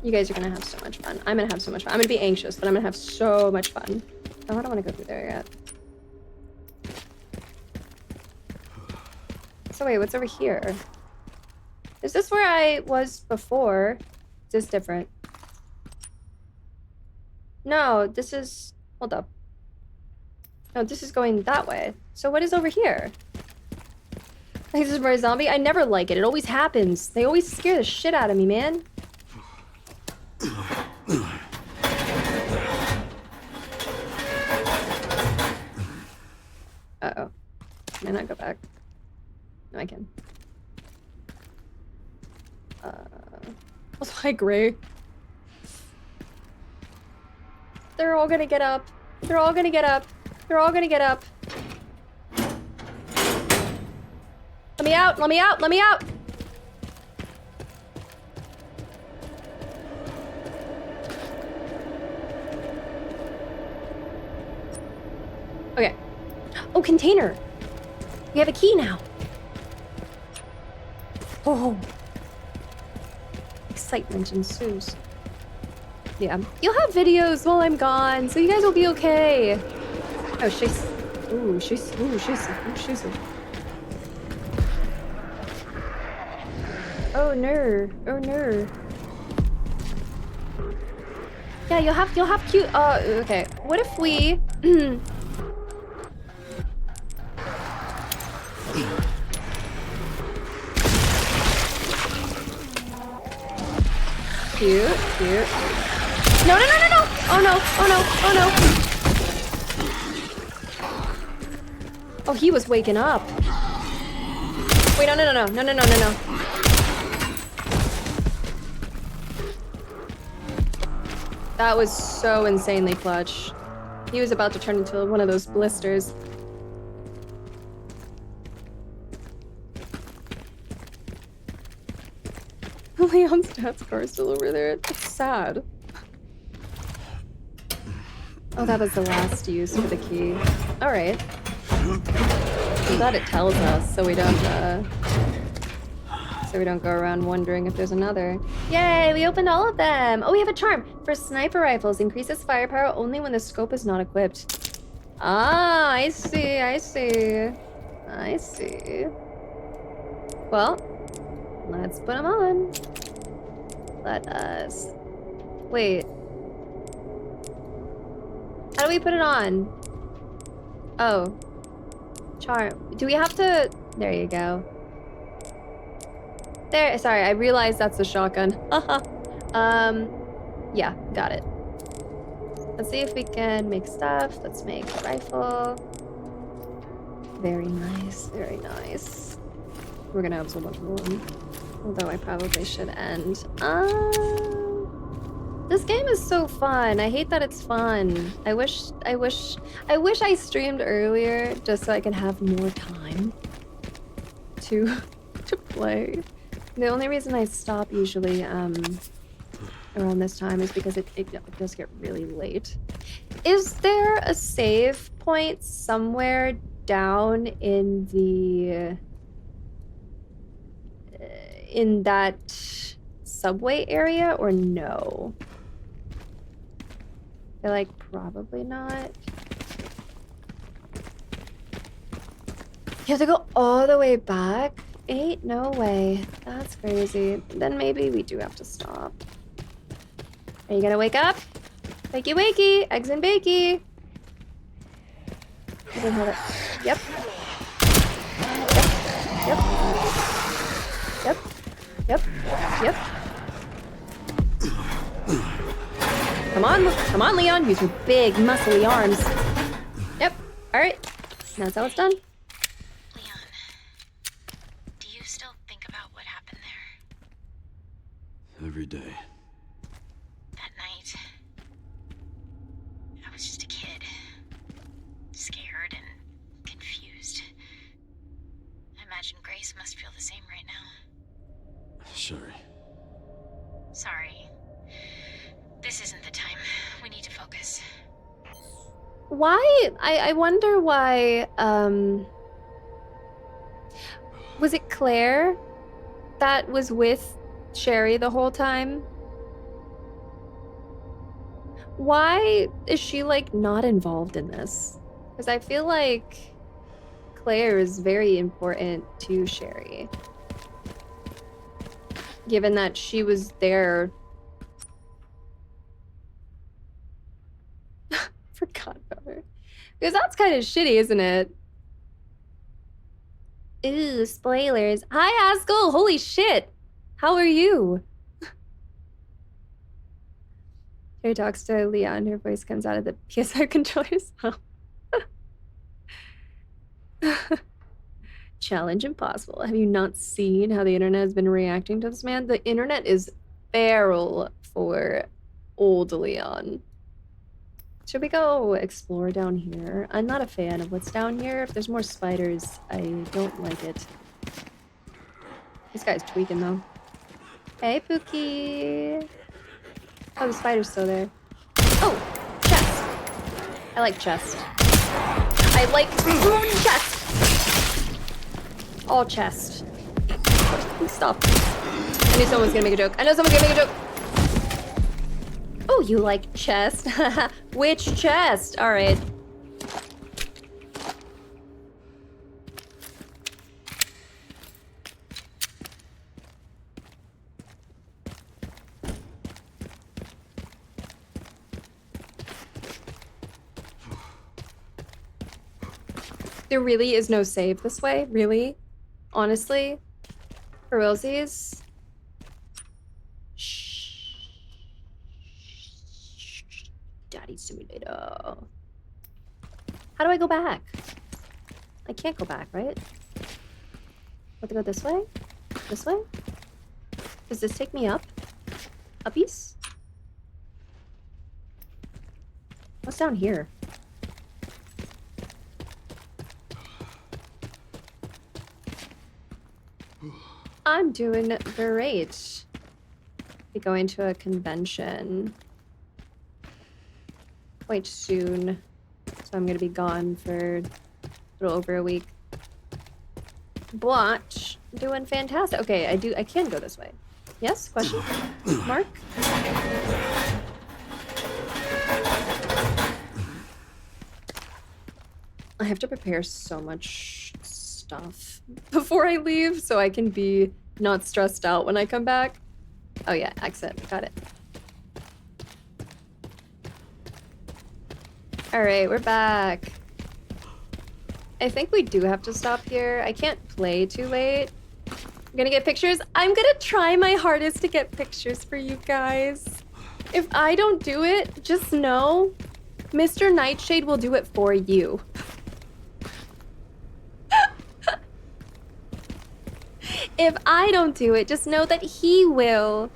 You guys are gonna have so much fun. I'm gonna have so much fun. I'm gonna be anxious, but I'm gonna have so much fun. Oh, I don't wanna go through there yet. So wait, what's over here? Is this where I was before? Is this different? No, this is... Hold up. No, this is going that way. So what is over here? I think this is where a zombie? I never like it. It always happens. They always scare the shit out of me, man. Uh-oh. Can I not go back? No, I can. Also, hi, Gray. They're all gonna get up. They're all gonna get up. They're all gonna get up. Let me out! Let me out! Let me out! Okay. Oh, container! We have a key now. Oh. Excitement ensues. Yeah. You'll have videos while I'm gone, so you guys will be okay. Oh, she's... Ooh, she's... Ooh, she's... Ooh, she's... Oh no! Oh no! Yeah, you'll have cute. Okay. What if we? Cute, cute. No, no, no, no, no! Oh no! Oh no! Oh no! Oh, he was waking up. Wait, no, no, no, no, no, no, no, no, no. That was so insanely clutch. He was about to turn into one of those blisters. Leon's dad's car is still over there. It's sad. Oh, that was the last use for the key. Alright. I'm glad it tells us so we don't go around wondering if there's another. Yay, we opened all of them! Oh, we have a charm! For sniper rifles, increases firepower only when the scope is not equipped. Ah, I see, I see. I see. Well, let's put them on. Let us... Wait. How do we put it on? Oh. Charm. Do we have to... There you go. There, sorry, I realized that's the shotgun. Yeah, got it. Let's see if we can make stuff. Let's make a rifle. Very nice, very nice. We're gonna have so much fun. Although I probably should end. This game is so fun. I hate that it's fun. I wish I streamed earlier just so I could have more time to play. The only reason I stop usually around this time is because it does get really late. Is there a save point somewhere down in the in that subway area or no? I feel like probably not. You have to go all the way back? Ain't no way. That's crazy. Then maybe we do have to stop. Are you gonna wake up? Wakey wakey! Eggs and bakey! You can have it. Yep. Yep. Yep. Yep. Come on, Leon. Use your big, muscly arms. Yep. All right. That's how it's done. Leon, do you still think about what happened there? Every day. That night, I was just a kid, scared and confused. I imagine Grace must feel the same right now. Sorry. Sorry. This isn't the time. We need to focus. Why? I wonder why, was it Claire that was with Sherry the whole time? Why is she, like, not involved in this? Because I feel like Claire is very important to Sherry. Given that she was there. Forgot about her. Because that's kind of shitty, isn't it? Ooh, spoilers. Hi, Haskell! Holy shit! How are you? Sherry talks to Leon. Her voice comes out of the PSR controllers. Challenge impossible. Have you not seen how the internet has been reacting to this man? The internet is feral for old Leon. Should we go explore down here? I'm not a fan of what's down here. If there's more spiders, I don't like it. This guy's tweaking though. Hey, Pookie. Oh, the spider's still there. Oh, chest. I like chest. I like chest. All chest. Stop. I knew someone was gonna make a joke. I know someone's gonna make a joke. Oh, you like chest? Which chest? All right. There really is no save this way? Really? Honestly? For realsies? Daddy Simulator. How do I go back? I can't go back, right? Have to go this way? This way? Does this take me up? Uppies? What's down here? I'm doing great. Be going to a convention quite soon, so I'm gonna be gone for a little over a week. But doing fantastic. Okay, I can go this way. Yes? Question? Mark? I have to prepare so much stuff before I leave so I can be not stressed out when I come back. Oh yeah, exit. Got it. Alright, we're back. I think we do have to stop here. I can't play too late. I'm gonna get pictures. I'm gonna try my hardest to get pictures for you guys. If I don't do it, just know Mr. Nightshade will do it for you. If I don't do it, just know that he will.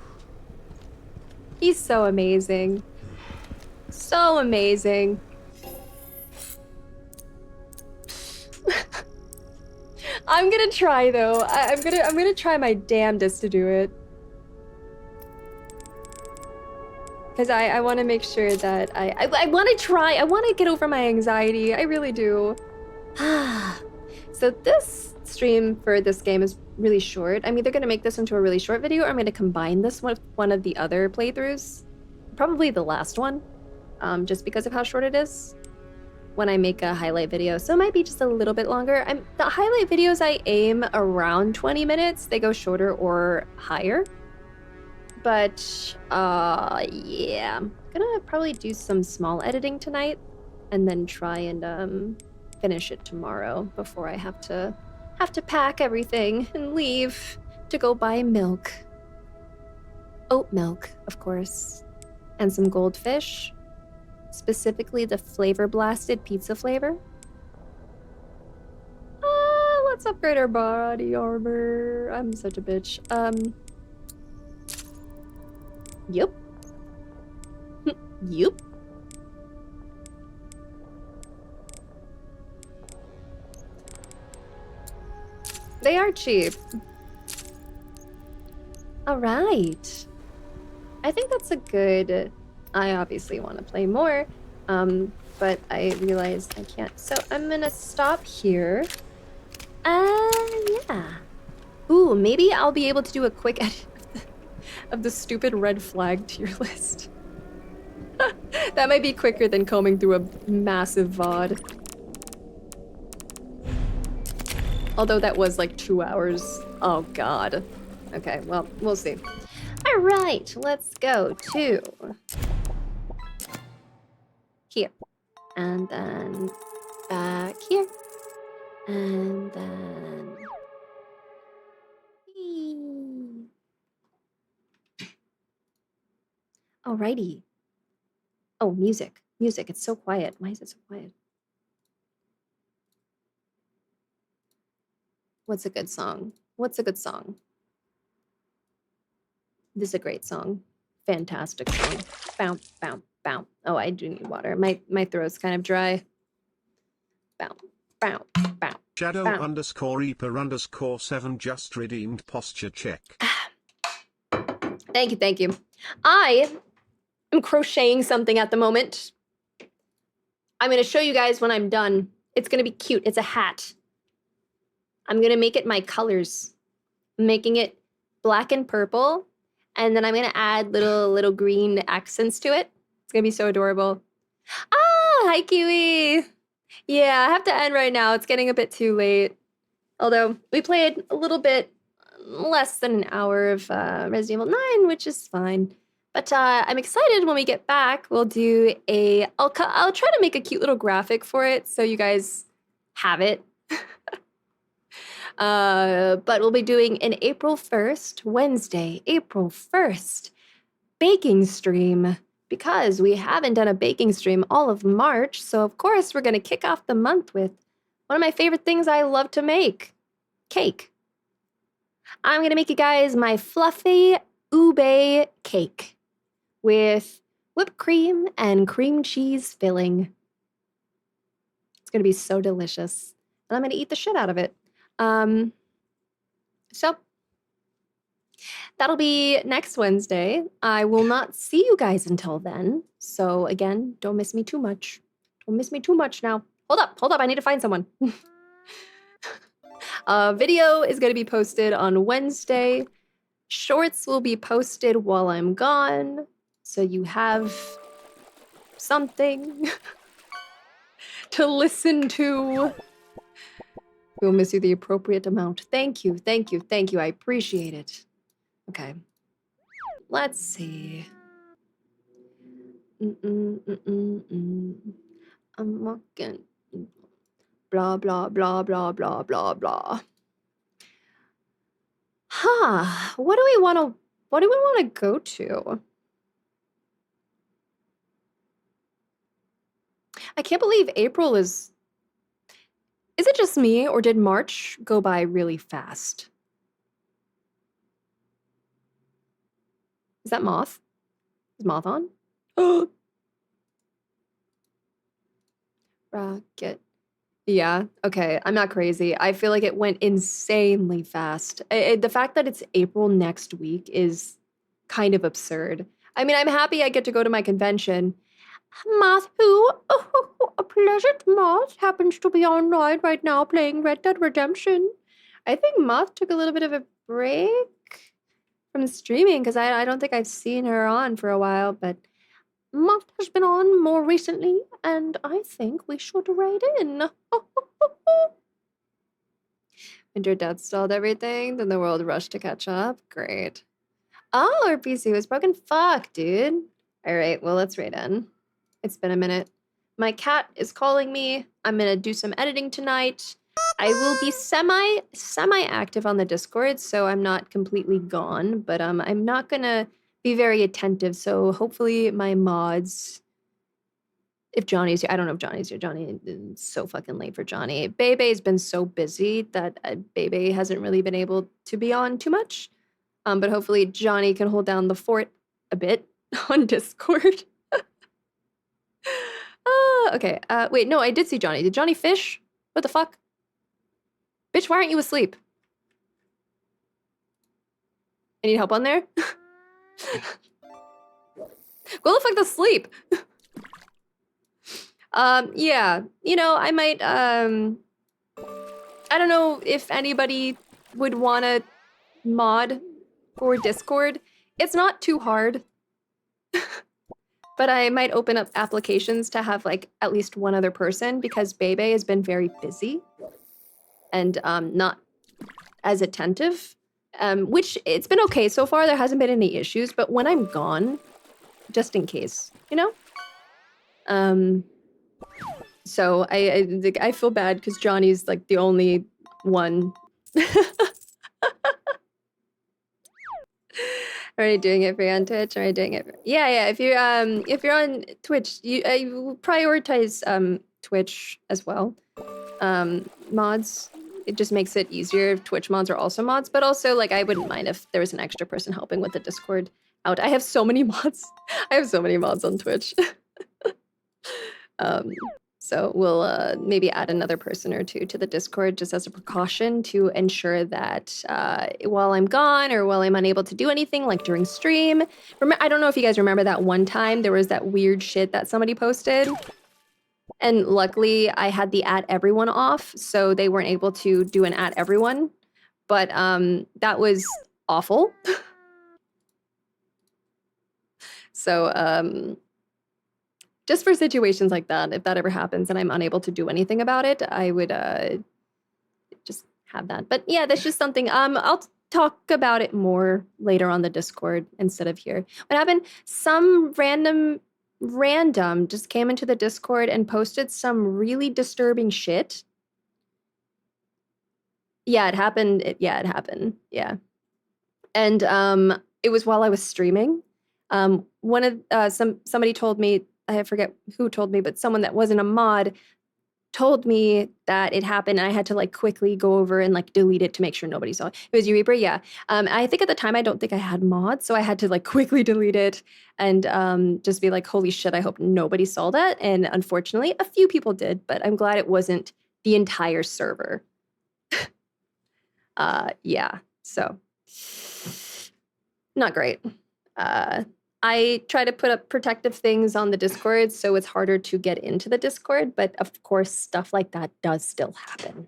He's so amazing. So amazing. I'm gonna try though. I'm gonna try my damnedest to do it. Because I want to make sure that I want to try. I want to get over my anxiety. I really do. So this stream for this game is really short. I'm either going to make this into a really short video or I'm going to combine this with one of the other playthroughs. Probably the last one, just because of how short it is when I make a highlight video. So it might be just a little bit longer. The highlight videos I aim around 20 minutes. They go shorter or higher. But yeah, I'm gonna probably do some small editing tonight and then try and finish it tomorrow before I have to pack everything and leave to go buy milk. Oat milk, of course, and some goldfish, specifically the flavor blasted pizza flavor. Let's upgrade our body armor. I'm such a bitch. Yep. Yep. They are cheap. All right. I think that's a good... I obviously want to play more, but I realized I can't. So I'm gonna stop here. Yeah. Ooh, maybe I'll be able to do a quick edit of the stupid red flag tier list. That might be quicker than combing through a massive VOD. Although that was like 2 hours. Oh god. Okay, well, we'll see. All right, let's go to here. And then back here. And then... Alrighty. Oh, music. Music. It's so quiet. Why is it so quiet? What's a good song? What's a good song? This is a great song. Fantastic song. Bow, bow, bow. Oh, I do need water. My throat's kind of dry. Bow, bow, bow. Shadow bow. _ Reaper 7 just redeemed posture check. Thank you, thank you. I am crocheting something at the moment. I'm going to show you guys when I'm done. It's going to be cute. It's a hat. I'm going to make it my colors. I'm making it black and purple. And then I'm going to add little green accents to it. It's going to be so adorable. Ah, hi, Kiwi. Yeah, I have to end right now. It's getting a bit too late. Although we played a little bit less than an hour of Resident Evil 9, which is fine. But I'm excited when we get back. We'll do I'll try to make a cute little graphic for it so you guys have it. But we'll be doing an April 1st, Wednesday, April 1st, baking stream. Because we haven't done a baking stream all of March. So of course we're going to kick off the month with one of my favorite things I love to make. Cake. I'm going to make you guys my fluffy ube cake with whipped cream and cream cheese filling. It's going to be so delicious. And I'm going to eat the shit out of it. So that'll be next Wednesday. I will not see you guys until then. So again, don't miss me too much. Don't miss me too much now. Hold up. I need to find someone. Video is going to be posted on Wednesday. Shorts will be posted while I'm gone. So you have something to listen to. We'll miss you the appropriate amount. Thank you. I appreciate it. Okay. Let's see. I'm walking. Blah, blah, blah, blah, blah, blah, blah. Huh. What do we want to go to? I can't believe April is... Is it just me, or did March go by really fast? Is that Moth? Is Moth on? Oh! Rocket. Yeah, okay, I'm not crazy. I feel like it went insanely fast. The fact that it's April next week is kind of absurd. I mean, I'm happy I get to go to my convention. Moth who? Oh, a pleasant Moth happens to be online right now playing Red Dead Redemption. I think Moth took a little bit of a break from streaming because I don't think I've seen her on for a while, but Moth has been on more recently, and I think we should raid in. And your dad stalled everything, then the world rushed to catch up. Great. Oh, our PC was broken. Fuck, dude. All right, well, let's raid in. It's been a minute. My cat is calling me. I'm gonna do some editing tonight. I will be semi-active on the Discord, so I'm not completely gone, but I'm not gonna be very attentive, so hopefully my mods... If Johnny's here, I don't know if Johnny's here. Johnny is so fucking late for Johnny. Bebe's been so busy that Bebe hasn't really been able to be on too much. But hopefully Johnny can hold down the fort a bit on Discord. Okay. Wait, no, I did see Johnny. Did Johnny fish? What the fuck? Bitch, why aren't you asleep? I need help on there? Go the fuck to sleep. Yeah, you know, I might, I don't know if anybody would want to mod for Discord. It's not too hard. But I might open up applications to have, like, at least one other person because Bebe has been very busy and not as attentive, which it's been okay so far. There hasn't been any issues, but when I'm gone, just in case, you know? So I feel bad because Johnny's like the only one. Already doing it for you on Twitch? Already doing it for... Yeah. If you're on Twitch, you prioritize Twitch as well. Mods. It just makes it easier if Twitch mods are also mods, but also like I wouldn't mind if there was an extra person helping with the Discord out. I have so many mods. I have so many mods on Twitch. So we'll maybe add another person or two to the Discord just as a precaution to ensure that while I'm gone or while I'm unable to do anything, like during stream. I don't know if you guys remember that one time there was that weird shit that somebody posted. And luckily I had the @everyone off, so they weren't able to do an @everyone. But that was awful. So just for situations like that, if that ever happens and I'm unable to do anything about it, I would just have that. But yeah, that's just something. I'll talk about it more later on the Discord instead of here. What happened? Some random just came into the Discord and posted some really disturbing shit. Yeah, it happened. It happened. Yeah. And it was while I was streaming. Somebody told me, I forget who told me, but someone that wasn't a mod told me that it happened. And I had to like quickly go over and like delete it to make sure nobody saw it. It was you, Reaper, yeah. I think at the time I don't think I had mods, so I had to like quickly delete it and just be like, holy shit, I hope nobody saw that. And unfortunately, a few people did, but I'm glad it wasn't the entire server. Yeah, so not great. I try to put up protective things on the Discord, so it's harder to get into the Discord, but of course, stuff like that does still happen.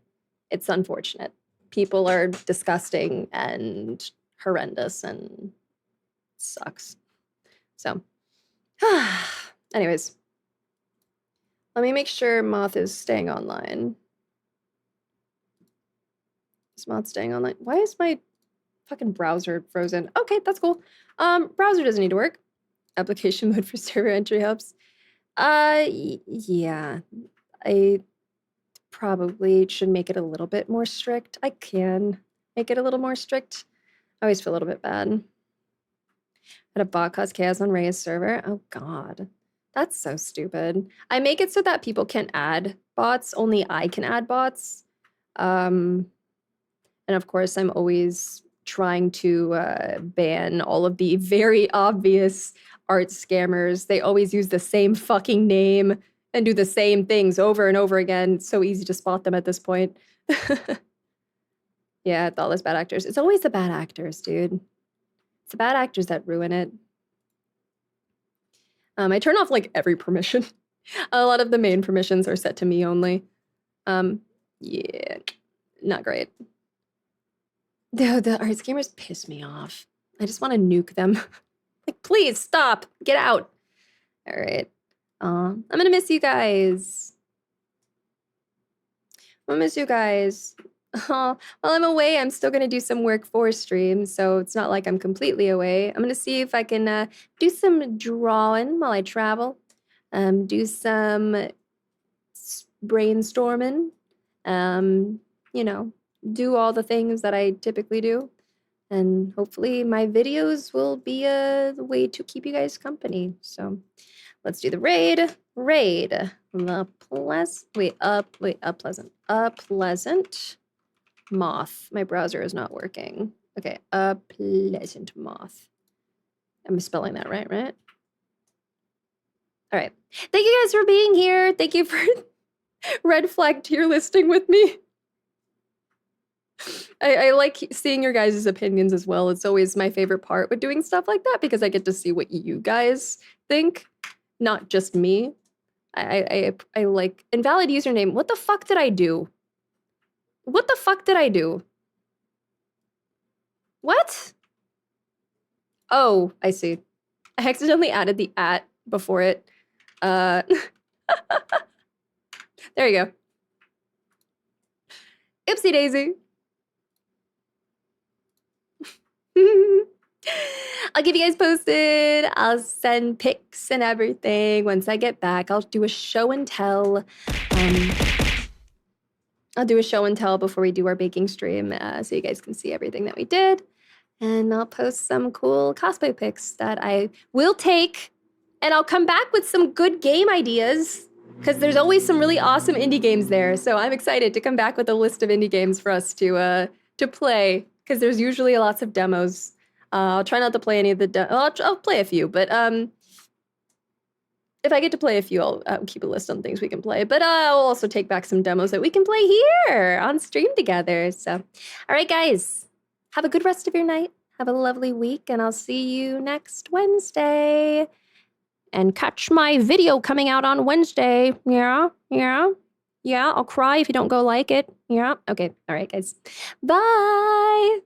It's unfortunate. People are disgusting and horrendous and sucks. So, anyways, let me make sure Moth is staying online. Is Moth staying online? Why is my fucking browser frozen? Okay, that's cool. Browser doesn't need to work. Application mode for server entry helps. Yeah. I probably should make it a little bit more strict. I can make it a little more strict. I always feel a little bit bad. Had a bot cause chaos on Ray's server. Oh god. That's so stupid. I make it so that people can't add bots. Only I can add bots. And of course, I'm always trying to ban all of the very obvious art scammers. They always use the same fucking name and do the same things over and over again. It's so easy to spot them at this point. Yeah, all those bad actors. It's always the bad actors, dude. It's the bad actors that ruin it. I turn off like every permission. A lot of the main permissions are set to me only. Yeah, not great. The art scammers piss me off. I just want to nuke them. Like, please stop. Get out. All right. I'm gonna miss you guys. I'm gonna miss you guys. While I'm away, I'm still gonna do some work for streams, so it's not like I'm completely away. I'm gonna see if I can do some drawing while I travel. Do some brainstorming. You know, do all the things that I typically do. And hopefully my videos will be a way to keep you guys company. So let's do the raid. Raid. A pleasant moth. My browser is not working. Okay, a pleasant moth. I'm spelling that right? All right. Thank you guys for being here. Thank you for red flag tier listing with me. I like seeing your guys' opinions as well. It's always my favorite part with doing stuff like that because I get to see what you guys think, not just me. I like invalid username. What the fuck did I do? What the fuck did I do? What? Oh, I see. I accidentally added the @ before it. There you go. Oopsie daisy. I'll keep you guys posted. I'll send pics and everything. Once I get back, I'll do a show and tell. I'll do a show and tell before we do our baking stream so you guys can see everything that we did. And I'll post some cool cosplay pics that I will take. And I'll come back with some good game ideas because there's always some really awesome indie games there. So I'm excited to come back with a list of indie games for us to play because there's usually lots of demos. I'll try not to play any of the I'll play a few, but if I get to play a few, I'll keep a list on things we can play. But I'll also take back some demos that we can play here on stream together. So, all right, guys, have a good rest of your night. Have a lovely week, and I'll see you next Wednesday. And catch my video coming out on Wednesday. Yeah, I'll cry if you don't go like it. Yeah, okay, all right, guys. Bye.